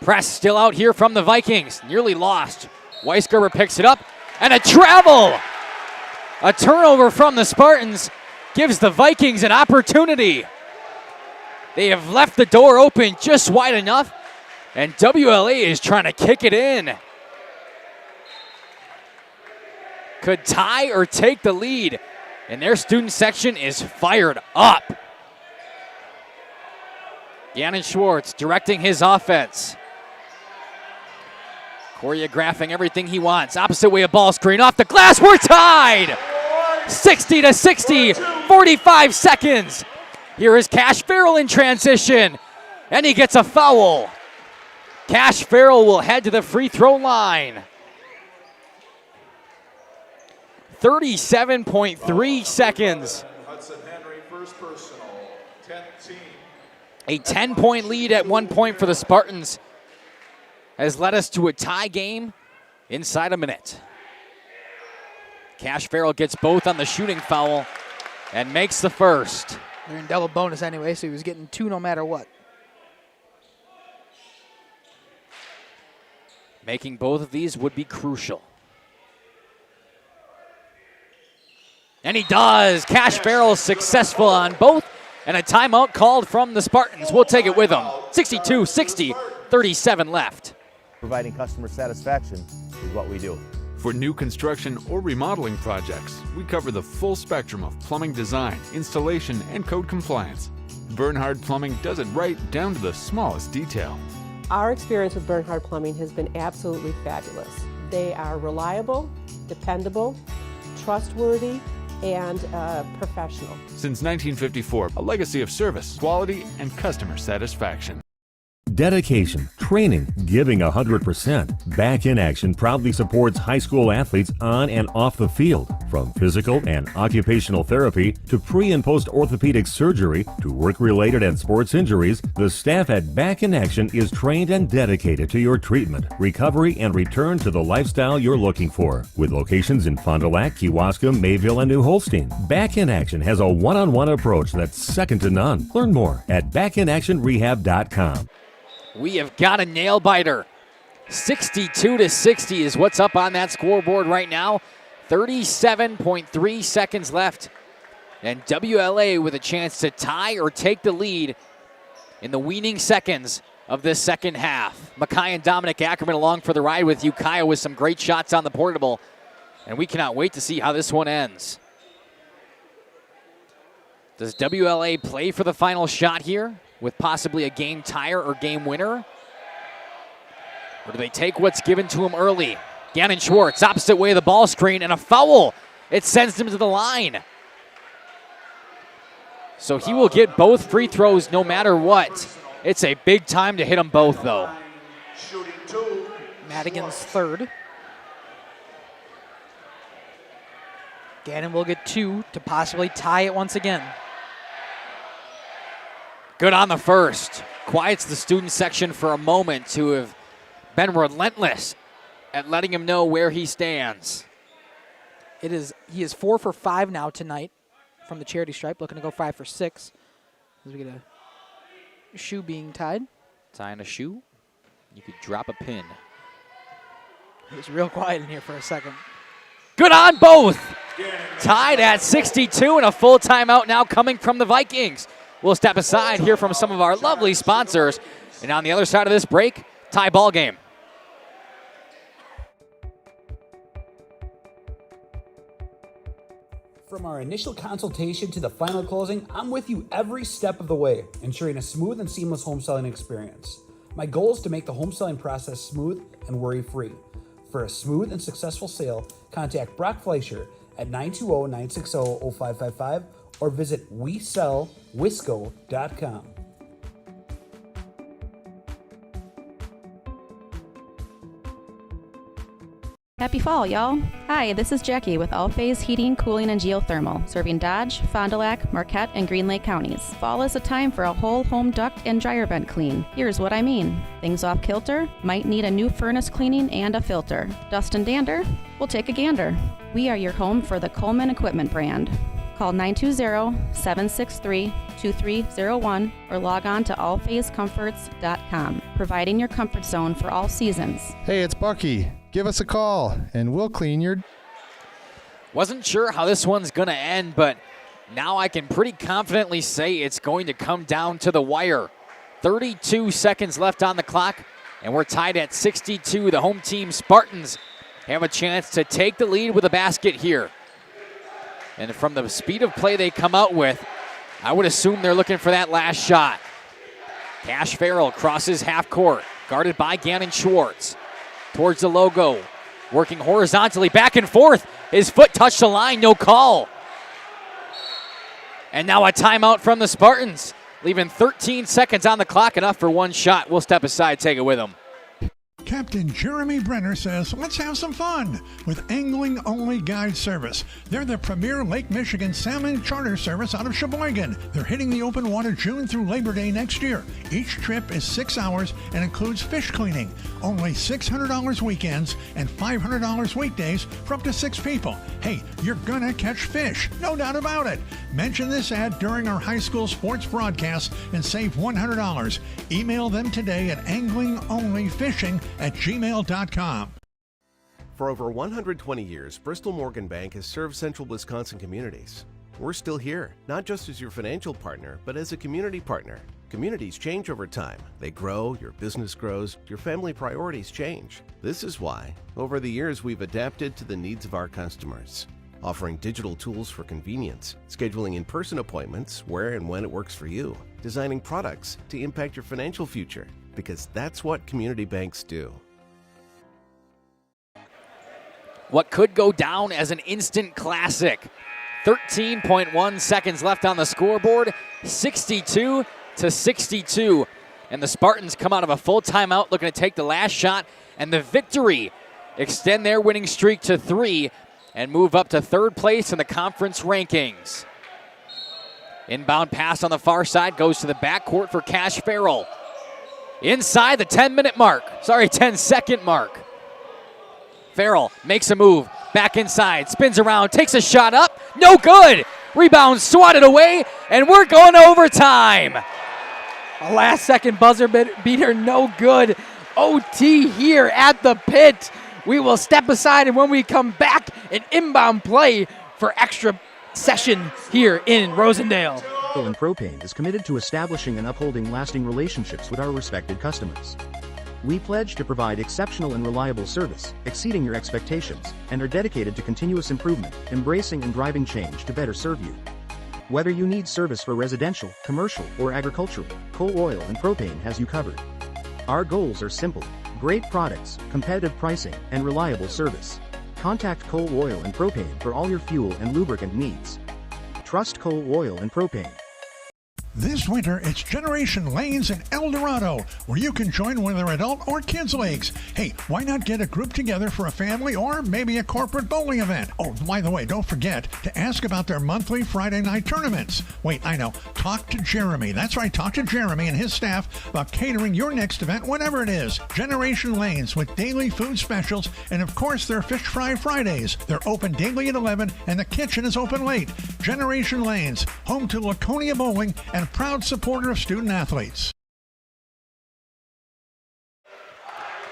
Press still out here from the Vikings. Nearly lost. Weisgerber picks it up, and a travel. A turnover from the Spartans gives the Vikings an opportunity. They have left the door open just wide enough, and WLA is trying to kick it in. Could tie or take the lead, and their student section is fired up. Gannon Schwartz directing his offense. Choreographing everything he wants. Opposite way of ball screen off the glass. We're tied. 60-60, 45 seconds. Here is Cash Farrell in transition, and he gets a foul. Cash Farrell will head to the free throw line. 37.3 seconds. Hudson Henry, first personal, 10th team. A 10-point lead at 1 point for the Spartans has led us to a tie game inside a minute. Cash Farrell gets both on the shooting foul and makes the first. They're in double bonus anyway, so he was getting 2 no matter what. Making both of these would be crucial. And he does. Cash Farrell successful on both, and a timeout called from the Spartans. We'll take it with them. 62-60, 37 left. Providing customer satisfaction is what we do. For new construction or remodeling projects, we cover the full spectrum of plumbing design, installation, and code compliance. Bernhard Plumbing does it right down to the smallest detail. Our experience with Bernhard Plumbing has been absolutely fabulous. They are reliable, dependable, trustworthy, and professional. Since 1954, a legacy of service, quality, and customer satisfaction. Dedication, training, giving 100%. Back in Action proudly supports high school athletes on and off the field. From physical and occupational therapy to pre- and post-orthopedic surgery to work-related and sports injuries, the staff at Back in Action is trained and dedicated to your treatment, recovery, and return to the lifestyle you're looking for. With locations in Fond du Lac, Kewaskum, Mayville, and New Holstein, Back in Action has a one-on-one approach that's second to none. Learn more at backinactionrehab.com. We have got a nail-biter. 62-60 is what's up on that scoreboard right now. 37.3 seconds left. And WLA with a chance to tie or take the lead in the weaning seconds of this second half. Mackay and Dominic Ackerman along for the ride with you. Kaya with some great shots on the portable. And we cannot wait to see how this one ends. Does WLA play for the final shot here with possibly a game tire or game winner? Or do they take what's given to them early? Gannon Schwartz, opposite way of the ball screen, and a foul. It sends him to the line. So he will get both free throws no matter what. It's a big time to hit them both, though. Shooting 2. Madigan's third. Gannon will get 2 to possibly tie it once again. Good on the first. Quiets the student section for a moment who have been relentless at letting him know where he stands. He is 4 for 5 now tonight from the charity stripe, looking to go 5 for 6. As we get a shoe being tied. Tying a shoe, you could drop a pin. It was real quiet in here for a second. Good on both. Tied at 62 and a full timeout now coming from the Vikings. We'll step aside, hear from some of our lovely sponsors. And on the other side of this break, tie ball game. From our initial consultation to the final closing, I'm with you every step of the way, ensuring a smooth and seamless home selling experience. My goal is to make the home selling process smooth and worry-free. For a smooth and successful sale, contact Brock Fleischer at 920-960-0555 or visit WeSellWisco.com. Happy fall, y'all. Hi, this is Jackie with All Phase Heating, Cooling, and Geothermal, serving Dodge, Fond du Lac, Marquette, and Green Lake counties. Fall is a time for a whole home duct and dryer vent clean. Here's what I mean. Things off kilter? Might need a new furnace cleaning and a filter. Dust and dander? We'll take a gander. We are your home for the Coleman Equipment brand. Call 920-763-2301 or log on to allphasecomforts.com, providing your comfort zone for all seasons. Hey, it's Bucky. Give us a call, and we'll clean your... Wasn't sure how this one's going to end, but now I can pretty confidently say it's going to come down to the wire. 32 seconds left on the clock, and we're tied at 62. The home team Spartans have a chance to take the lead with a basket here. And from the speed of play they come out with, I would assume they're looking for that last shot. Cash Farrell crosses half court, guarded by Gannon Schwartz. Towards the logo, working horizontally, back and forth. His foot touched the line, no call. And now a timeout from the Spartans, leaving 13 seconds on the clock, enough for one shot. We'll step aside, take it with him. Captain Jeremy Brenner says, let's have some fun with Angling Only Guide Service. They're the premier Lake Michigan salmon charter service out of Sheboygan. They're hitting the open water June through Labor Day next year. Each trip is 6 hours and includes fish cleaning. Only $600 weekends and $500 weekdays for up to 6 people. Hey, you're gonna catch fish, no doubt about it. Mention this ad during our high school sports broadcast and save $100. Email them today at anglingonlyfishing@gmail.com. For over 120 years, Bristol Morgan Bank has served central Wisconsin communities. We're still here, not just as your financial partner, but as a community partner. Communities change over time. They grow, your business grows, your family priorities change. This is why, over the years, we've adapted to the needs of our customers, offering digital tools for convenience, scheduling in-person appointments where and when it works for you, designing products to impact your financial future, because that's what community banks do. What could go down as an instant classic. 13.1 seconds left on the scoreboard, 62-62. And the Spartans come out of a full timeout looking to take the last shot and the victory, extend their winning streak to 3 and move up to 3rd place in the conference rankings. Inbound pass on the far side goes to the backcourt for Cash Farrell. Inside the 10-second mark. Farrell makes a move, back inside, spins around, takes a shot up, no good. Rebound swatted away, and we're going to overtime. A last-second buzzer beater, no good. OT here at the pit. We will step aside, and when we come back, an inbound play for extra session here in Rosendale. Oil and Propane is committed to establishing and upholding lasting relationships with our respected customers. We pledge to provide exceptional and reliable service, exceeding your expectations, and are dedicated to continuous improvement, embracing and driving change to better serve you. Whether you need service for residential, commercial, or agricultural, Coal Oil and Propane has you covered. Our goals are simple: great products, competitive pricing, and reliable service. Contact Coal Oil and Propane for all your fuel and lubricant needs. Trust Coal Oil and Propane. This winter, it's Generation Lanes in El Dorado, where you can join one of their adult or kids' leagues. Hey, why not get a group together for a family or maybe a corporate bowling event? Oh, by the way, don't forget to ask about their monthly Friday night tournaments. Wait, I know. Talk to Jeremy. That's right, talk to Jeremy and his staff about catering your next event, whatever it is. Generation Lanes with daily food specials and, of course, their Fish Fry Fridays. They're open daily at 11 and the kitchen is open late. Generation Lanes, home to Laconia Bowling and proud supporter of student athletes.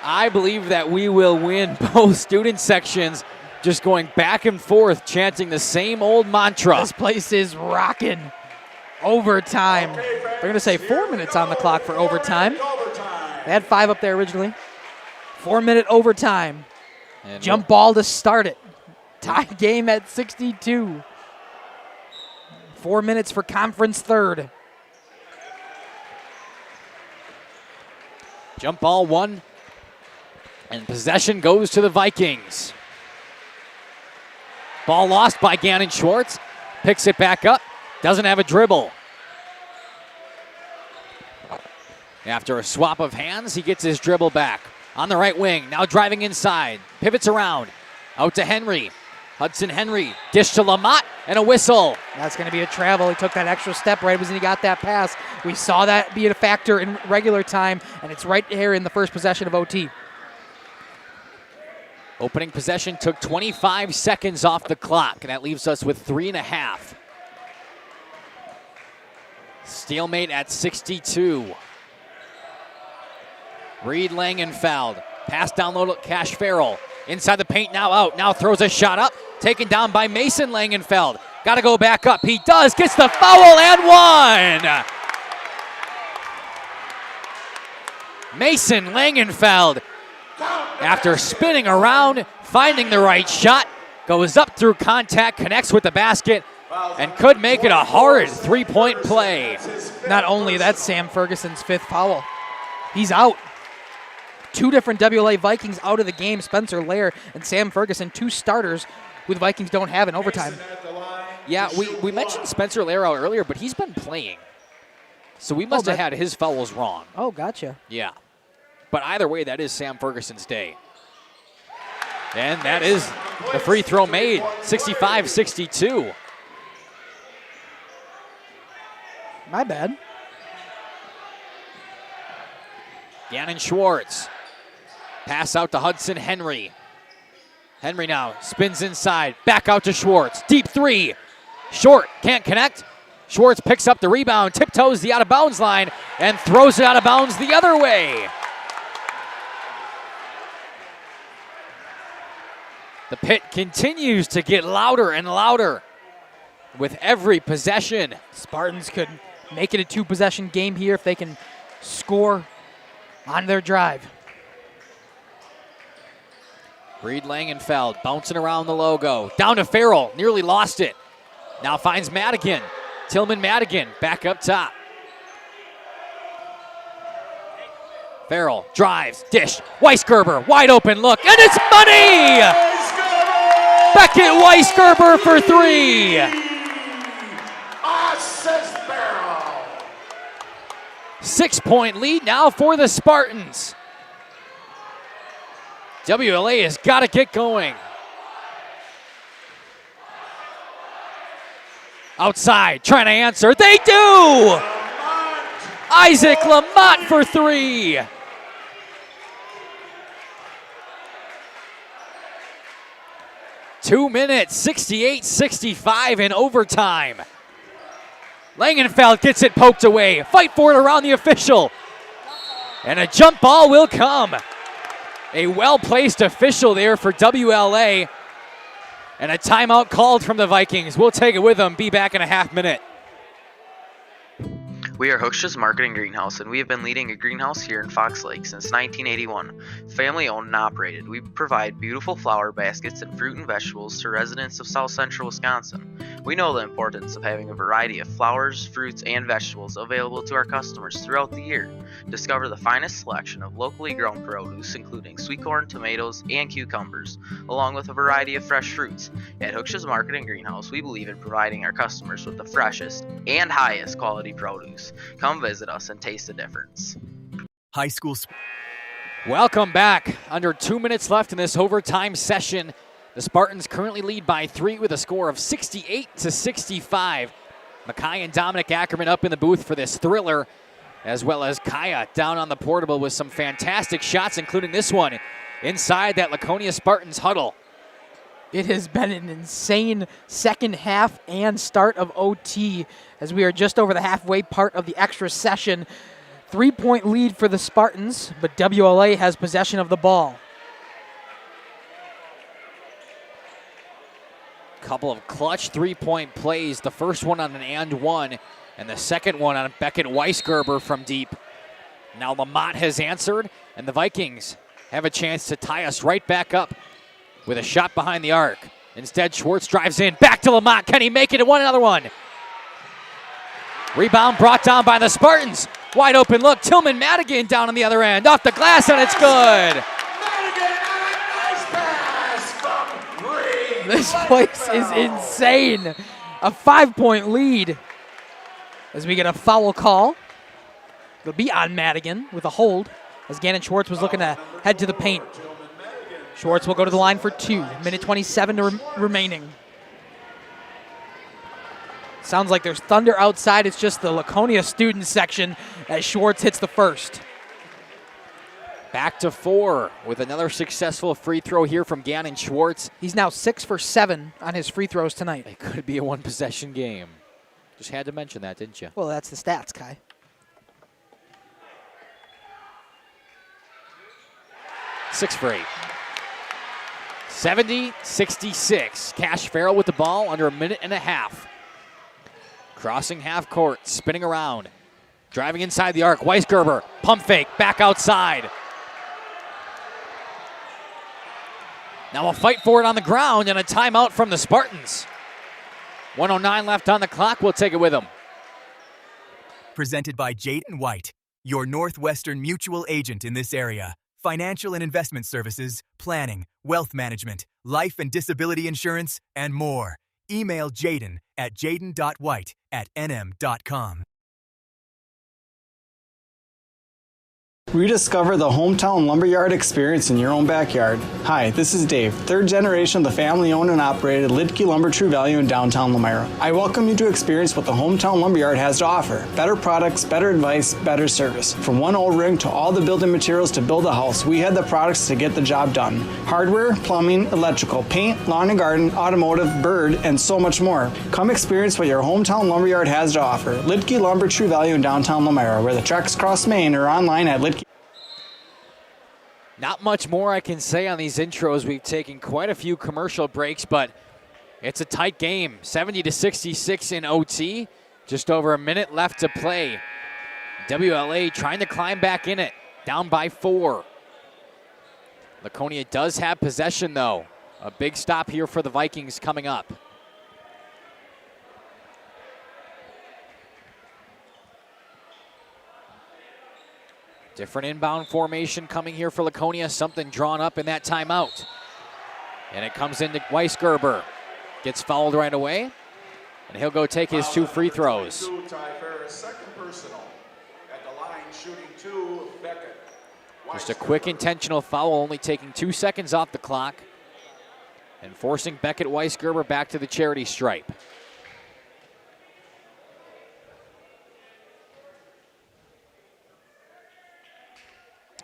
I believe that we will win both student sections, just going back and forth, chanting the same old mantra. This place is rocking. Overtime. They're going to say 4 minutes on the clock for overtime. They had 5 up there originally. 4-minute overtime. And jump ball to start it. Tie game at 62. 4 minutes for conference third. Jump ball 1, and possession goes to the Vikings. Ball lost by Gannon Schwartz. Picks it back up. Doesn't have a dribble. After a swap of hands, he gets his dribble back. On the right wing, now driving inside. Pivots around. Out to Henry. Hudson Henry. Dish to Lamont, and a whistle. That's going to be a travel. He took that extra step right as he got that pass. We saw that be a factor in regular time, and it's right here in the first possession of OT. Opening possession took 25 seconds off the clock, and that leaves us with 3.5. Stalemate at 62. Reed Langenfeld. Pass down low to Cash Farrell. Inside the paint, now out. Now throws a shot up. Taken down by Mason Langenfeld. Got to go back up. He does. Gets the foul and one. Mason Langenfeld, after spinning around, finding the right shot, goes up through contact, connects with the basket, and could make it a hard three-point play. Not only that, Sam Ferguson's 5th foul. He's out. 2 different WLA Vikings out of the game. Spencer Lair and Sam Ferguson, 2 starters who the Vikings don't have in overtime. Yeah, we mentioned Spencer Lair out earlier, but he's been playing. So we must have had his fouls wrong. Oh, gotcha. Yeah. But either way, that is Sam Ferguson's day. And that is the free throw made, 65-62. My bad. Gannon Schwartz. Pass out to Hudson Henry. Henry now spins inside. Back out to Schwartz. Deep 3. Short. Can't connect. Schwartz picks up the rebound. Tiptoes the out of bounds line. And throws it out of bounds the other way. The pit continues to get louder and louder with every possession. Spartans could make it a 2-possession game here if they can score on their drive. Reed Langenfeld bouncing around the logo. Down to Farrell, nearly lost it. Now finds Madigan. Tillman Madigan back up top. Farrell drives, dish. Weisgerber, wide open look, and it's money! Beckett Weisgerber for 3. Assist barrel. 6-point lead now for the Spartans. WLA has got to get going. Outside, trying to answer. They do! Isaac Lamont for 3. Two minutes, 68-65 in overtime. Langenfeld gets it poked away. Fight for it around the official. And a jump ball will come. A well-placed official there for WLA. And a timeout called from the Vikings. We'll take it with them. Be back in a half minute. We are Hooksha's Marketing Greenhouse, and we have been leading a greenhouse here in Fox Lake since 1981. Family owned and operated, we provide beautiful flower baskets and fruit and vegetables to residents of South Central Wisconsin. We know the importance of having a variety of flowers, fruits, and vegetables available to our customers throughout the year. Discover the finest selection of locally grown produce, including sweet corn, tomatoes, and cucumbers, along with a variety of fresh fruits. At Hooksha's Marketing Greenhouse, we believe in providing our customers with the freshest and highest quality produce. Come visit us and taste the difference. High school. Welcome back. Under 2 minutes left in this overtime session. The Spartans currently lead by 3 with a score of 68-65. Mackay and Dominic Ackerman up in the booth for this thriller, as well as Kaya down on the portable with some fantastic shots, including this one inside that Laconia Spartans huddle. It has been an insane second half and start of OT as we are just over the halfway part of the extra session. 3-point lead for the Spartans, but WLA has possession of the ball. Couple of clutch three-point plays. The first one on an and one, and the second one on Beckett Weisgerber from deep. Now Lamont has answered, and the Vikings have a chance to tie us right back up with a shot behind the arc. Instead, Schwartz drives in, back to Lamont. Can he make it? And another one. Rebound brought down by the Spartans. Wide open look. Tillman Madigan down on the other end. Off the glass, and it's good. This place is insane. A 5-point lead as we get a foul call. It'll be on Madigan with a hold as Gannon Schwartz was looking to head to the paint. Schwartz will go to the line for 2. Minute 27 remaining. Sounds like there's thunder outside. It's just the Laconia student section as Schwartz hits the first. Back to 4 with another successful free throw here from Gannon Schwartz. He's now 6 for 7 on his free throws tonight. It could be a one-possession game. Just had to mention that, didn't you? Well, that's the stats, Kai. Six for 8. 70-66. Cash Farrell with the ball under a minute and a half. Crossing half court, spinning around. Driving inside the arc. Weisgerber, pump fake, back outside. Now a fight for it on the ground and a timeout from the Spartans. 1:09 left on the clock. We'll take it with them. Presented by Jaden White, your Northwestern mutual agent in this area. Financial and investment services, planning, wealth management, life and disability insurance, and more. Email Jaden at jaden.white@nm.com. Rediscover the hometown lumberyard experience in your own backyard. Hi, this is Dave, third generation of the family-owned and operated Lidke Lumber True Value in downtown Lamira. I welcome you to experience what the hometown lumberyard has to offer. Better products, better advice, better service. From one O-ring to all the building materials to build a house, we had the products to get the job done. Hardware, plumbing, electrical, paint, lawn and garden, automotive, bird, and so much more. Come experience what your hometown lumberyard has to offer. Lidke Lumber True Value in downtown Lamira, where the tracks cross Main, or online at Lidke. Not much more I can say on these intros. We've taken quite a few commercial breaks, but it's a tight game. 70-66 in OT. Just over a minute left to play. WLA trying to climb back in it. Down by 4. Laconia does have possession, though. A big stop here for the Vikings coming up. Different inbound formation coming here for Laconia. Something drawn up in that timeout. And it comes into Weisgerber. Gets fouled right away. And he'll go take his 2 free throws. Second personal. At the line, shooting 2, Beckett. Just a quick intentional foul, only taking 2 seconds off the clock. And forcing Beckett Weisgerber back to the charity stripe.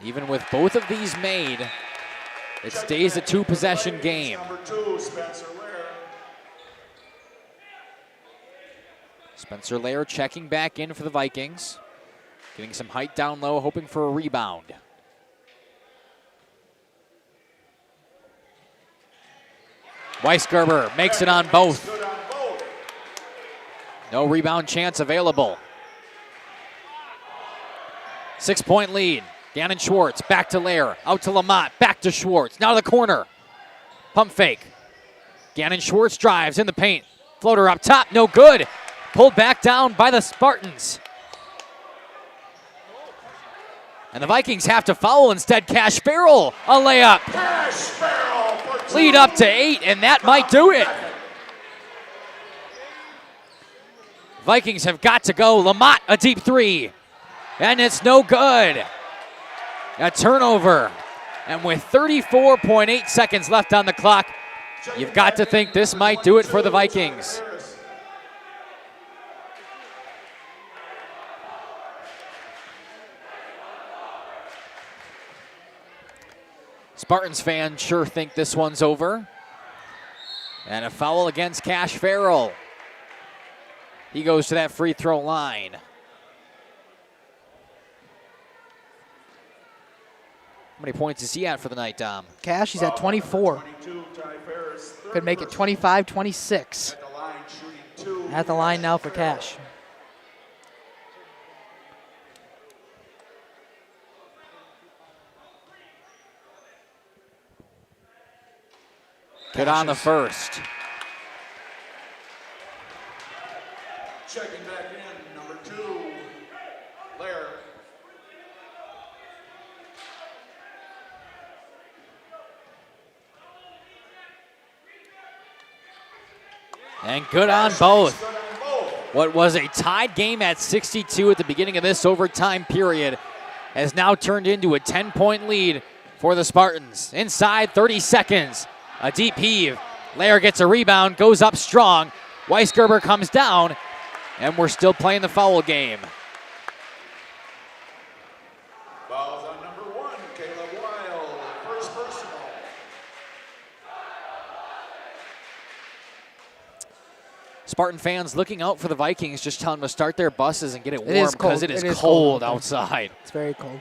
Even with both of these made, it stays a 2-possession game. Number 2, Spencer Lair. Spencer Lair checking back in for the Vikings. Getting some height down low, hoping for a rebound. Weisgerber makes it on both. No rebound chance available. 6-point lead. Gannon Schwartz, back to Lair, out to Lamont, back to Schwartz, now to the corner. Pump fake. Gannon Schwartz drives in the paint. Floater up top, no good. Pulled back down by the Spartans. And the Vikings have to foul instead. Cash Farrell, a layup. Cash Farrell for Lead up to 8, and that might do it. Vikings have got to go. Lamont, a deep 3. And it's no good. A turnover. And with 34.8 seconds left on the clock, you've got to think this might do it for the Vikings. Spartans fans sure think this one's over. And a foul against Cash Farrell. He goes to that free throw line. How many points is he at for the night, Dom? Cash, he's at 24. Could make it 25-26. At the line now for Cash. Good on the first. Checking back in, number 2, Lair. And good on both. What was a tied game at 62 at the beginning of this overtime period has now turned into a 10-point lead for the Spartans. Inside 30 seconds. A deep heave. Lair gets a rebound, goes up strong. Weisgerber comes down, and we're still playing the foul game. Fouls on number 1, Caleb Wild, first personal. Spartan fans looking out for the Vikings, just telling them to start their buses and get it warm It is cold. because it is cold cold outside. It's very cold.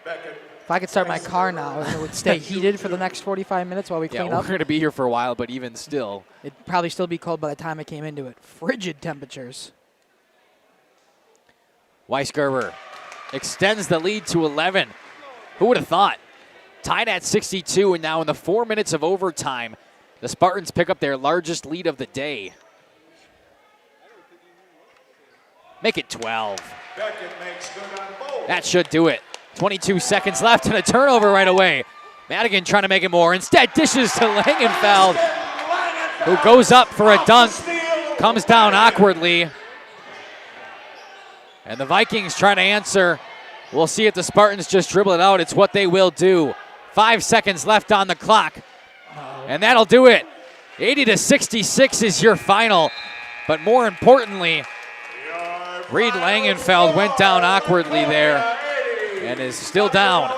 If I could start my car now, it would stay heated for the next 45 minutes while we clean Yeah, up. we're going to be here for a while, but even still. It'd probably still be cold by the time I came into it. Frigid temperatures. Weisgerber extends the lead to 11. Who would have thought? Tied at 62, and now in the 4 minutes of overtime, the Spartans pick up their largest lead of the day. Make it 12. Beckett makes good on both. That should do it. 22 seconds left and a turnover right away. Madigan trying to make it more. Instead, dishes to Langenfeld, who goes up for a dunk, comes down awkwardly. And the Vikings trying to answer. We'll see if the Spartans just dribble it out. It's what they will do. 5 seconds left on the clock. And that'll do it. 80-66 is your final. But more importantly, Reed Langenfeld went down awkwardly there and is still down.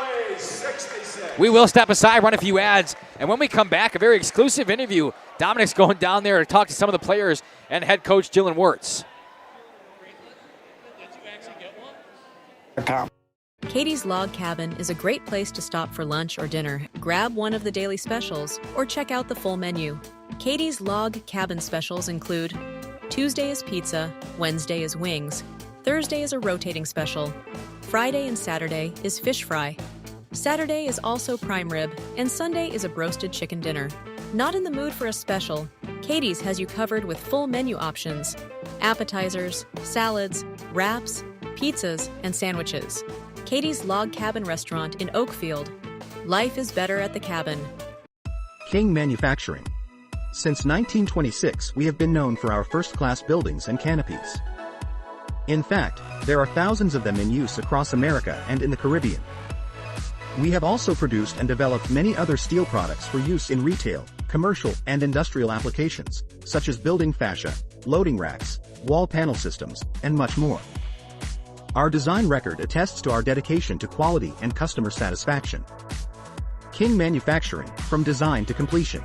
We will step aside, run a few ads, and when we come back, a very exclusive interview. Dominic's going down there to talk to some of the players and head coach Dylan Wirtz. Katie's Log Cabin is a great place to stop for lunch or dinner, grab one of the daily specials, or check out the full menu. Katie's Log Cabin specials include Tuesday is pizza, Wednesday is wings, Thursday is a rotating special, Friday and Saturday is fish fry, Saturday is also prime rib, and Sunday is a broasted chicken dinner. Not in the mood for a special? Katie's has you covered with full menu options, appetizers, salads, wraps, pizzas, and sandwiches. Katie's Log Cabin Restaurant in Oakfield. Life is better at the cabin. King Manufacturing. Since 1926, we have been known for our first-class buildings and canopies. In fact, there are thousands of them in use across America and in the Caribbean. We have also produced and developed many other steel products for use in retail, commercial, and industrial applications, such as building fascia, loading racks, wall panel systems, and much more. Our design record attests to our dedication to quality and customer satisfaction. King Manufacturing, from design to completion.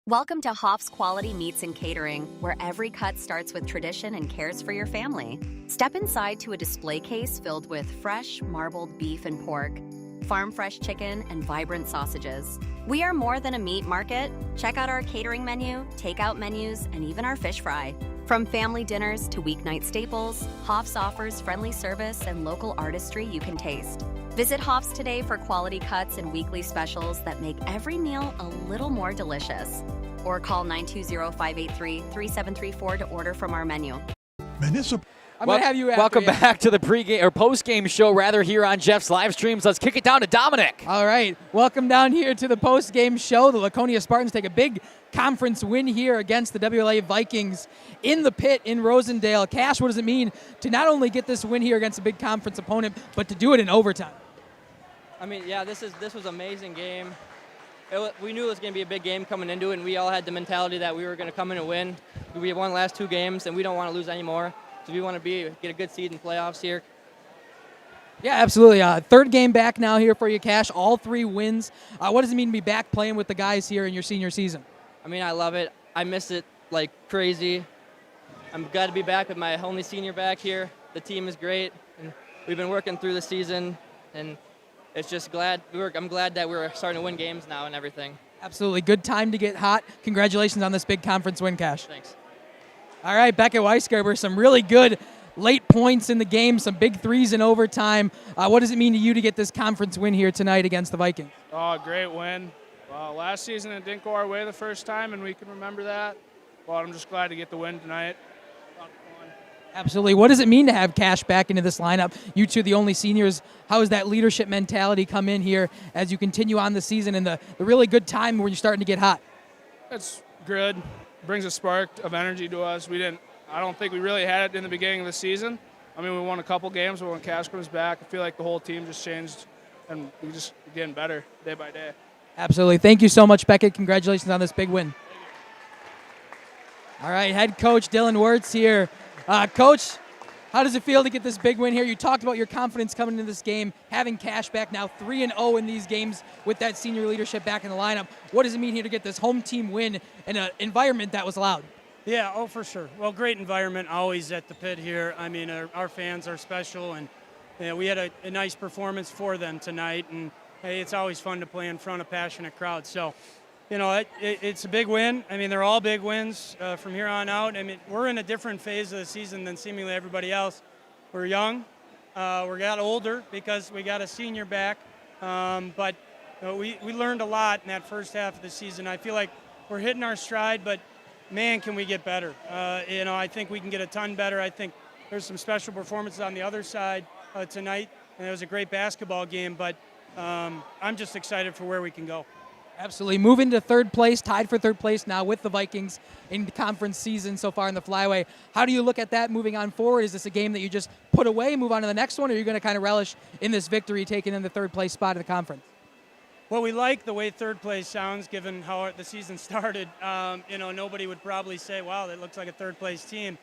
Welcome to Hoff's Quality Meats and Catering, where every cut starts with tradition and cares for your family. Step inside to a display case filled with fresh, marbled beef and pork, farm-fresh chicken, and vibrant sausages. We are more than a meat market. Check out our catering menu, takeout menus, and even our fish fry. From family dinners to weeknight staples, Hoff's offers friendly service and local artistry you can taste. Visit Hoff's today for quality cuts and weekly specials that make every meal a little more delicious. Or call 920-583-3734 to order from our menu. Municipal. I'm going to have you after Welcome you. back to the pregame or postgame show, rather, here on Jeff's live streams. Let's kick it down to Dominic. All right. Welcome down here to the postgame show. The Laconia Spartans take a big conference win here against the WLA Vikings in the pit in Rosendale. Cash, what does it mean to not only get this win here against a big conference opponent, but to do it in overtime? I mean, yeah, this was an amazing game. We knew it was going to be a big game coming into it, and we all had the mentality that we were going to come in and win. We won the last 2 games, and we don't want to lose anymore. So we want to get a good seed in playoffs here. Yeah, absolutely. Third game back now here for you, Cash. All 3 wins. What does it mean to be back playing with the guys here in your senior season? I mean, I love it. I miss it like crazy. I'm glad to be back with my only senior back here. The team is great, and we've been working through the season, and it's just I'm glad that we're starting to win games now and everything. Absolutely. Good time to get hot. Congratulations on this big conference win, Cash. Thanks. All right, Beckett Weisgerber, some really good late points in the game, some big threes in overtime. What does it mean to you to get this conference win here tonight against the Vikings? Oh, great win. Last season it didn't go our way the first time, and we can remember that. Well, I'm just glad to get the win tonight. Absolutely. What does it mean to have Cash back into this lineup? You two, the only seniors, how has that leadership mentality come in here as you continue on the season and the really good time where you're starting to get hot? It's good. Brings a spark of energy to us. I don't think we really had it in the beginning of the season. I mean, we won a couple games, but when Cash comes back, I feel like the whole team just changed, and we're just getting better day by day. Absolutely. Thank you so much, Beckett. Congratulations on this big win. All right, head coach Dylan Wirtz here. Coach, how does it feel to get this big win here? You talked about your confidence coming into this game, having Cash back now 3-0 in these games with that senior leadership back in the lineup. What does it mean here to get this home team win in an environment that was loud? Yeah, oh, for sure. Well, great environment always at the pit here. I mean, our fans are special, and we had a nice performance for them tonight, and hey, it's always fun to play in front of passionate crowds. So, you know, it's a big win. I mean, they're all big wins from here on out. I mean, we're in a different phase of the season than seemingly everybody else. We're young. We got older because we got a senior back. But we learned a lot in that first half of the season. I feel like we're hitting our stride, but, man, can we get better. I think we can get a ton better. I think there's some special performances on the other side tonight, and it was a great basketball game. But I'm just excited for where we can go. Absolutely. Moving to third place, tied for third place now with the Vikings in the conference season so far in the flyway. How do you look at that moving on forward? Is this a game that you just put away, move on to the next one, or are you going to kind of relish in this victory, taking in the third place spot of the conference? Well, we like the way third place sounds given how the season started. Nobody would probably say, wow, that looks like a third place team.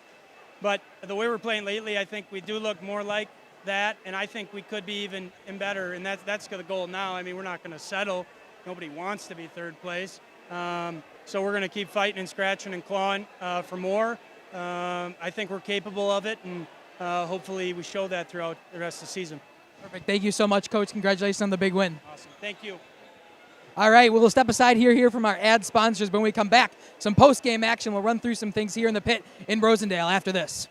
But the way we're playing lately, I think we do look more like that, and I think we could be even better, and that's the goal now. I mean, we're not going to settle. Nobody wants to be third place. So we're going to keep fighting and scratching and clawing for more. I think we're capable of it, and hopefully we show that throughout the rest of the season. Perfect. Thank you so much, Coach. Congratulations on the big win. Awesome. Thank you. All right, we'll step aside here from our ad sponsors. When we come back, some post-game action. We'll run through some things here in the pit in Rosendale after this.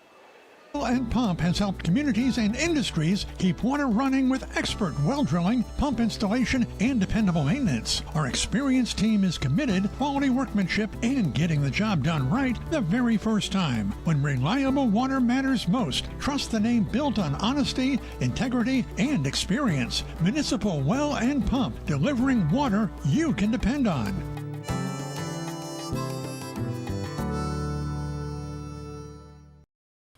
And Pump has helped communities and industries keep water running with expert well drilling, pump installation, and dependable maintenance. Our experienced team is committed, quality workmanship, and getting the job done right the very first time. When reliable water matters most, trust the name built on honesty, integrity, and experience. Municipal Well and Pump, delivering water you can depend on.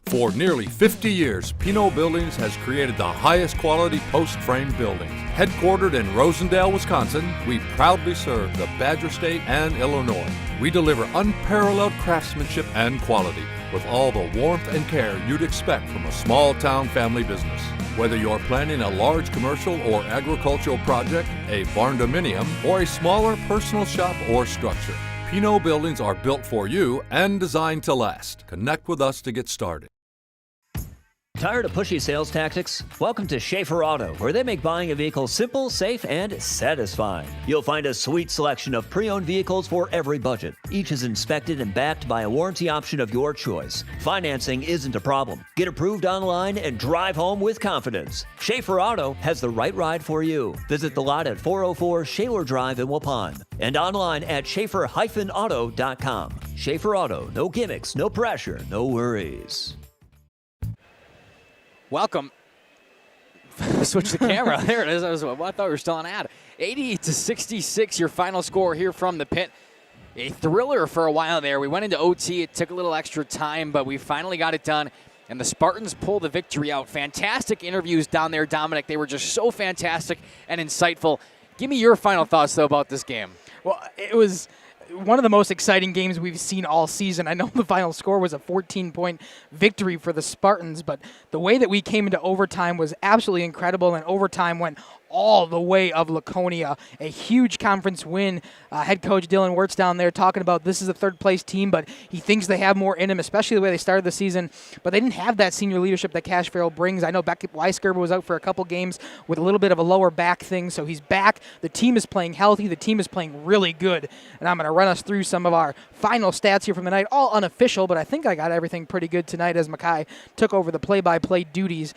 For nearly 50 years, Pinot Buildings has created the highest quality post-frame buildings. Headquartered in Rosendale, Wisconsin, we proudly serve the Badger State and Illinois. We deliver unparalleled craftsmanship and quality with all the warmth and care you'd expect from a small-town family business. Whether you're planning a large commercial or agricultural project, a barn-dominium, or a smaller personal shop or structure, Pinot Buildings are built for you and designed to last. Connect with us to get started. Tired of pushy sales tactics? Welcome to Schaefer Auto, where they make buying a vehicle simple, safe, and satisfying. You'll find a sweet selection of pre-owned vehicles for every budget. Each is inspected and backed by a warranty option of your choice. Financing isn't a problem. Get approved online and drive home with confidence. Schaefer Auto has the right ride for you. Visit the lot at 404 Shaler Drive in Waupun and online at schaefer-auto.com. Schaefer Auto, no gimmicks, no pressure, no worries. Welcome. Switch the camera. There it is. I thought we were still on ad. 80-66, your final score here from the pit. A thriller for a while there. We went into OT. It took a little extra time, but we finally got it done. And the Spartans pulled the victory out. Fantastic interviews down there, Dominic. They were just so fantastic and insightful. Give me your final thoughts, though, about this game. Well, it was one of the most exciting games we've seen all season. I know the final score was a 14-point victory for the Spartans, but the way that we came into overtime was absolutely incredible, and overtime went all the way of Laconia. A huge conference win. Head coach Dylan Wirtz down there talking about this is a third-place team, but he thinks they have more in him, especially the way they started the season. But they didn't have that senior leadership that Cash Farrell brings. I know Beckett Weisgerber was out for a couple games with a little bit of a lower back thing, so he's back. The team is playing healthy. The team is playing really good. And I'm going to run us through some of our final stats here from the night, all unofficial, but I think I got everything pretty good tonight as Mackay took over the play-by-play duties.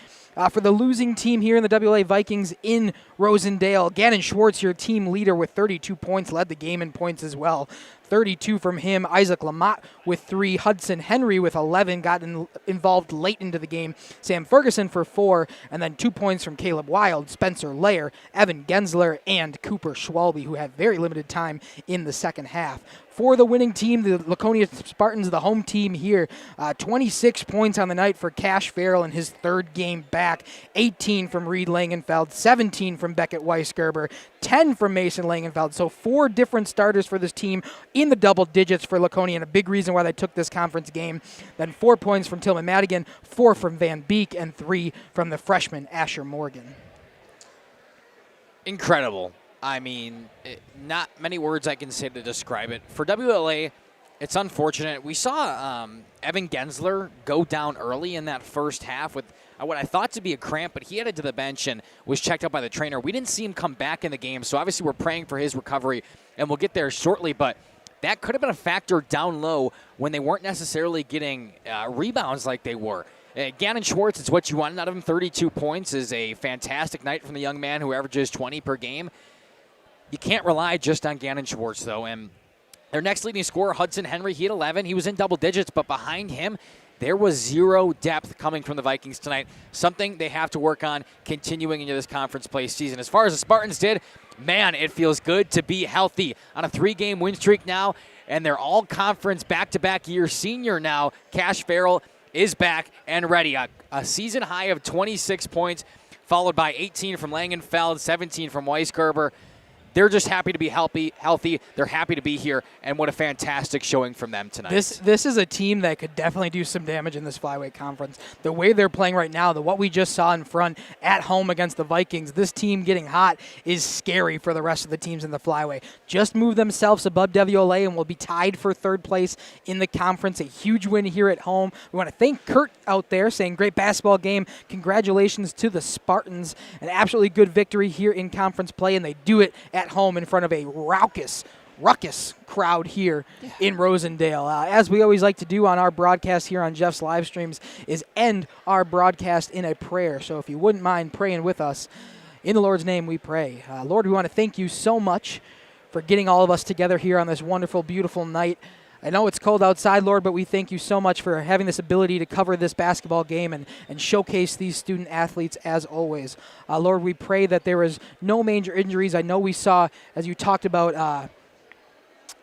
For the losing team here in the WLA Vikings in Rosendale, Gannon Schwartz, your team leader with 32 points, led the game in points as well. 32 from him. Isaac Lamott with 3. Hudson Henry with 11 got involved late into the game. Sam Ferguson for 4. And then 2 points from Caleb Wild, Spencer Lair, Evan Gensler, and Cooper Schwalbe, who had very limited time in the second half. For the winning team, the Laconia Spartans, the home team here, 26 points on the night for Cash Farrell in his third game back, 18 from Reed Langenfeld, 17 from Beckett Weisgerber, 10 from Mason Langenfeld. So 4 different starters for this team in the double digits for Laconia, and a big reason why they took this conference game. Then 4 points from Tillman Madigan, 4 from Van Beek, and 3 from the freshman Asher Morgan. Incredible. I mean, not many words I can say to describe it. For WLA, it's unfortunate. We saw Evan Gensler go down early in that first half with what I thought to be a cramp, but he headed to the bench and was checked out by the trainer. We didn't see him come back in the game, so obviously we're praying for his recovery, and we'll get there shortly, but that could have been a factor down low when they weren't necessarily getting rebounds like they were. Gannon Schwartz, it's what you wanted out of him. 32 points is a fantastic night from the young man who averages 20 per game. You can't rely just on Gannon Schwartz, though. And their next leading scorer, Hudson Henry, he had 11. He was in double digits, but behind him, there was zero depth coming from the Vikings tonight. Something they have to work on continuing into this conference play season. As far as the Spartans did, man, it feels good to be healthy on a 3-game win streak now. And they're all conference back-to-back year senior now. Cash Farrell is back and ready. A season high of 26 points, followed by 18 from Langenfeld, 17 from Weisgerber. They're just happy to be healthy. They're happy to be here, and what a fantastic showing from them tonight. This is a team that could definitely do some damage in this flyweight conference. The way they're playing right now, what we just saw in front at home against the Vikings, this team getting hot is scary for the rest of the teams in the flyweight. Just move themselves above WLA and will be tied for third place in the conference. A huge win here at home. We want to thank Kurt out there saying great basketball game. Congratulations to the Spartans. An absolutely good victory here in conference play, and they do it at home in front of a ruckus crowd here in Rosendale. As we always like to do on our broadcast here on Jeff's live streams is end our broadcast in a prayer. So if you wouldn't mind praying with us, in the Lord's name we pray. Lord, we want to thank you so much for getting all of us together here on this wonderful, beautiful night. I know it's cold outside, Lord, but we thank you so much for having this ability to cover this basketball game and showcase these student athletes as always. Lord, we pray that there is no major injuries. I know we saw, as you talked about,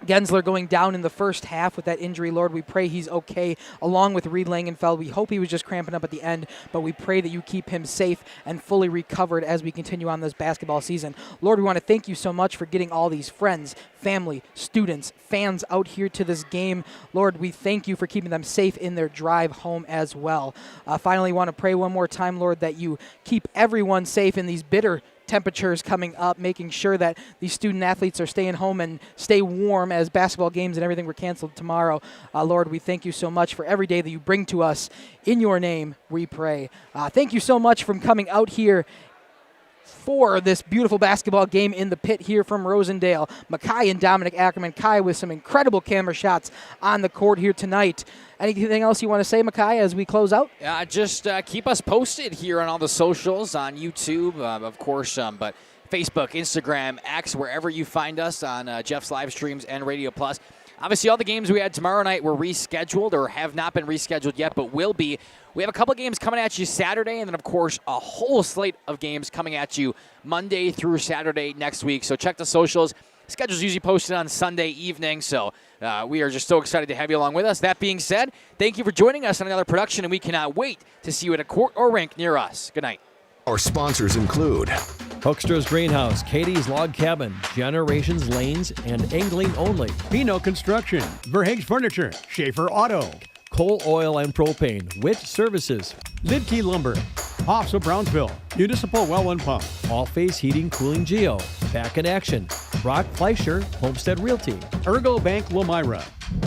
Gensler going down in the first half with that injury. Lord, we pray he's okay, along with Reed Langenfeld. We hope he was just cramping up at the end, but we pray that you keep him safe and fully recovered as we continue on this basketball season. Lord, we want to thank you so much for getting all these friends, family, students, fans out here to this game. Lord, we thank you for keeping them safe in their drive home as well. Finally, want to pray one more time, Lord, that you keep everyone safe in these bitter temperatures coming up, making sure that these student athletes are staying home and stay warm as basketball games and everything were canceled tomorrow. Lord, we thank you so much for every day that you bring to us. In your name, we pray. Thank you so much for coming out here for this beautiful basketball game in the pit here from Rosendale. Makai and Dominic Ackerman. Kai with some incredible camera shots on the court here tonight. Anything else you want to say, Makai, as we close out? Just keep us posted here on all the socials, on YouTube, of course, but Facebook, Instagram, X, wherever you find us on Jeff's live streams and Radio Plus. Obviously, all the games we had tomorrow night were rescheduled or have not been rescheduled yet, but will be. We have a couple games coming at you Saturday, and then, of course, a whole slate of games coming at you Monday through Saturday next week. So check the socials. Schedule's usually posted on Sunday evening, so we are just so excited to have you along with us. That being said, thank you for joining us on another production, and we cannot wait to see you at a court or rink near us. Good night. Our sponsors include Hoekstra's Greenhouse, Katie's Log Cabin, Generations Lanes, and Angling Only. Pino Construction, Verhaeg's Furniture, Schaefer Auto, Coal Oil and Propane, Witt Services, Lidkey Lumber, Hoffs of Brownsville, Municipal Well and Pump, All Phase Heating, Cooling Geo, Back in Action, Brock Fleischer, Homestead Realty, Ergo Bank Lomira,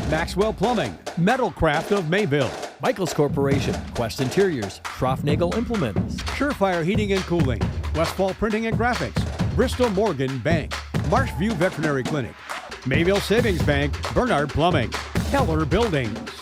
Maxwell Plumbing, Metalcraft of Mayville, Michaels Corporation, Quest Interiors, Schroffnagel Implements, Surefire Heating and Cooling, Westfall Printing and Graphics, Bristol Morgan Bank, Marshview Veterinary Clinic, Mayville Savings Bank, Bernard Plumbing, Keller Buildings.